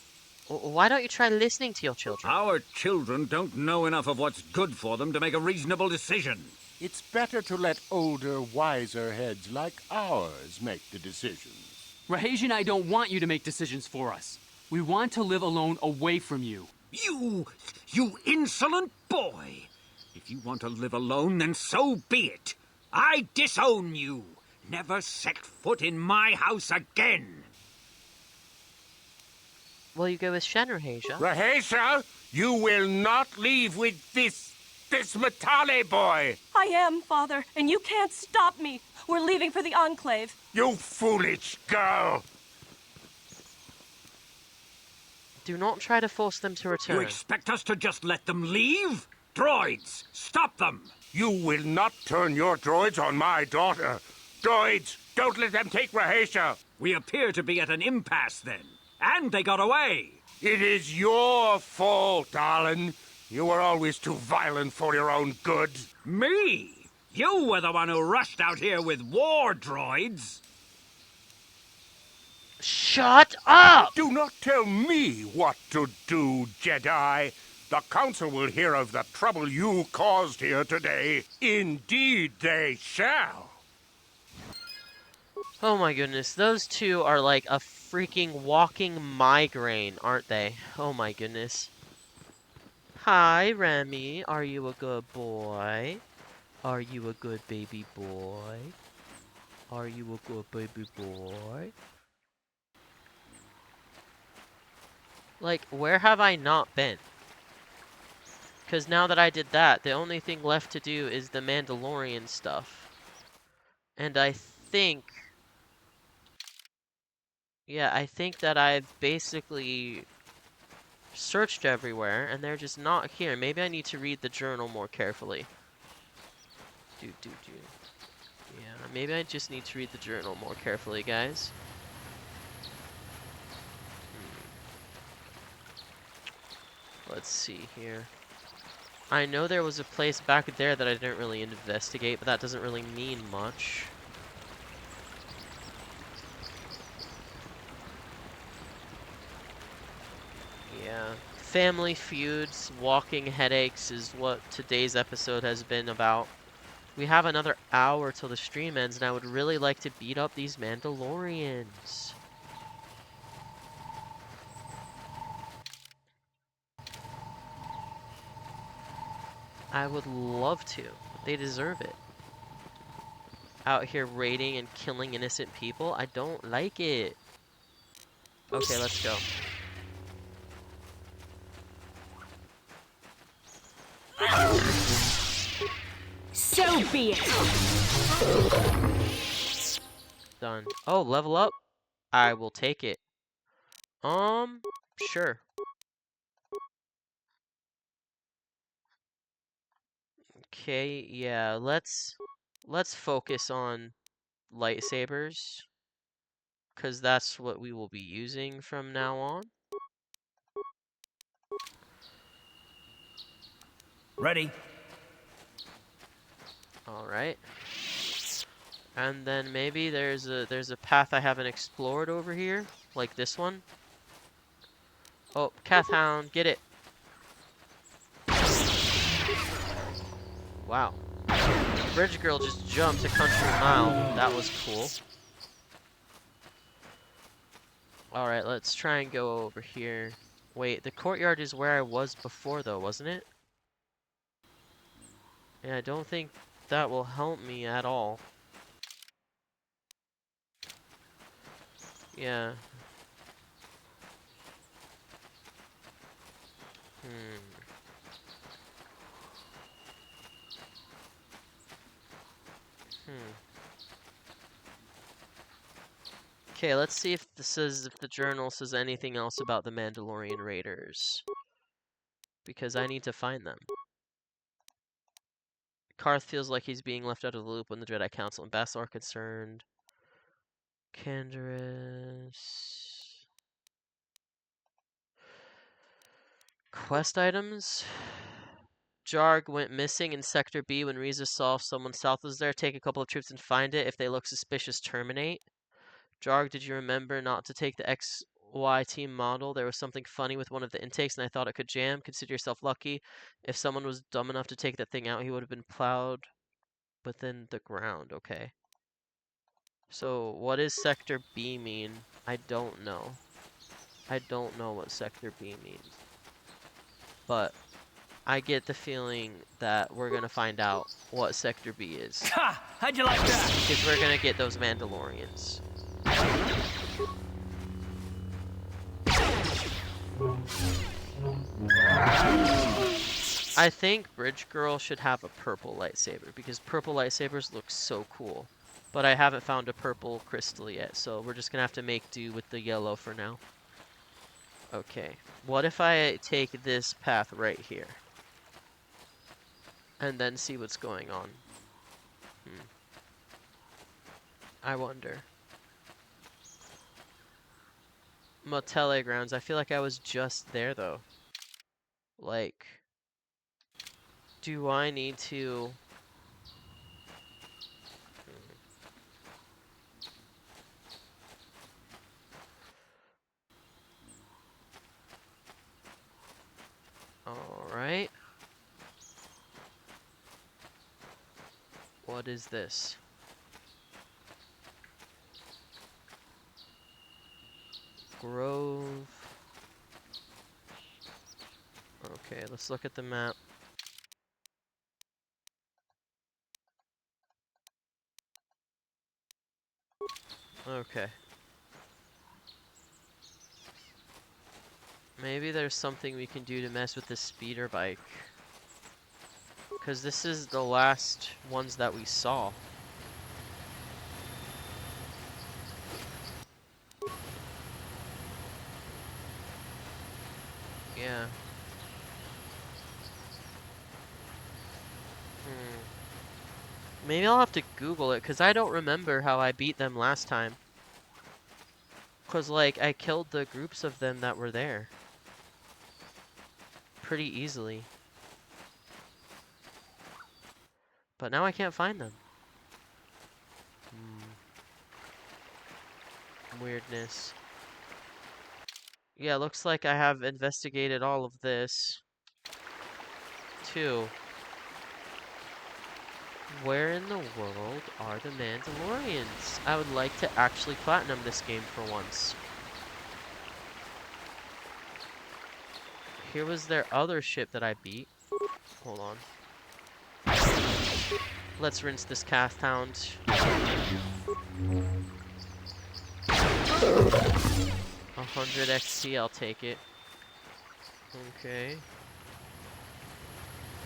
Why don't you try listening to your children? Our children don't know enough of what's good for them to make a reasonable decision. It's better to let older, wiser heads like ours make the decisions. Rahasia and I don't want you to make decisions for us. We want to live alone away from you. You insolent boy! If you want to live alone, then so be it. I disown you. Never set foot in my house again. Will you go with Shen, Rahasia? Rahasia, you will not leave with this Matale boy! I am, Father, and you can't stop me. We're leaving for the Enclave. You foolish girl! Do not try to force them to return. You expect us to just let them leave? Droids, stop them! You will not turn your droids on my daughter. Droids, don't let them take Rahasia. We appear to be at an impasse then. And they got away. It is your fault, Alan. You were always too violent for your own good. Me? You were the one who rushed out here with war droids. Shut up! Do not tell me what to do, Jedi. The Council will hear of the trouble you caused here today. Indeed they shall. Oh my goodness, those two are like a freaking walking migraine, aren't they? Oh my goodness. Hi, Remy. Are you a good boy? Are you a good baby boy? Are you a good baby boy? Like, where have I not been? Because now that I did that, the only thing left to do is the Mandalorian stuff. And I think... yeah, I think that I've basically searched everywhere, and they're just not here. Maybe I need to read the journal more carefully. Yeah, maybe I just need to read the journal more carefully, guys. Let's see here. I know there was a place back there that I didn't really investigate, but that doesn't really mean much. Yeah. Family feuds, walking headaches is what today's episode has been about. We have another hour till the stream ends, and I would really like to beat up these Mandalorians. I would love to. They deserve it. Out here raiding and killing innocent people, I don't like it. Okay, let's go. So be it. Done. Oh, level up? I will take it. Sure. Okay, yeah, let's focus on lightsabers. because that's what we will be using from now on. Ready. All right. And then maybe there's a path I haven't explored over here, like this one. Oh, Cathound, get it. Wow. Bridge Girl just jumped a country mile. That was cool. Alright, let's try and go over here. Wait, the courtyard is where I was before though, wasn't it? And I don't think that will help me at all. Yeah. Okay, let's see if if the journal says anything else about the Mandalorian Raiders. Because I need to find them. Karth feels like he's being left out of the loop when the Jedi Council and Bastila are concerned. Canderous. Quest items. Jarg went missing in Sector B when Reza saw someone south was there. Take a couple of troops and find it. If they look suspicious, terminate. Jarg, did you remember not to take the XY team model? There was something funny with one of the intakes and I thought it could jam. Consider yourself lucky. If someone was dumb enough to take that thing out, he would have been plowed within the ground. Okay. So, what does Sector B mean? I don't know. I don't know what Sector B means. But I get the feeling that we're gonna find out what Sector B is. Ha! How'd you like that? Because we're gonna get those Mandalorians. I think Bridge Girl should have a purple lightsaber because purple lightsabers look so cool. But I haven't found a purple crystal yet, so we're just gonna have to make do with the yellow for now. Okay, what if I take this path right here? And then see what's going on. I wonder. Motele grounds. I feel like I was just there though. Like, do I need to... Alright. What is this? Grove. Okay, let's look at the map. Okay. Maybe there's something we can do to mess with the speeder bike. Because this is the last ones that we saw. Yeah. Maybe I'll have to Google it, because I don't remember how I beat them last time. Because, like, I killed the groups of them that were there. Pretty easily. But now I can't find them. Weirdness. Yeah, looks like I have investigated all of this. Too. Where in the world are the Mandalorians? I would like to actually platinum this game for once. Here was their other ship that I beat. Hold on. Let's rinse this cast hound. 100 XP, I'll take it. Okay.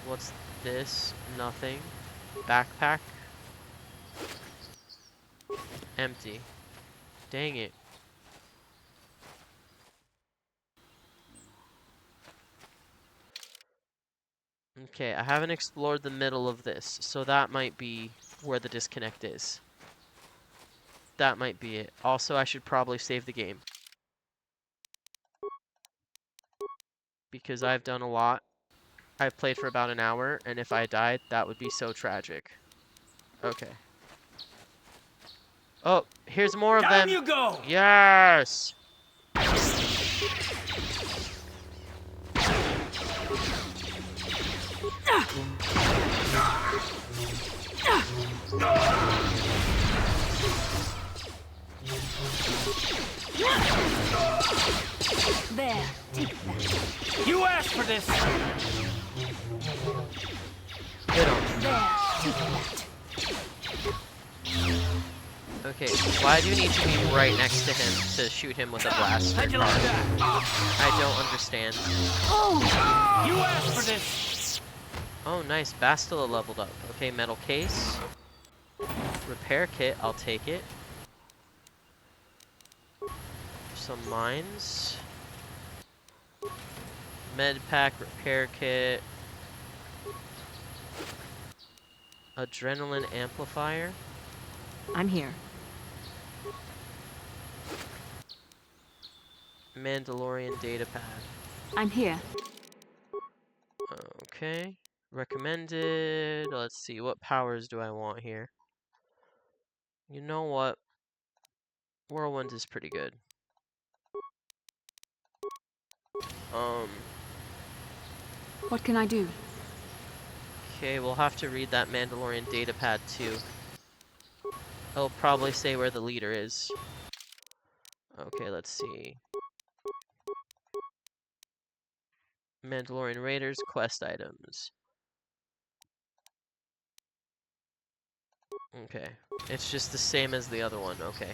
What's this? Nothing. Backpack. Empty. Dang it. Okay, I haven't explored the middle of this, so that might be where the disconnect is. that might be it. Also, I should probably save the game. Because I've done a lot. I've played for about an hour, and if I died, that would be so tragic. Okay. Oh, here's more of them. Down you go! Yes! There, take that. You asked for this! Get him. There, take that. Okay, why do you need to be right next to him to shoot him with a blaster? How'd you like that? I don't understand. Oh! You asked for this! Oh, nice. Bastila leveled up. Okay, metal case. Repair kit, I'll take it. Some mines. Med pack, repair kit. Adrenaline amplifier. I'm here. Mandalorian data pad. I'm here. Okay. Recommended. Let's see. What powers do I want here? You know what? Whirlwind is pretty good. What can I do? Okay, we'll have to read that Mandalorian data pad too. It'll probably say where the leader is. Okay, let's see. Mandalorian Raiders quest items. Okay. It's just the same as the other one. Okay.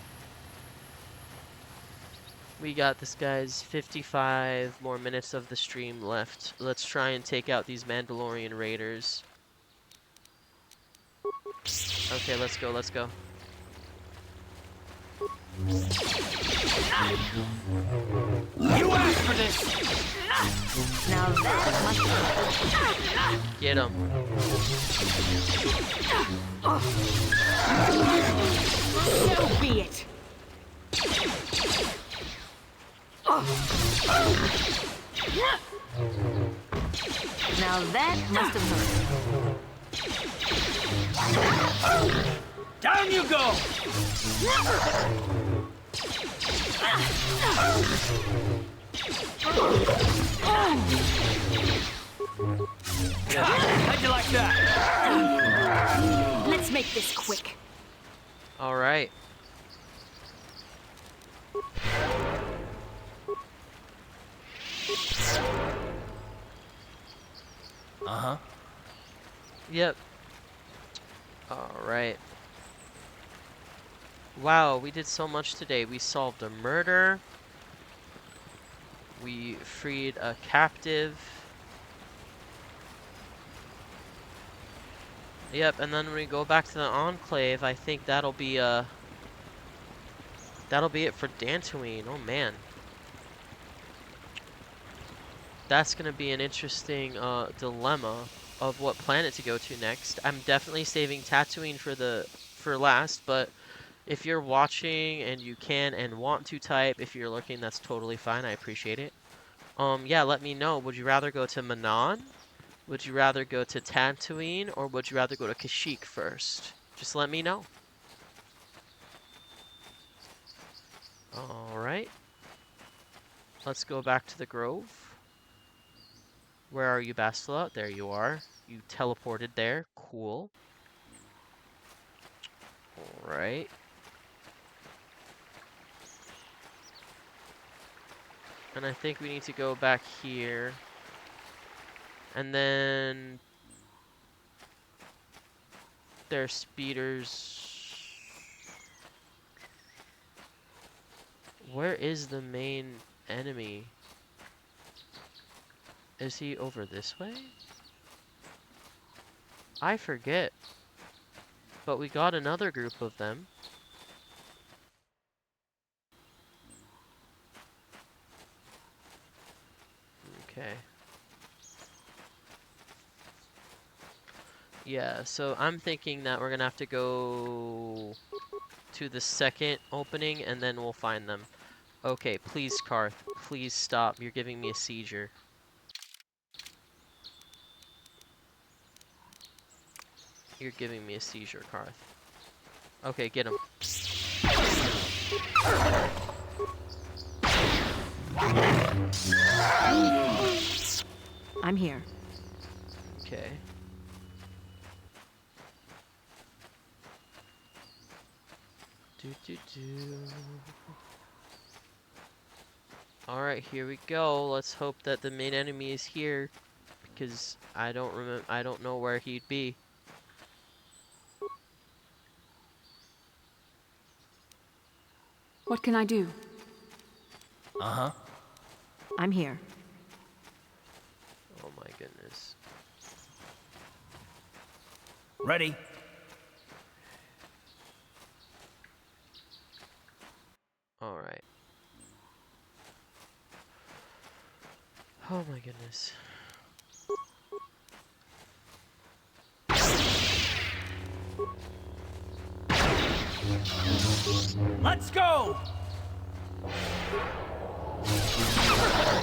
We got this, guys. 55 more minutes of the stream left. Let's try and take out these Mandalorian Raiders. Okay, let's go, let's go. You asked for this! Now that must Get him. So be it. Now that must have hurt. Down you go! How'd you like that? Let's make this quick. All right. Uh-huh. Yep. All right. Wow, we did so much today. We solved a murder. We freed a captive. Yep, and then when we go back to the Enclave, I think that'll be it for Dantooine. Oh man. That's gonna be an interesting dilemma of what planet to go to next. I'm definitely saving Tatooine for last, but if you're watching and you can and want to type, if you're looking, that's totally fine. I appreciate it. Yeah, let me know. Would you rather go to Manon? Would you rather go to Tatooine, or would you rather go to Kashyyyk first? Just let me know. Alright. Let's go back to the Grove. Where are you, Bastila? There you are. You teleported there. Cool. Alright. And I think we need to go back here. And then there's speeders. Where is the main enemy? Is he over this way? I forget. But we got another group of them. Okay. Yeah, so I'm thinking that we're gonna have to go to the second opening, and then we'll find them. Okay, please, Karth. Please stop. You're giving me a seizure. You're giving me a seizure, Karth. Okay, get him. I'm here. Okay. Alright, here we go. Let's hope that the main enemy is here, because I don't know where he'd be. What can I do? Uh-huh. I'm here. Oh my goodness. Ready. Alright. Oh my goodness. Let's go!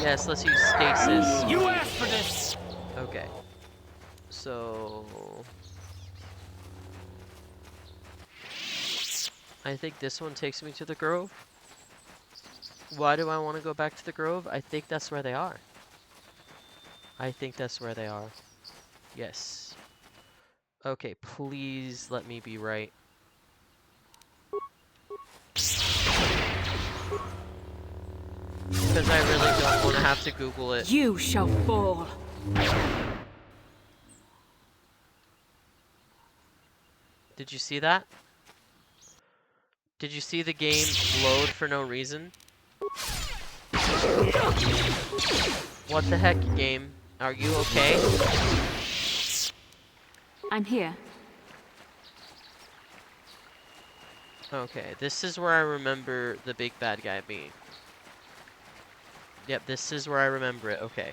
Yes, let's use stasis. You asked for this! Okay. So... I think this one takes me to the Grove. Why do I want to go back to the Grove? I think that's where they are. I think that's where they are. Yes. Okay, please let me be right. Because I really don't want to have to Google it. You shall fall. Did you see that? Did you see the game load for no reason? What the heck, game? Are you okay? I'm here. Okay, this is where I remember the big bad guy being. Yep, this is where I remember it. Okay.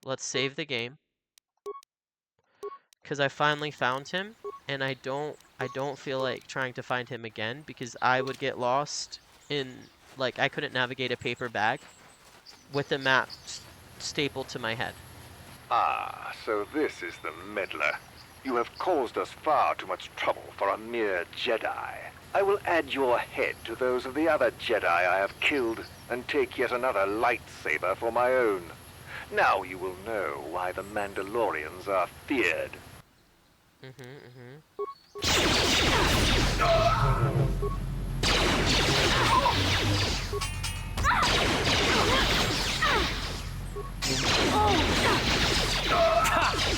Let's save the game. Because I finally found him, and I don't feel like trying to find him again, because I would get lost in, like, I couldn't navigate a paper bag with the map stapled to my head. Ah, so this is the meddler. You have caused us far too much trouble for a mere Jedi. I will add your head to those of the other Jedi I have killed, and take yet another lightsaber for my own. Now you will know why the Mandalorians are feared.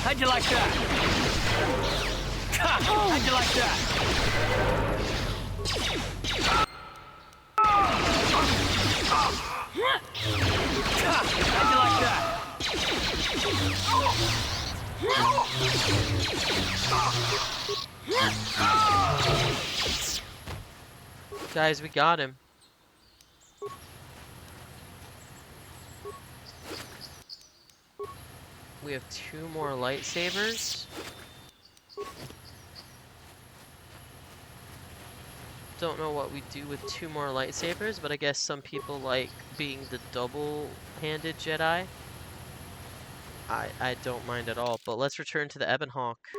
How'd you like that? How'd you like that? How'd you like that? Guys, we got him. We have 2 more lightsabers. Don't know what we do with 2 more lightsabers, but I guess some people like being the double-handed Jedi. I don't mind at all, but let's return to the Ebon Hawk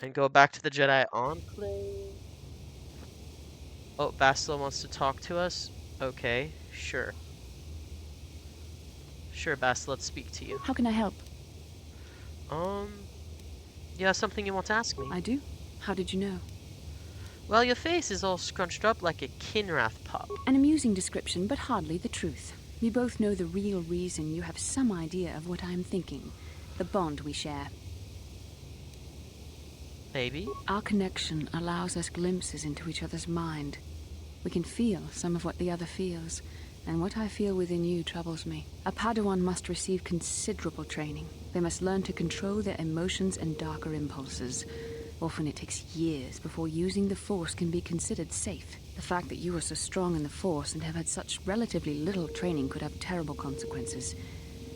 and go back to the Jedi Enclave. Oh, Bastila wants to talk to us? Okay, sure. Sure, Bastila, let's speak to you. How can I help? You have something you want to ask me? I do. How did you know? Well, your face is all scrunched up like a Kinrath pup. An amusing description, but hardly the truth. We both know the real reason you have some idea of what I am thinking. The bond we share. Maybe? Our connection allows us glimpses into each other's mind. We can feel some of what the other feels, and what I feel within you troubles me. A Padawan must receive considerable training. They must learn to control their emotions and darker impulses. Often it takes years before using the Force can be considered safe. The fact that you are so strong in the Force and have had such relatively little training could have terrible consequences.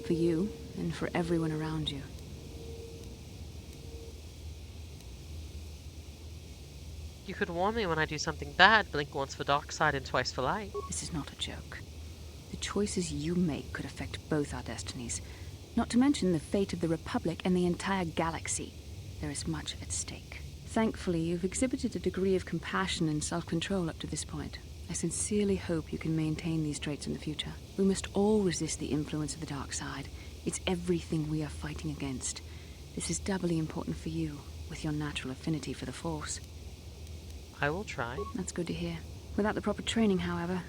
For you, and for everyone around you. You could warn me when I do something bad. Blink once for dark side and twice for light. This is not a joke. The choices you make could affect both our destinies. Not to mention the fate of the Republic and the entire galaxy. There is much at stake. Thankfully, you've exhibited a degree of compassion and self-control up to this point. I sincerely hope you can maintain these traits in the future. We must all resist the influence of the dark side. It's everything we are fighting against. This is doubly important for you, with your natural affinity for the Force. I will try. That's good to hear. Without the proper training, however,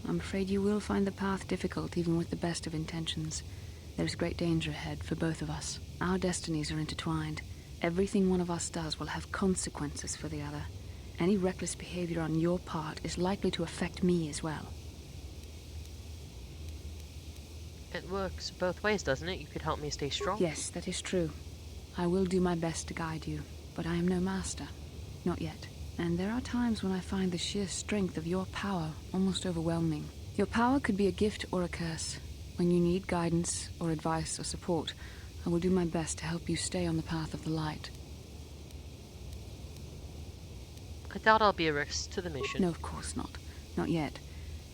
I'm afraid you will find the path difficult even with the best of intentions. There is great danger ahead for both of us. Our destinies are intertwined. Everything one of us does will have consequences for the other. Any reckless behavior on your part is likely to affect me as well. It works both ways, doesn't it? You could help me stay strong. Yes, that is true. I will do my best to guide you, but I am no master. Not yet. And there are times when I find the sheer strength of your power almost overwhelming. Your power could be a gift or a curse. When you need guidance or advice or support, I will do my best to help you stay on the path of the light. I doubt I'll be a risk to the mission. No, of course not. Not yet.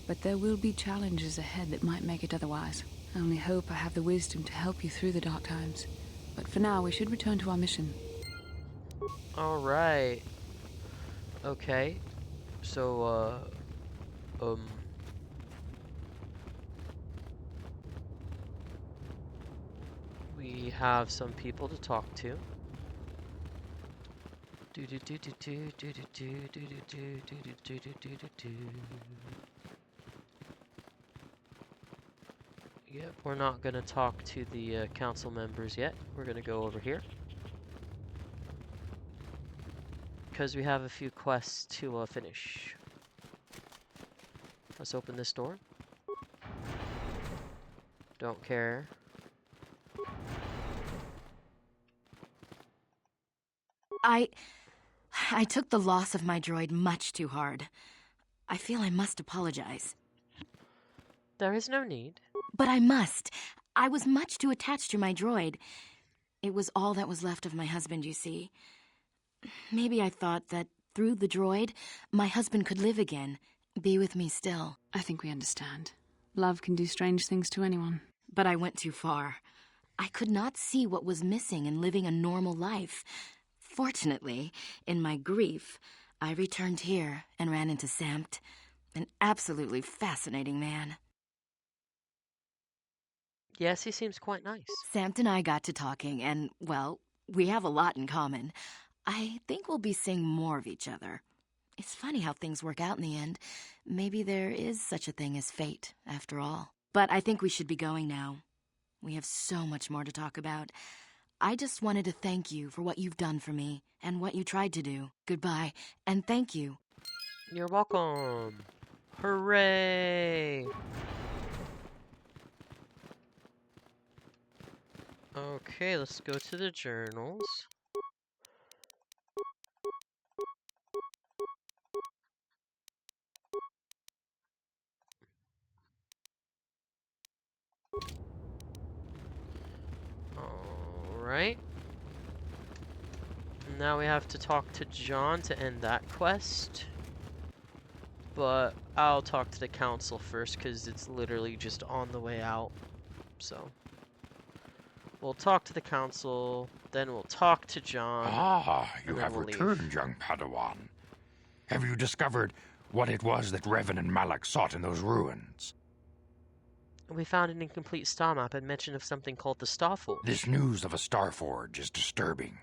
But there will be challenges ahead that might make it otherwise. I only hope I have the wisdom to help you through the dark times. But for now, we should return to our mission. Alright. Okay. So, we have some people to talk to. Yep, we're not gonna talk to the council members yet. We're gonna go over here. Because we have a few quests to finish. Let's open this door. Don't care. I took the loss of my droid much too hard. I feel I must apologize. There is no need. But I must. I was much too attached to my droid. It was all that was left of my husband, you see. Maybe I thought that through the droid, my husband could live again, be with me still. I think we understand. Love can do strange things to anyone. But I went too far. I could not see what was missing in living a normal life. Fortunately, in my grief, I returned here and ran into Samt, an absolutely fascinating man. Yes, he seems quite nice. Samt and I got to talking, and, well, we have a lot in common. I think we'll be seeing more of each other. It's funny how things work out in the end. Maybe there is such a thing as fate, after all. But I think we should be going now. We have so much more to talk about. I just wanted to thank you for what you've done for me, and what you tried to do. Goodbye, and thank you. You're welcome. Hooray! Okay, let's go to the journals. Alright. Now we have to talk to John to end that quest. But I'll talk to the council first because it's literally just on the way out. So we'll talk to the council, then we'll talk to John. Ah, you have we'll returned, leave. young Padawan. Have you discovered what it was that Revan and Malak sought in those ruins? We found an incomplete star map and mention of something called the Starforge. This news of a Starforge is disturbing.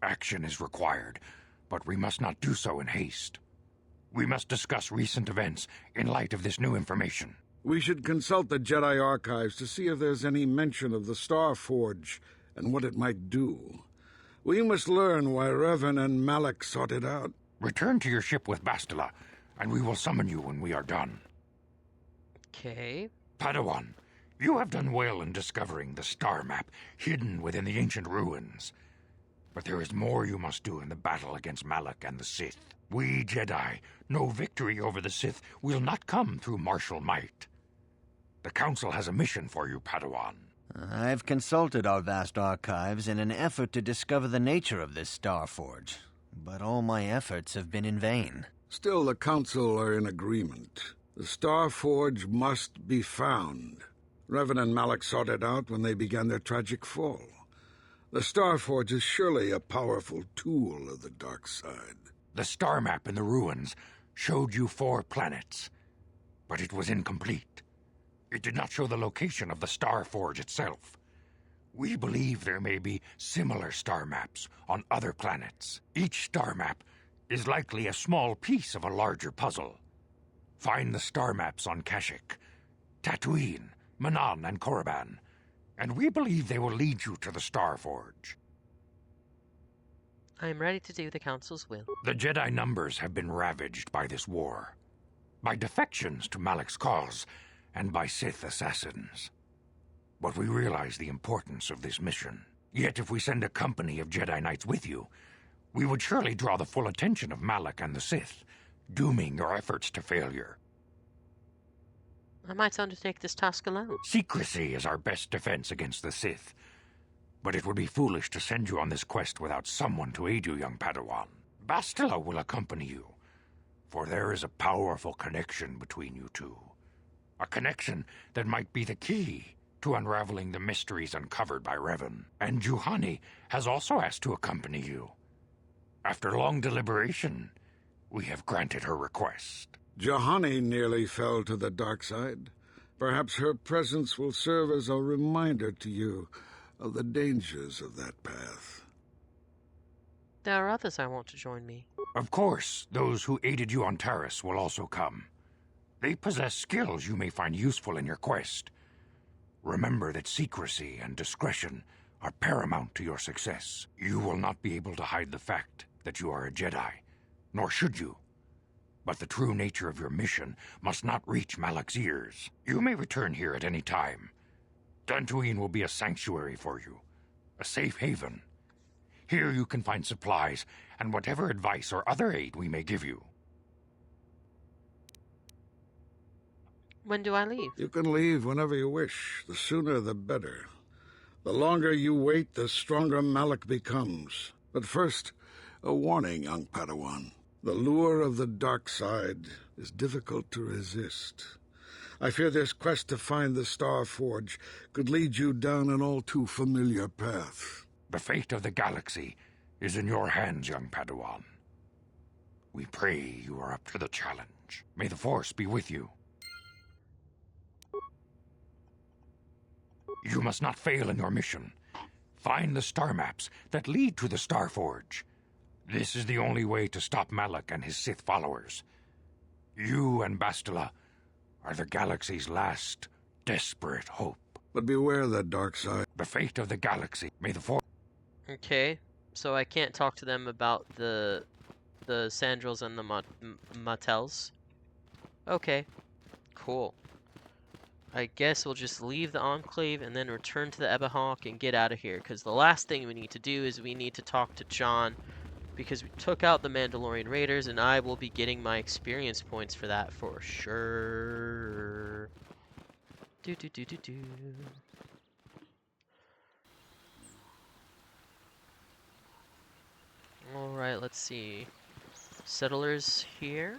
Action is required, but we must not do so in haste. We must discuss recent events in light of this new information. We should consult the Jedi archives to see if there's any mention of the Starforge and what it might do. We must learn why Revan and Malak sought it out. Return to your ship with Bastila, and we will summon you when we are done. Okay. Padawan, you have done well in discovering the star map hidden within the ancient ruins. But there is more you must do in the battle against Malak and the Sith. We Jedi know victory over the Sith will not come through martial might. The Council has a mission for you, Padawan. I've consulted our vast archives in an effort to discover the nature of this Starforge. but all my efforts have been in vain. Still, the Council are in agreement. The Star Forge must be found. Revan and Malak sought it out when they began their tragic fall. The Star Forge is surely a powerful tool of the dark side. The star map in the ruins showed you 4 planets, but it was incomplete. It did not show the location of the Star Forge itself. We believe there may be similar star maps on other planets. Each star map is likely a small piece of a larger puzzle. Find the star maps on Kashyyyk, Tatooine, Manan, and Korriban, and we believe they will lead you to the Star Forge. I am ready to do the Council's will. The Jedi numbers have been ravaged by this war, by defections to Malak's cause, and by Sith assassins. But we realize the importance of this mission. Yet if we send a company of Jedi Knights with you, we would surely draw the full attention of Malak and the Sith, dooming your efforts to failure. I might undertake this task alone. Secrecy is our best defense against the Sith, but it would be foolish to send you on this quest without someone to aid you, young Padawan. Bastila will accompany you, for there is a powerful connection between you two. A connection that might be the key to unraveling the mysteries uncovered by Revan. And Juhani has also asked to accompany you. After long deliberation, we have granted her request. Juhani nearly fell to the dark side. Perhaps her presence will serve as a reminder to you of the dangers of that path. There are others I want to join me. Of course, those who aided you on Taris will also come. They possess skills you may find useful in your quest. Remember that secrecy and discretion are paramount to your success. You will not be able to hide the fact that you are a Jedi, nor should you. But the true nature of your mission must not reach Malak's ears. You may return here at any time. Dantooine will be a sanctuary for you, a safe haven. Here you can find supplies and whatever advice or other aid we may give you. When do I leave? You can leave whenever you wish. The sooner the better. The longer you wait, the stronger Malak becomes. But first, a warning, young Padawan. The lure of the dark side is difficult to resist. I fear this quest to find the Star Forge could lead you down an all-too-familiar path. The fate of the galaxy is in your hands, young Padawan. We pray you are up to the challenge. May the Force be with you. You must not fail in your mission. Find the star maps that lead to the Star Forge. This is the only way to stop Malak and his Sith followers. You and Bastila are the galaxy's last desperate hope. But beware the dark side. The fate of the galaxy. May the Force... Okay, so I can't talk to them about the Sandrils and the Matels. Okay, cool. I guess we'll just leave the Enclave and then return to the Ebonhawk and get out of here. Because the last thing we need to do is we need to talk to John. Because we took out the Mandalorian Raiders and I will be getting my experience points for that for sure. Alright, let's see. Settlers here.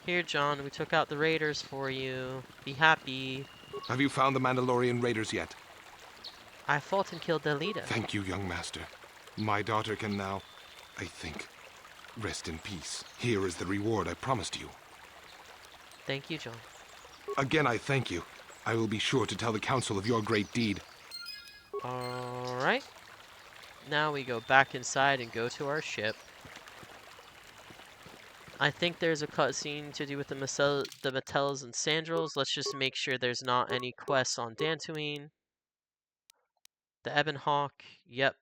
Here, John, we took out the Raiders for you. Be happy. Have you found the Mandalorian Raiders yet? I fought and killed their leader. Thank you, young master. My daughter can now, I think, rest in peace. Here is the reward I promised you. Thank you, John. Again, I thank you. I will be sure to tell the Council of your great deed. Alright. Now we go back inside and go to our ship. I think there's a cutscene to do with the Matels and Sandrils. Let's just make sure there's not any quests on Dantooine. The Ebonhawk. Yep.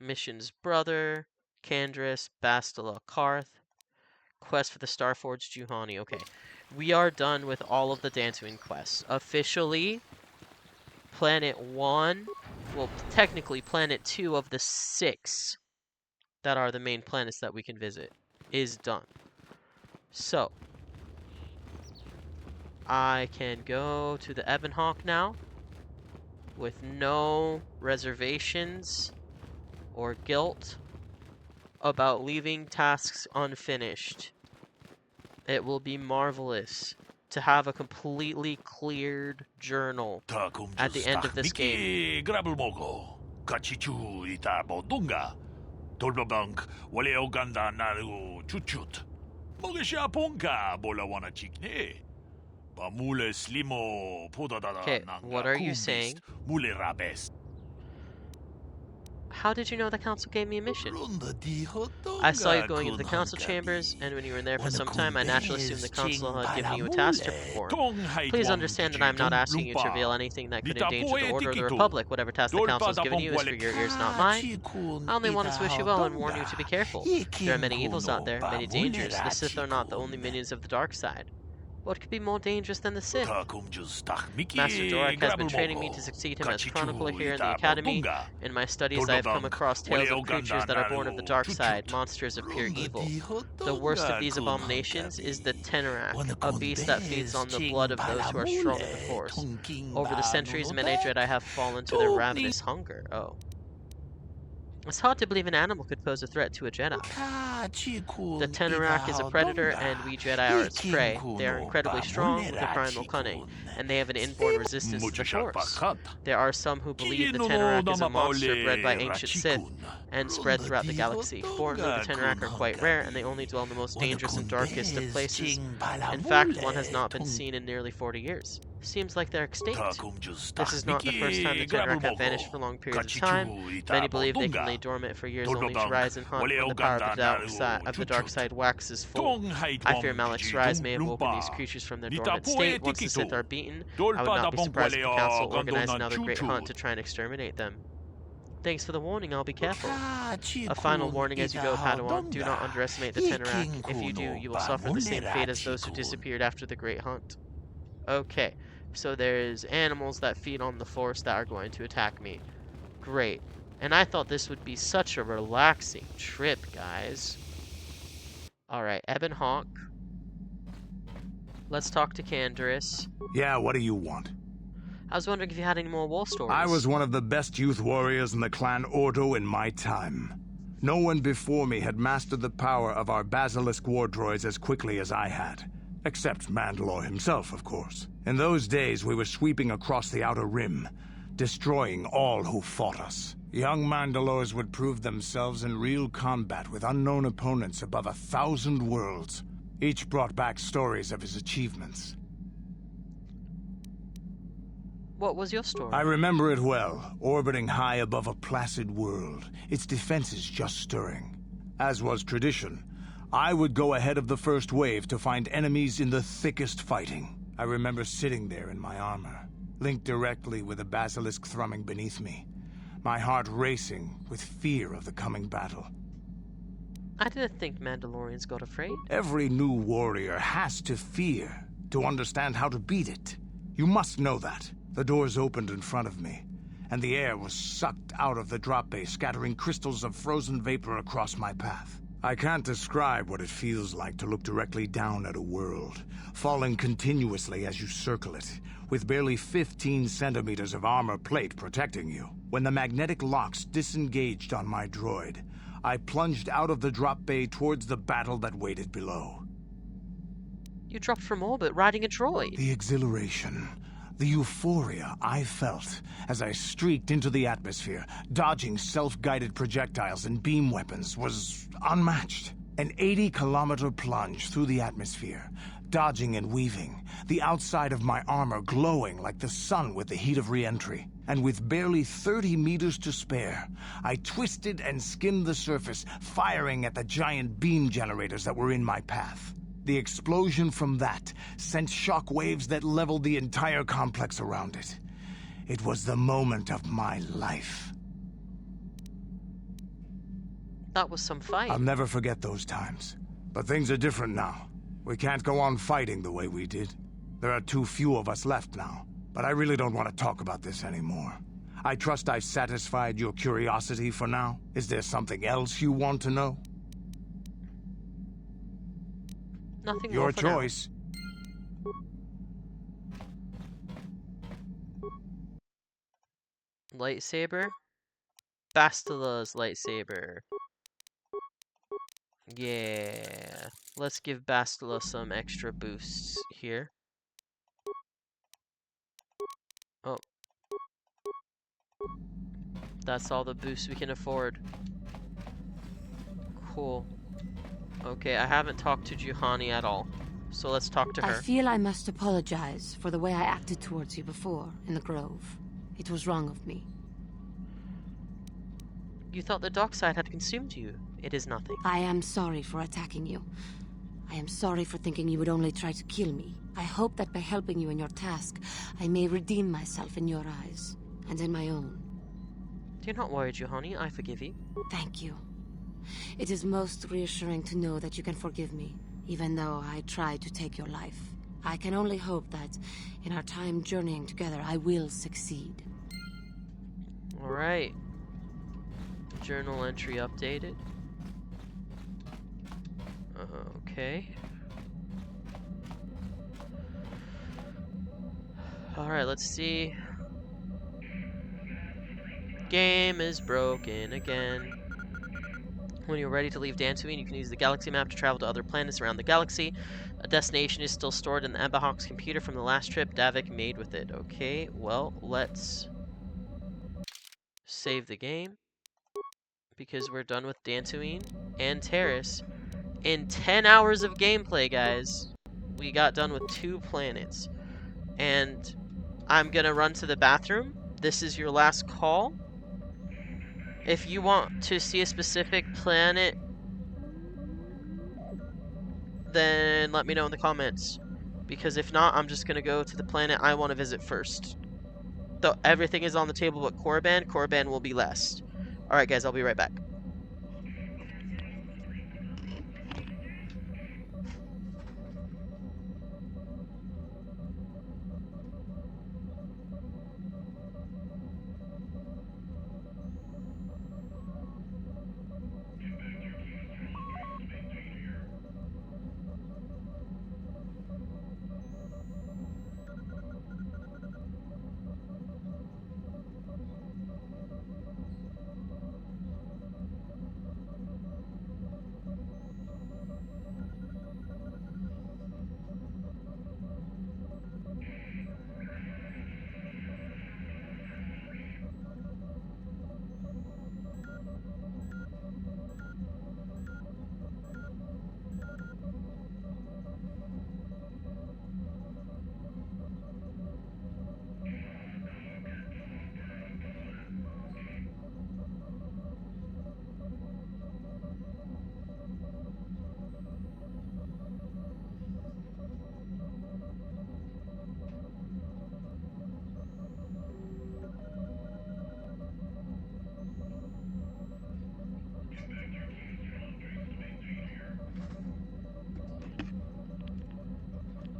Mission's brother. Kandris. Bastila. Karth. Quest for the Starforged Juhani. Okay. We are done with all of the Dantooine quests. Officially, Planet 1, well, technically Planet 2 of the 6 that are the main planets that we can visit is done. So, I can go to the Ebonhawk now with no reservations or guilt about leaving tasks unfinished. It will be marvelous to have a completely cleared journal at the end of this game. Okay, what are you saying? How did you know the council gave me a mission? I saw you going into the council chambers, and when you were in there for some time, I naturally assumed the council had given you a task to perform. Please understand that I'm not asking you to reveal anything that could endanger the order of the Republic. Whatever task the council has given you is for your ears, not mine. I only wanted to wish you well and warn you to be careful. There are many evils out there, many dangers. The Sith are not the only minions of the dark side. What could be more dangerous than the Sith? Master Dorak has been training me to succeed him as chronicler here in the Academy. In my studies, I have come across tales of creatures that are born of the dark side, monsters of pure evil. The worst of these abominations is the Tenarak, a beast that feeds on the blood of those who are strong in the Force. Over the centuries, many Jedi have fallen to their ravenous hunger. Oh. It's hard to believe an animal could pose a threat to a Jedi. The Tenarak is a predator, and we Jedi are its prey. They are incredibly strong, with a primal cunning, and they have an inborn resistance to the Force. There are some who believe the Tenarak is a monster bred by ancient Sith, and spread throughout the galaxy. Fortunately, the Tenarak are quite rare, and they only dwell in the most dangerous and darkest of places. In fact, one has not been seen in nearly 40 years. Seems like they're extinct. This is not the first time the Tenarak have vanished for long periods of time. Many believe they can lay dormant for years only to rise and hunt when the power of the dark side waxes full. I fear Malak's rise may have woken these creatures from their dormant state. Once the Sith are beaten, I would not be surprised if the Council organized another great hunt to try and exterminate them. Thanks for the warning, I'll be careful. A final warning as you go, Padawan. Do not underestimate the Tenarak. If you do, you will suffer the same fate as those who disappeared after the great hunt. Okay. So there's animals that feed on the Force that are going to attack me. Great. And I thought this would be such a relaxing trip, guys. Alright, Ebon Hawk. Let's talk to Canderous. Yeah, what do you want? I was wondering if you had any more war stories. I was one of the best youth warriors in the clan Ordo in my time. No one before me had mastered the power of our basilisk war droids as quickly as I had. Except Mandalore himself, of course. In those days, we were sweeping across the Outer Rim, destroying all who fought us. Young Mandalores would prove themselves in real combat with unknown opponents above 1,000 worlds. Each brought back stories of his achievements. What was your story? I remember it well, orbiting high above a placid world, its defenses just stirring. As was tradition, I would go ahead of the first wave to find enemies in the thickest fighting. I remember sitting there in my armor, linked directly with the basilisk thrumming beneath me, my heart racing with fear of the coming battle. I didn't think Mandalorians got afraid. Every new warrior has to fear to understand how to beat it. You must know that. The doors opened in front of me, and the air was sucked out of the drop bay, scattering crystals of frozen vapor across my path. I can't describe what it feels like to look directly down at a world, falling continuously as you circle it, with barely 15 centimeters of armor plate protecting you. When the magnetic locks disengaged on my droid, I plunged out of the drop bay towards the battle that waited below. You dropped from orbit riding a droid. The exhilaration, the euphoria I felt as I streaked into the atmosphere, dodging self-guided projectiles and beam weapons, was unmatched. An 80-kilometer plunge through the atmosphere, dodging and weaving, the outside of my armor glowing like the sun with the heat of re-entry. And with barely 30 meters to spare, I twisted and skimmed the surface, firing at the giant beam generators that were in my path. The explosion from that sent shock waves that leveled the entire complex around it. It was the moment of my life. That was some fight. I'll never forget those times. But things are different now. We can't go on fighting the way we did. There are too few of us left now. But I really don't want to talk about this anymore. I trust I've satisfied your curiosity for now. Is there something else you want to know? Nothing Your choice. Lightsaber. Bastila's lightsaber. Yeah. Let's give Bastila some extra boosts here. Oh. That's all the boosts we can afford. Cool. Okay, I haven't talked to Juhani at all. So let's talk to her. I feel I must apologize for the way I acted towards you before in the Grove. It was wrong of me. You thought the dark side had consumed you. It is nothing. I am sorry for attacking you. I am sorry for thinking you would only try to kill me. I hope that by helping you in your task, I may redeem myself in your eyes, and in my own. Do not worry, Juhani. I forgive you. Thank you. It is most reassuring to know that you can forgive me, even though I tried to take your life. I can only hope that, in our time journeying together, I will succeed. Alright. Journal entry updated. Okay. Alright, let's see. Game is broken again. When you're ready to leave Dantooine, you can use the galaxy map to travel to other planets around the galaxy. A destination is still stored in the Ebahawk's computer from the last trip Davik made with it. Okay, well, let's save the game. Because we're done with Dantooine and Terrace. In 10 hours of gameplay, guys, we got done with 2 planets. And I'm gonna run to the bathroom. This is your last call. If you want to see a specific planet, then let me know in the comments. Because if not, I'm just gonna go to the planet I want to visit first. Though everything is on the table but Korriban. Korriban will be last. Alright guys, I'll be right back.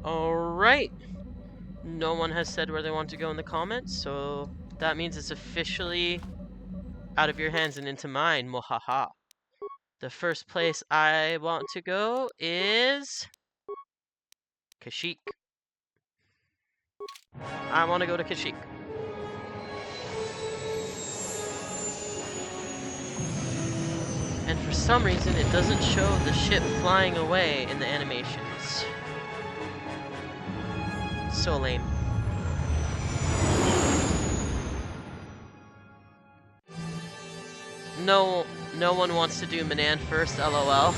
Alright. No one has said where they want to go in the comments, so that means it's officially out of your hands and into mine. Mohaha. The first place I want to go is Kashyyyk. I want to go to Kashyyyk. And for some reason, it doesn't show the ship flying away in the animations. So lame. No one wants to do Manan first, lol.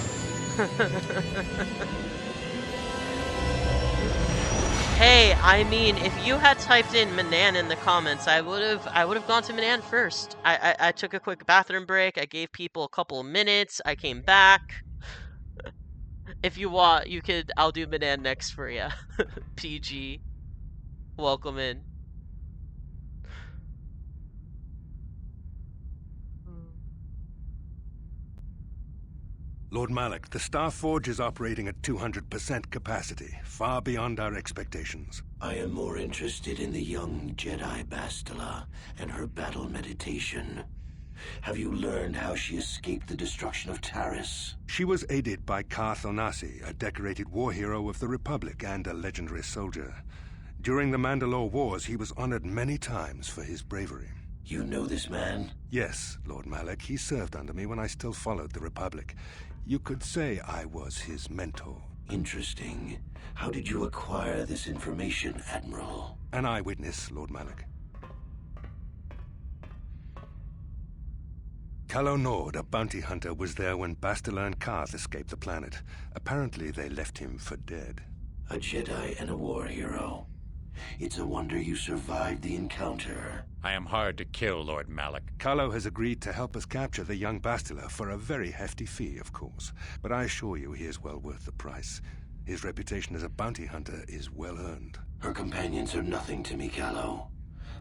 Hey, I mean, if you had typed in Manan in the comments, I would have gone to Manan first. I took a quick bathroom break. I gave people a couple of minutes. I came back. If you want, I'll do Manan next for you. PG. Welcome in. Lord Malak, the Star Forge is operating at 200% capacity, far beyond our expectations. I am more interested in the young Jedi Bastila and her battle meditation. Have you learned how she escaped the destruction of Taris? She was aided by Karth Onasi, a decorated war hero of the Republic and a legendary soldier. During the Mandalore Wars, he was honored many times for his bravery. You know this man? Yes, Lord Malak. He served under me when I still followed the Republic. You could say I was his mentor. Interesting. How did you acquire this information, Admiral? An eyewitness, Lord Malak. Calo Nord, a bounty hunter, was there when Bastila and Karth escaped the planet. Apparently they left him for dead. A Jedi and a war hero. It's a wonder you survived the encounter. I am hard to kill, Lord Malak. Calo has agreed to help us capture the young Bastila for a very hefty fee, of course. But I assure you he is well worth the price. His reputation as a bounty hunter is well earned. Her companions are nothing to me, Calo.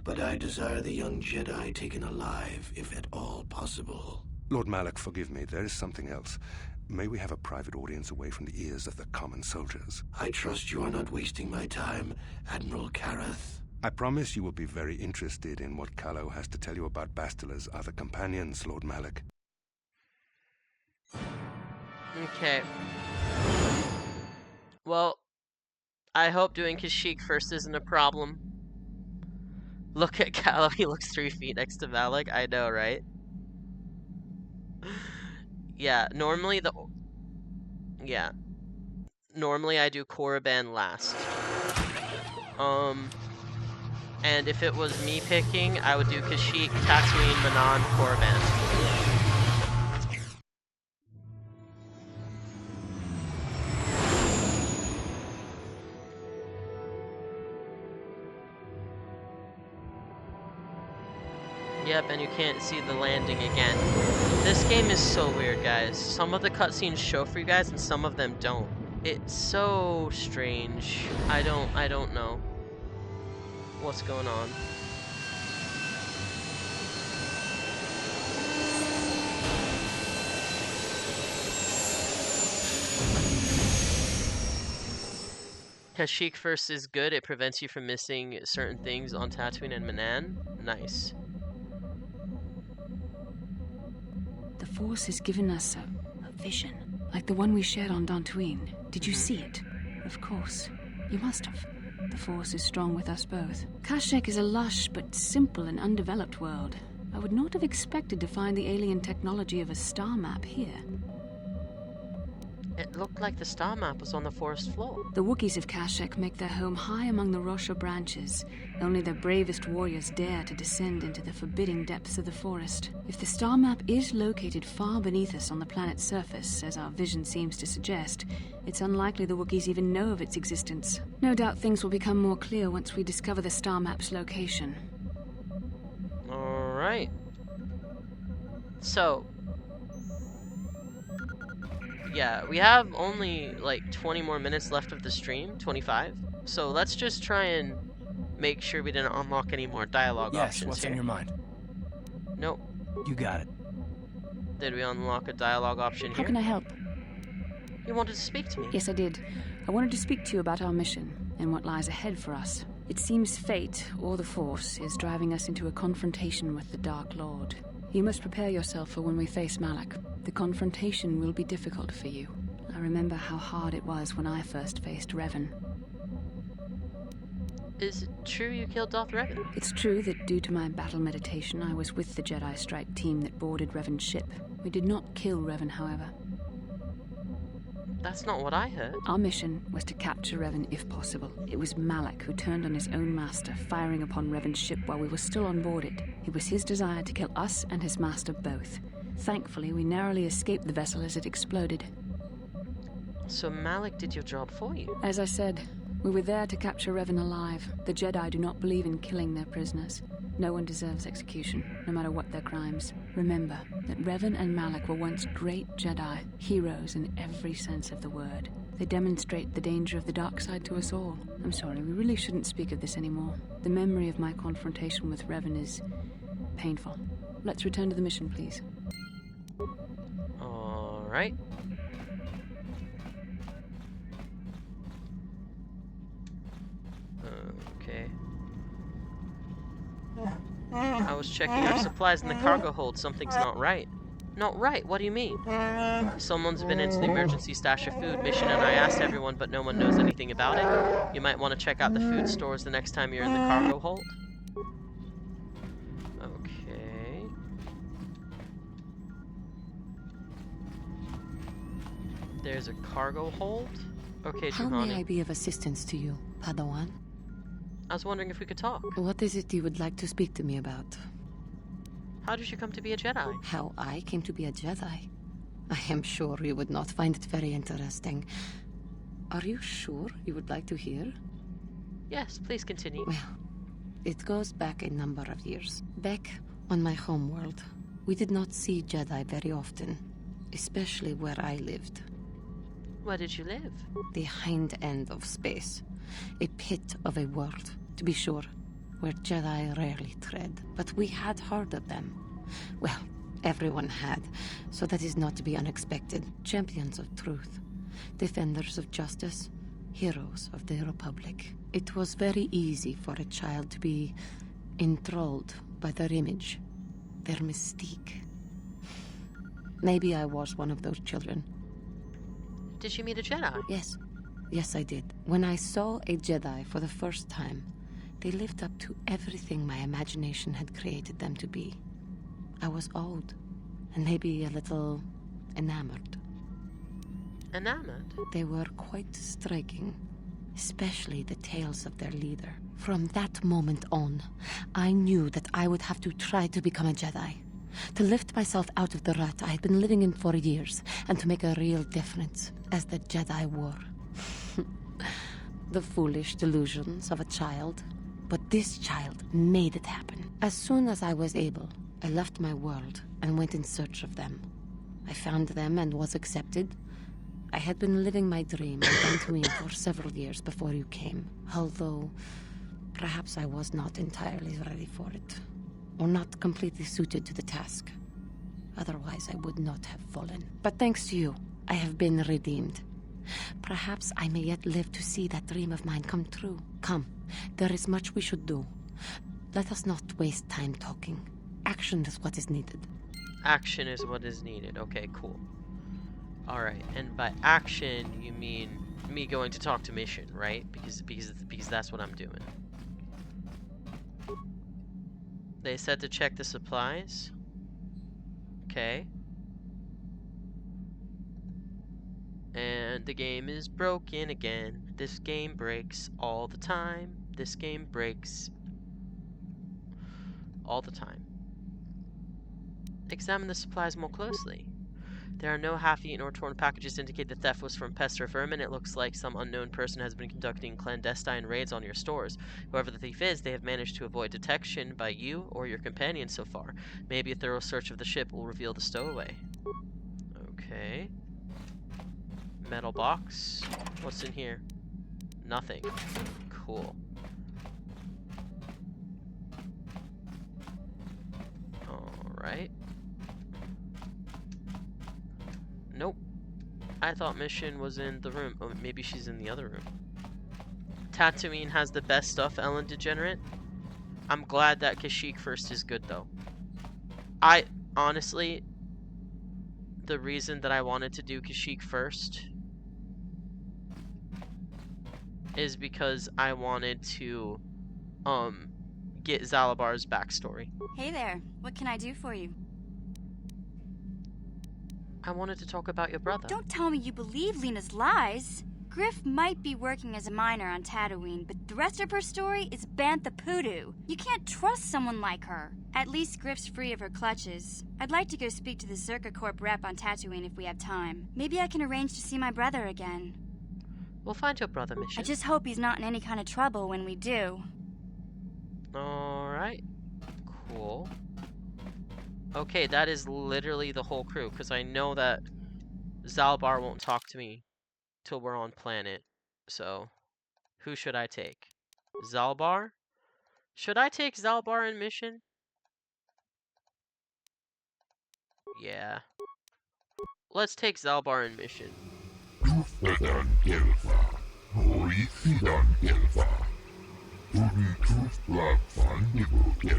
But I desire the young Jedi taken alive, if at all possible. Lord Malak, forgive me. There is something else. May we have a private audience away from the ears of the common soldiers? I trust you are not wasting my time, Admiral Kareth. I promise you will be very interested in what Calo has to tell you about Bastila's other companions, Lord Malak. Okay. Well, I hope doing Kashyyyk first isn't a problem. Look at Calo, he looks 3 feet next to Malak. I know, right? Yeah, normally I do Korriban last. And if it was me picking, I would do Kashyyyk, Tatooine, Manan, Korriban. Yep, and you can't see the landing again. This game is so weird, guys. Some of the cutscenes show for you guys, and some of them don't. It's so strange. I don't know what's going on. Kashyyyk first is good. It prevents you from missing certain things on Tatooine and Manan. Nice. The Force has given us a vision, like the one we shared on Dantooine. Did you see it? Of course. You must have. The Force is strong with us both. Kashyyyk is a lush but simple and undeveloped world. I would not have expected to find the alien technology of a star map here. It looked like the star map was on the forest floor. The Wookiees of Kashyyyk make their home high among the Rosha branches. Only their bravest warriors dare to descend into the forbidding depths of the forest. If the star map is located far beneath us on the planet's surface, as our vision seems to suggest, it's unlikely the Wookiees even know of its existence. No doubt things will become more clear once we discover the star map's location. Alright. So, yeah, we have only like 20 more minutes left of the stream, 25. So let's just try and make sure we didn't unlock any more dialogue options. Yes, what's here. on your mind? Nope. You got it. Did we unlock a dialogue option here? How can I help? You wanted to speak to me? Yes, I did. I wanted to speak to you about our mission and what lies ahead for us. It seems fate, or the Force, is driving us into a confrontation with the Dark Lord. You must prepare yourself for when we face Malak. The confrontation will be difficult for you. I remember how hard it was when I first faced Revan. Is it true you killed Darth Revan? It's true that due to my battle meditation, I was with the Jedi strike team that boarded Revan's ship. We did not kill Revan, however. That's not what I heard. Our mission was to capture Revan if possible. It was Malak who turned on his own master, firing upon Revan's ship while we were still on board it. It was his desire to kill us and his master both. Thankfully, we narrowly escaped the vessel as it exploded. So Malak did your job for you? As I said, we were there to capture Revan alive. The Jedi do not believe in killing their prisoners. No one deserves execution, no matter what their crimes. Remember that Revan and Malak were once great Jedi, heroes in every sense of the word. They demonstrate the danger of the dark side to us all. I'm sorry, we really shouldn't speak of this anymore. The memory of my confrontation with Revan is painful. Let's return to the mission, please. Alright. Okay. I was checking our supplies in the cargo hold. Something's not right. Not right? What do you mean? Someone's been into the emergency stash of food mission, and I asked everyone, but no one knows anything about it. You might want to check out the food stores the next time you're in the cargo hold. There's a cargo hold? Okay, How may I Juhani. be of assistance to you, Padawan? I was wondering if we could talk. What is it you would like to speak to me about? How did you come to be a Jedi? How I came to be a Jedi? I am sure you would not find it very interesting. Are you sure you would like to hear? Yes, please continue. Well, it goes back a number of years. Back on my homeworld, we did not see Jedi very often, especially where I lived. Where did you live? The hind end of space. A pit of a world, to be sure, where Jedi rarely tread. But we had heard of them. Well, everyone had, so that is not to be unexpected. Champions of truth, defenders of justice, heroes of the Republic. It was very easy for a child to be enthralled by their image, their mystique. Maybe I was one of those children. Did you meet a Jedi? Yes. Yes, I did. When I saw a Jedi for the first time, they lived up to everything my imagination had created them to be. I was awed, and maybe a little enamored. Enamored? They were quite striking, especially the tales of their leader. From that moment on, I knew that I would have to try to become a Jedi. To lift myself out of the rut I had been living in for years, and to make a real difference, as the Jedi were. The foolish delusions of a child. But this child made it happen. As soon as I was able, I left my world and went in search of them. I found them and was accepted. I had been living my dream on Dantooine for several years before you came, although perhaps I was not entirely ready for it, or not completely suited to the task. Otherwise, I would not have fallen. But thanks to you, I have been redeemed. Perhaps I may yet live to see that dream of mine come true. Come, there is much we should do. Let us not waste time talking. Action is what is needed. Action is what is needed. Okay, cool. Alright, and by action, you mean me going to talk to Mission, right? Because that's what I'm doing. They said to check the supplies. Okay. And the game is broken again. This game breaks all the time. This game breaks all the time. Examine the supplies more closely. There are no half-eaten or torn packages to indicate the theft was from pests or vermin. It looks like some unknown person has been conducting clandestine raids on your stores. Whoever the thief is, they have managed to avoid detection by you or your companions so far. Maybe a thorough search of the ship will reveal the stowaway. Okay. Metal box. What's in here? Nothing. Cool. Alright. Nope. I thought Mission was in the room. Oh, maybe she's in the other room. Tatooine has the best stuff, Ellen Degenerate. I'm glad that Kashyyyk First is good, though. I, honestly, the reason that I wanted to do Kashyyyk First is because I wanted to, get Zalabar's backstory. Hey there, what can I do for you? I wanted to talk about your brother. Don't tell me you believe Lena's lies. Griff might be working as a miner on Tatooine, but the rest of her story is Bantha Poodoo. You can't trust someone like her. At least Griff's free of her clutches. I'd like to go speak to the Zerka Corp rep on Tatooine if we have time. Maybe I can arrange to see my brother again. We'll find your brother, Mission. I just hope he's not in any kind of trouble when we do. Alright. Cool. Okay, that is literally the whole crew, because I know that Zalbar won't talk to me till we're on planet. So, who should I take? Zalbar? Should I take Zalbar in Mission? Yeah. Let's take Zalbar in Mission.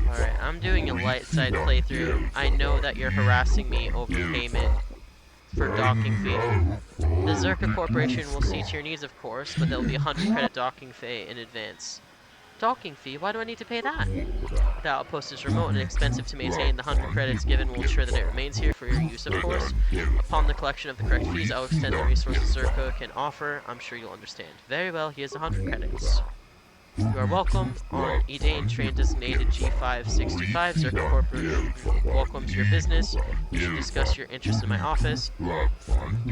Alright, I'm doing a light side playthrough. I know that you're harassing me over payment for docking fee. The Zerka Corporation will see to your needs, of course, but there will be 100 credit docking fee in advance. Docking fee? Why do I need to pay that? The outpost is remote and expensive to maintain. The 100 credits given will ensure that it remains here for your use, of course. Upon the collection of the correct fees, I'll extend the resources Zerka can offer. I'm sure you'll understand. Very well, here's 100 credits. You are welcome on Edane train designated G565. Zerka Corporation welcomes your business. You should discuss your interests in my office.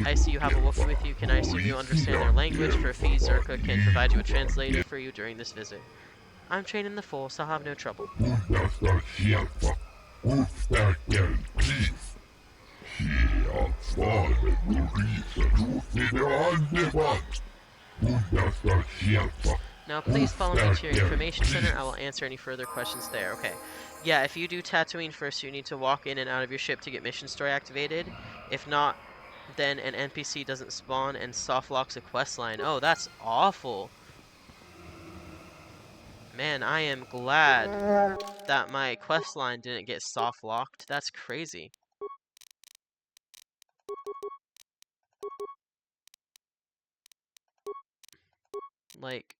I see you have a Wookiee with you. Can I assume you understand their language? For a fee, Zerka can provide you a translator for you during this visit. I'm trained in the Force. I'll have no trouble. Now please follow me to your information center. I will answer any further questions there. Okay. Yeah, if you do Tatooine first, you need to walk in and out of your ship to get mission story activated. If not, then an NPC doesn't spawn and soft locks a quest line. Oh, that's awful. Man, I am glad that my quest line didn't get soft locked. That's crazy. Like,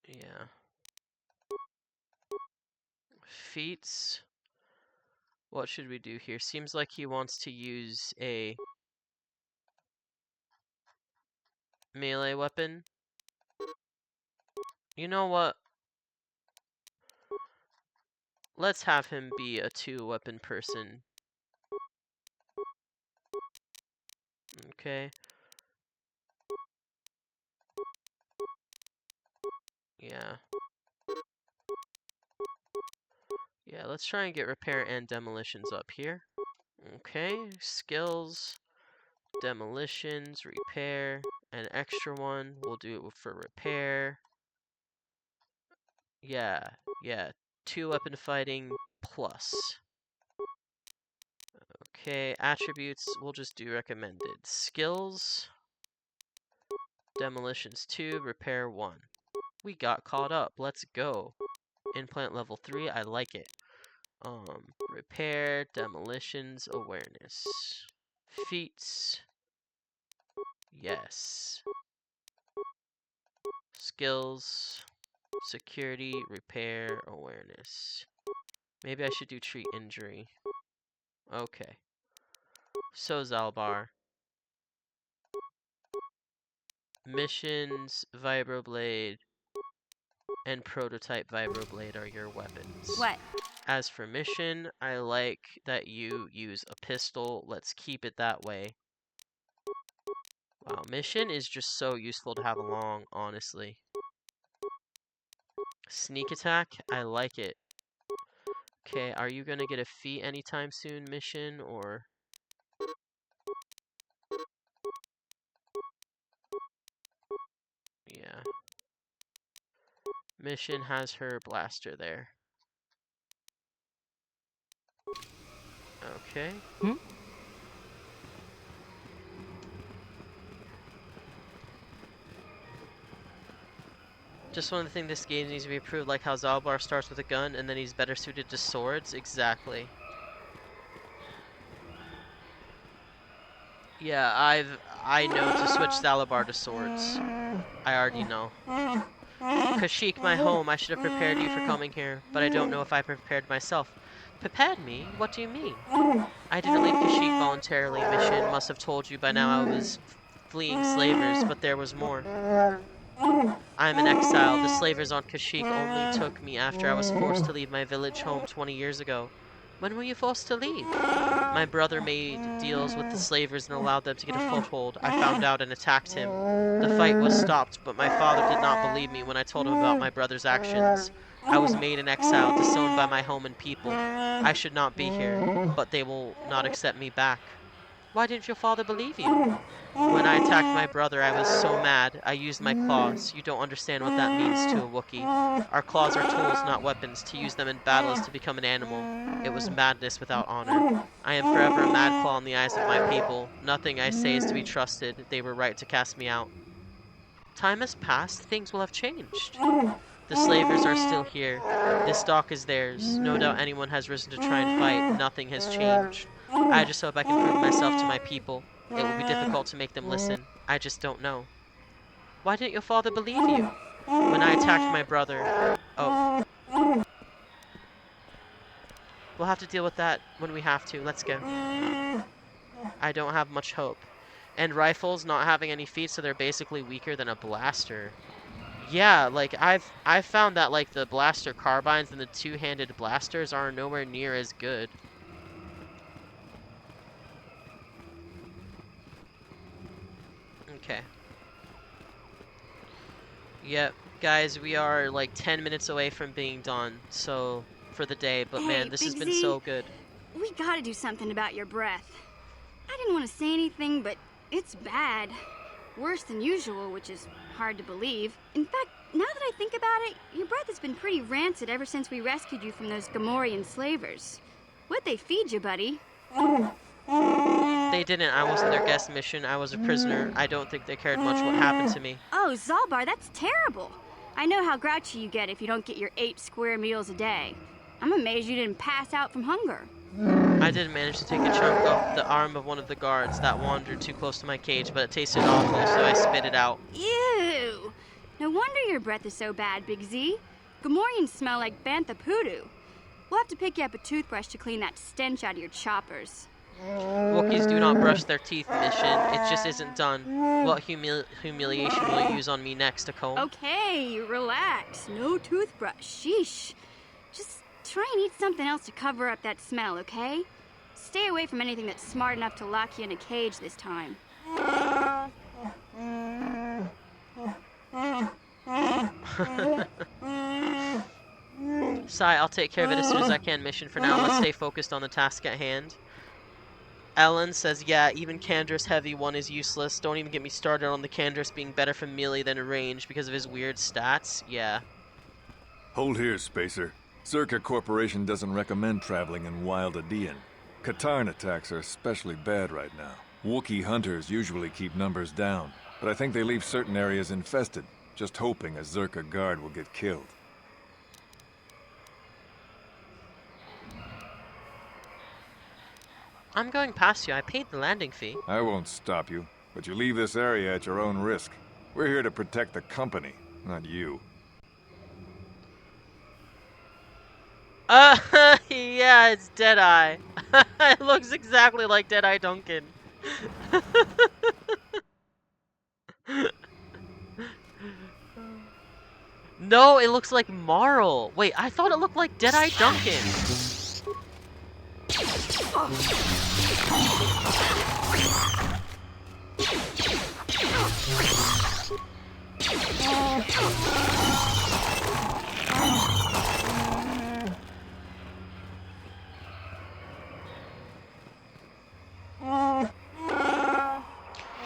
yeah. Feats. What should we do here? Seems like he wants to use a melee weapon. You know what? Let's have him be a 2-weapon person. Okay. Yeah. Yeah, let's try and get repair and demolitions up here. Okay, skills, demolitions, repair, an extra one. We'll do it for repair. Yeah, 2-weapon fighting plus. Okay, attributes, we'll just do recommended. Skills, demolitions 2, repair 1. We got caught up, let's go. Implant level 3, I like it. Repair, demolitions, awareness. Feats. Yes. Skills, security, repair, awareness. Maybe I should do treat injury. Okay. So Zalbar. Missions, Vibroblade, and Prototype Vibroblade are your weapons. What? As for mission, I like that you use a pistol. Let's keep it that way. Wow, mission is just so useful to have along, honestly. Sneak attack, I like it. Okay, are you gonna get a feat anytime soon, mission, or? Yeah. Mission has her blaster there. Okay. Just one of the things this game needs to be improved, like how Zalbar starts with a gun and then he's better suited to swords. Exactly. Yeah, I know to switch Zalbar to swords. I already know. Kashyyyk, my home. I should have prepared you for coming here, but I don't know if I prepared myself. Prepared me? What do you mean? I didn't leave Kashyyyk voluntarily. Mission must have told you by now I was fleeing slavers, but there was more. I am an exile. The slavers on Kashyyyk only took me after I was forced to leave my village home 20 years ago. When were you forced to leave? My brother made deals with the slavers and allowed them to get a foothold. I found out and attacked him. The fight was stopped, but my father did not believe me when I told him about my brother's actions. I was made an exile, disowned by my home and people. I should not be here, but they will not accept me back. Why didn't your father believe you? When I attacked my brother, I was so mad. I used my claws. You don't understand what that means to a Wookiee. Our claws are tools, not weapons. To use them in battle is to become an animal. It was madness without honor. I am forever a mad claw in the eyes of my people. Nothing I say is to be trusted. They were right to cast me out. Time has passed. Things will have changed. The slavers are still here. This dock is theirs. No doubt anyone has risen to try and fight. Nothing has changed. I just hope I can prove myself to my people. It will be difficult to make them listen. I just don't know. Why didn't your father believe you? When I attacked my brother... Oh. We'll have to deal with that when we have to. Let's go. I don't have much hope. And rifles not having any feet, so they're basically weaker than a blaster. Yeah, like I've found that like the blaster carbines and the two-handed blasters are nowhere near as good. Okay. Yep, guys, we are like 10 minutes away from being done, so for the day, but hey, man, this Big has been Z, so good. We gotta do something about your breath. I didn't want to say anything, but it's bad. Worse than usual, which is hard to believe. In fact, now that I think about it, your breath has been pretty rancid ever since we rescued you from those Gamorrean slavers. What'd they feed you, buddy? They didn't. I wasn't their guest mission. I was a prisoner. I don't think they cared much what happened to me. Oh, Zalbar, that's terrible. I know how grouchy you get if you don't get your 8 square meals a day. I'm amazed you didn't pass out from hunger. I did manage to take a chunk off the arm of one of the guards that wandered too close to my cage, but it tasted awful, so I spit it out. Ew! No wonder your breath is so bad, Big Z. Gamorreans smell like bantha poodoo. We'll have to pick you up a toothbrush to clean that stench out of your choppers. Wookiees do not brush their teeth, Mission. It just isn't done. What humiliation will you use on me next, a comb? Okay, relax. No toothbrush. Sheesh. Just try and eat something else to cover up that smell, okay? Stay away from anything that's smart enough to lock you in a cage this time. Sigh, I'll take care of it as soon as I can, Mission. For now, let's stay focused on the task at hand. Ellen says, yeah, even Candra's heavy one is useless. Don't even get me started on the Candra's being better from melee than range because of his weird stats. Yeah. Hold here, Spacer. Zerka Corporation doesn't recommend traveling in Wild Adean. Katarn attacks are especially bad right now. Wookiee hunters usually keep numbers down, but I think they leave certain areas infested, just hoping a Zerka guard will get killed. I'm going past you. I paid the landing fee. I won't stop you, but you leave this area at your own risk. We're here to protect the company, not you. Yeah, it's Deadeye. It looks exactly like Deadeye Duncan. No, it looks like Marl. Wait, I thought it looked like Deadeye Duncan.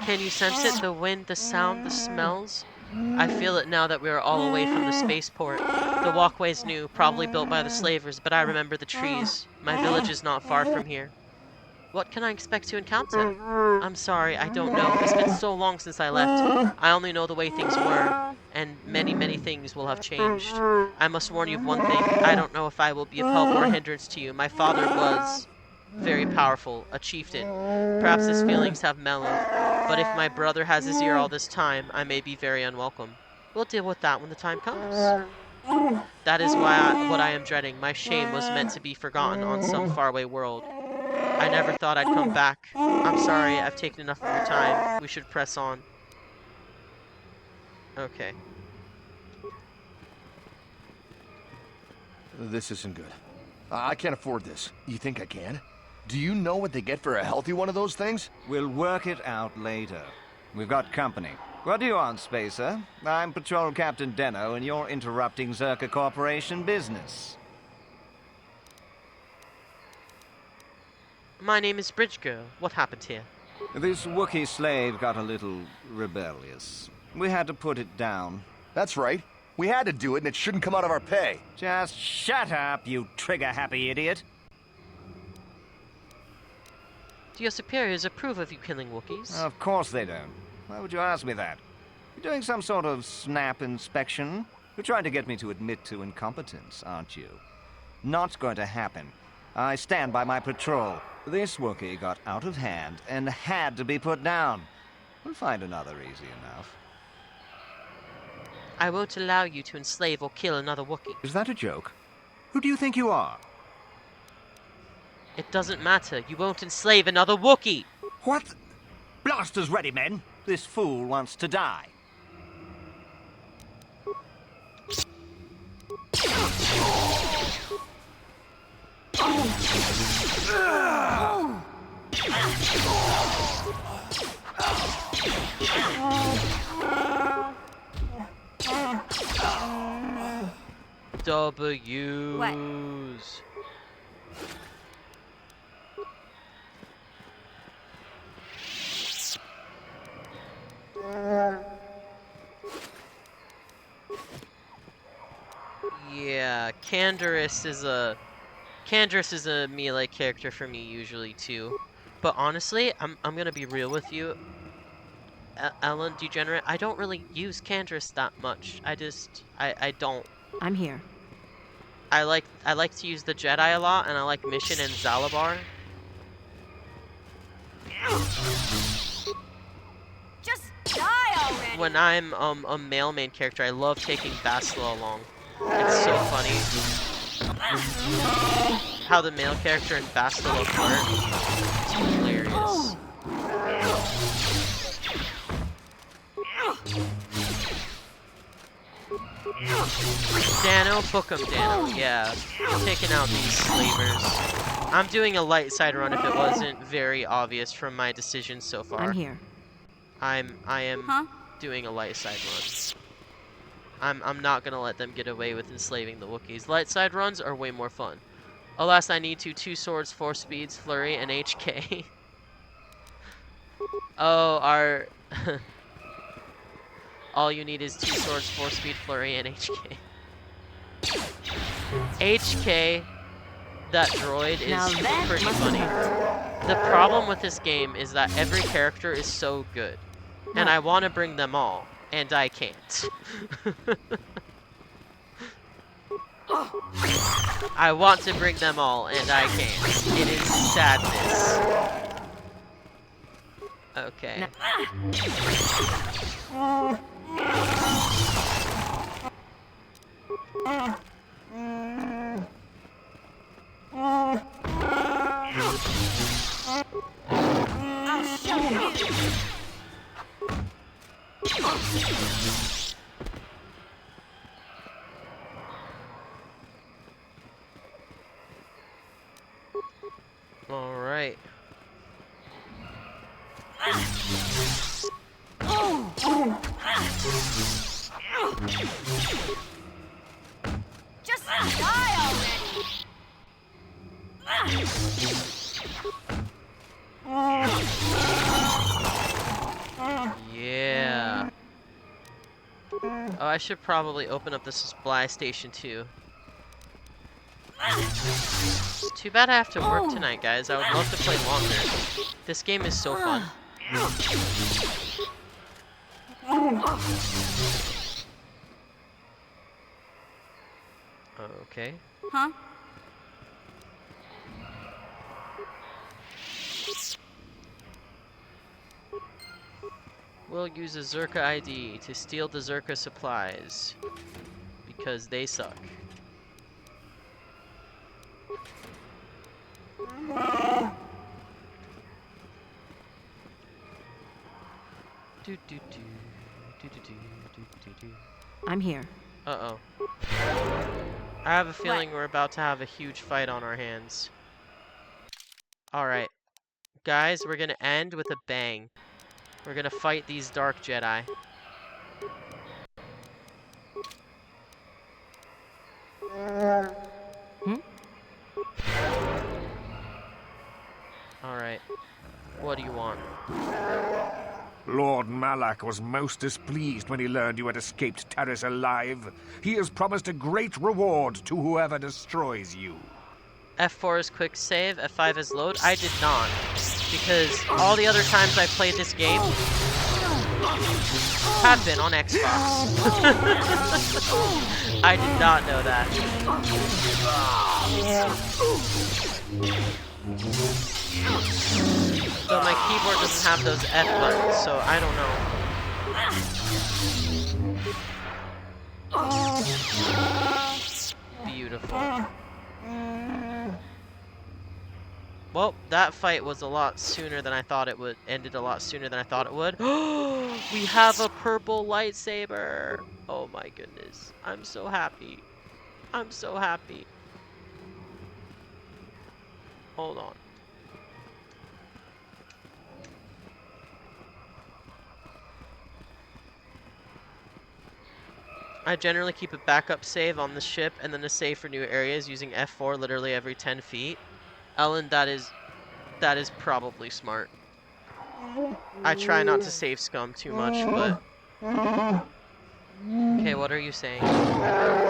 Can you sense it? The wind, the sound, the smells? I feel it now that we are all away from the spaceport. The walkway's new, probably built by the slavers, but I remember the trees. My village is not far from here. What can I expect to encounter? I'm sorry, I don't know. It's been so long since I left. I only know the way things were, and many, many things will have changed. I must warn you of one thing. I don't know if I will be of help or a hindrance to you. My father was very powerful, a chieftain. Perhaps his feelings have mellowed, but if my brother has his ear all this time, I may be very unwelcome. We'll deal with that when the time comes. That is what I am dreading. My shame was meant to be forgotten on some faraway world. I never thought I'd come back. I'm sorry, I've taken enough of your time. We should press on. Okay. This isn't good. I can't afford this. You think I can? Do you know what they get for a healthy one of those things? We'll work it out later. We've got company. What do you want, Spacer? I'm Patrol Captain Deno, and you're interrupting Zerka Corporation business. My name is Bridge Girl. What happened here? This Wookiee slave got a little rebellious. We had to put it down. That's right. We had to do it, and it shouldn't come out of our pay. Just shut up, you trigger-happy idiot. Do your superiors approve of you killing Wookiees? Of course they don't. Why would you ask me that? You're doing some sort of snap inspection? You're trying to get me to admit to incompetence, aren't you? Not going to happen. I stand by my patrol. This Wookiee got out of hand and had to be put down. We'll find another easy enough. I won't allow you to enslave or kill another Wookiee. Is that a joke? Who do you think you are? It doesn't matter. You won't enslave another Wookiee! What? Blasters ready, men. This fool wants to die. W's. What? Yeah, Canderous is a melee character for me usually too. But honestly, I'm gonna be real with you, Ellen Degenerate. I don't really use Canderous that much. I don't. I'm here. I like to use the Jedi a lot, and I like Mission and Zalabar. Just die already! When I'm a male main character, I love taking Bastila along. It's so funny how the male character in Bastila flirt. It's hilarious. Dano, book 'em, Dano. Yeah, I'm taking out these slavers. I'm doing a light side run if it wasn't very obvious from my decisions so far. I'm here. I am doing a light side run. I'm not gonna let them get away with enslaving the Wookiees. Light side runs are way more fun. Alas, I need 2 swords, 4 speeds, flurry, and HK. Oh, our all you need is 2 swords, 4 speed, flurry, and HK. HK, that droid, is pretty funny. The problem with this game is that every character is so good, and I want to bring them all, and I can't. I want to bring them all, and I can't. It is sadness. Okay. All right. Just die already! Yeah. Oh, I should probably open up the supply station too. Too bad I have to work tonight, guys. I would love to play longer. This game is so fun. Okay. Huh? We'll use a Zerka ID to steal the Zerka supplies. Because they suck. I'm here. Uh-oh. I have a feeling we're about to have a huge fight on our hands. Alright. Guys, we're gonna end with a bang. We're gonna fight these Dark Jedi. Alright. What do you want? Lord Malak was most displeased when he learned you had escaped Taris alive. He has promised a great reward to whoever destroys you. F4 is quick save, F5 is load. I did not. Because all the other times I played this game have been on Xbox. I did not know that. So my keyboard doesn't have those F buttons, so I don't know. Beautiful. Well, that fight was a lot sooner than I thought it would. Ended a lot sooner than I thought it would. We have a purple lightsaber. Oh my goodness. I'm so happy. I'm so happy. Hold on. I generally keep a backup save on the ship and then a save for new areas using F4 literally every 10 feet. Ellen, that is probably smart. I try not to save scum too much, but... Okay, what are you saying?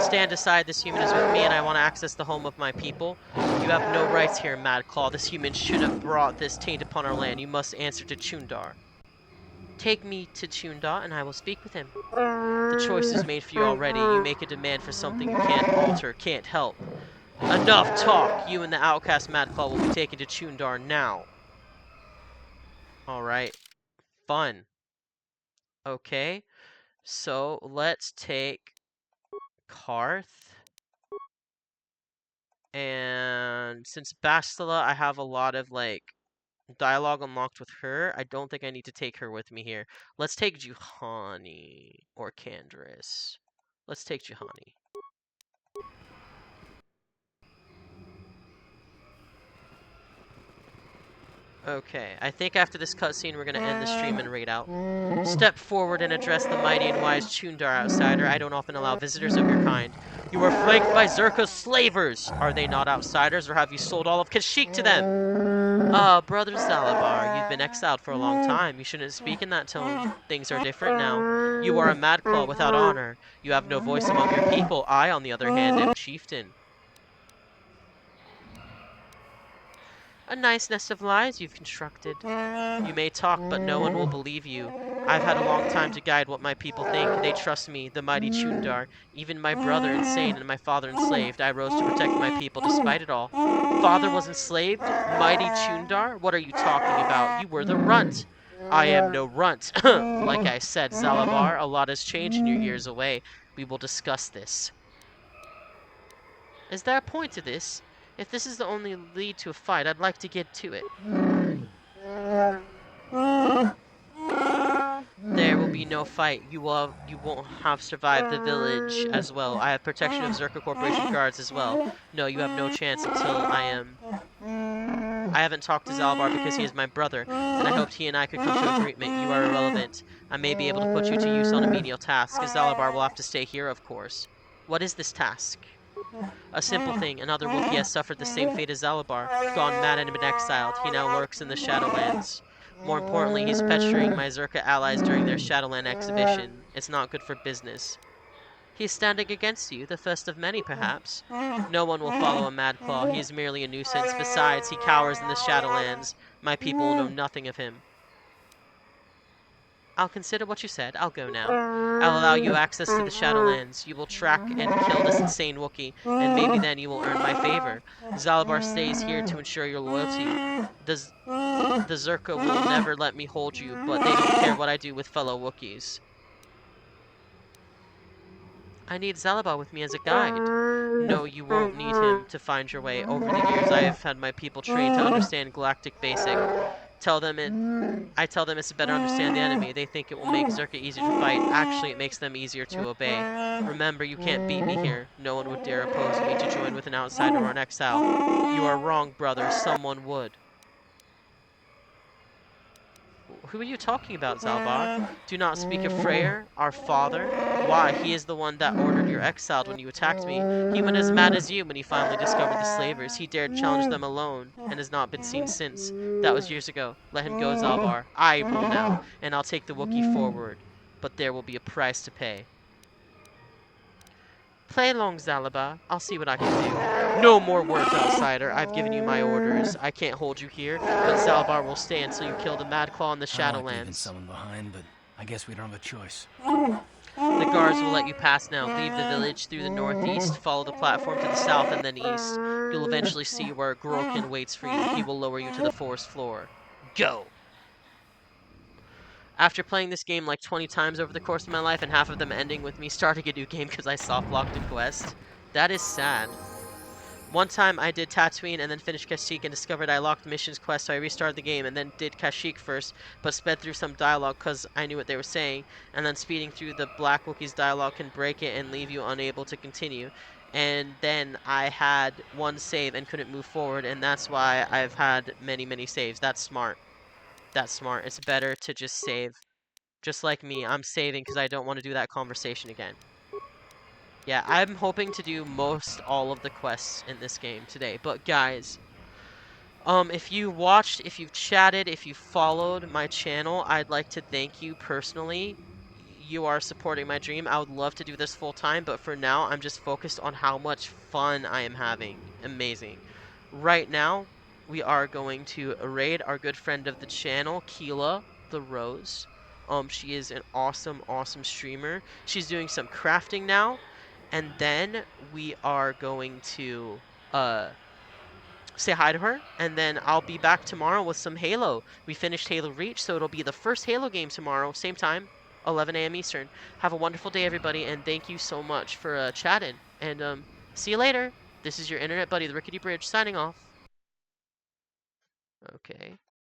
Stand aside, this human is with me and I want to access the home of my people. You have no rights here, Mad Claw. This human should have brought this taint upon our land. You must answer to Chundar. Take me to Chundar and I will speak with him. The choice is made for you already. You make a demand for something you can't alter, can't help. Enough talk! You and the outcast Madclaw will be taken to Chundar now. Alright. Fun. Okay. So, let's take Karth. And since Bastila, I have a lot of, like, dialogue unlocked with her. I don't think I need to take her with me here. Let's take Juhani. Or Candrass. Let's take Juhani. Okay, I think after this cutscene we're gonna end the stream and raid out. Step forward and address the mighty and wise Chundar outsider. I don't often allow visitors of your kind. You are flanked by Zerka's slavers! Are they not outsiders, or have you sold all of Kashyyyk to them? Brother Zalabar, you've been exiled for a long time. You shouldn't speak in that tone. Things are different now. You are a Madclaw without honor. You have no voice among your people. I, on the other hand, am chieftain. A nice nest of lies you've constructed. You may talk, but no one will believe you. I've had a long time to guide what my people think. They trust me, the mighty Chundar. Even my brother insane and my father enslaved. I rose to protect my people despite it all. Father was enslaved? Mighty Chundar? What are you talking about? You were the runt. I am no runt. Like I said, Zalabar, a lot has changed in your years away. We will discuss this. Is there a point to this? If this is the only lead to a fight, I'd like to get to it. There will be no fight. You won't have survived the village as well. I have protection of Zerka Corporation guards as well. No, you have no chance until I am... I haven't talked to Zalabar because he is my brother, and I hoped he and I could come to agreement. You are irrelevant. I may be able to put you to use on a menial task. Zalabar will have to stay here, of course. What is this task? A simple thing. Another Wookiee has suffered the same fate as Zalabar, gone mad and been exiled. He now lurks in the Shadowlands. More importantly, he's pestering my Zerka allies during their Shadowland exhibition. It's not good for business. He's standing against you, the first of many, perhaps. No one will follow a Madclaw. He is merely a nuisance. Besides, he cowers in the Shadowlands. My people will know nothing of him. I'll consider what you said. I'll go now. I'll allow you access to the Shadowlands. You will track and kill this insane Wookiee, and maybe then you will earn my favor. Zalabar stays here to ensure your loyalty. The Zerka will never let me hold you, but they don't care what I do with fellow Wookiees. I need Zalabar with me as a guide. No, you won't need him to find your way. Over the years, I have had my people trained to understand Galactic Basic. I tell them it's to better understand the enemy. They think it will make Zerka easier to fight. Actually, it makes them easier to obey. Remember, you can't beat me here. No one would dare oppose me to join with an outsider or an exile. You are wrong, brother. Someone would. Who are you talking about, Zalabar? Do not speak of Freyr, our father. Why, he is the one that ordered your exile when you attacked me. He went as mad as you when he finally discovered the slavers. He dared challenge them alone, and has not been seen since. That was years ago. Let him go, Zalabar. I rule now, and I'll take the Wookiee forward. But there will be a price to pay. Play along, Zalabar. I'll see what I can do. No more words, outsider. I've given you my orders. I can't hold you here, but Zalabar will stay until you kill the Madclaw in the Shadowlands. I like leaving someone behind, but I guess we don't have a choice. The guards will let you pass now. Leave the village through the northeast, follow the platform to the south and then east. You'll eventually see where Grolkin waits for you. He will lower you to the forest floor. Go! After playing this game like 20 times over the course of my life and half of them ending with me starting a new game because I soft-locked a quest, that is sad. One time I did Tatooine and then finished Kashyyyk and discovered I locked missions quest, so I restarted the game and then did Kashyyyk first, but sped through some dialogue because I knew what they were saying, and then speeding through the Black Wookiees dialogue can break it and leave you unable to continue. And then I had one save and couldn't move forward, and that's why I've had many, many saves. That's smart. That's smart. It's better to just save. Just like me, I'm saving because I don't want to do that conversation again. Yeah, I'm hoping to do most all of the quests in this game today. But guys, if you watched, if you've chatted, if you followed my channel, I'd like to thank you personally. You are supporting my dream. I would love to do this full time, but for now, I'm just focused on how much fun I am having. Amazing. Right now, we are going to raid our good friend of the channel, Keela the Rose. She is an awesome, awesome streamer. She's doing some crafting now, and then we are going to say hi to her, and then I'll be back tomorrow with some Halo. We finished Halo Reach, so it'll be the first Halo game tomorrow, same time, 11 a.m. Eastern. Have a wonderful day, everybody, and thank you so much for chatting. And see you later. This is your internet buddy, the Rickety Bridge, signing off. Okay.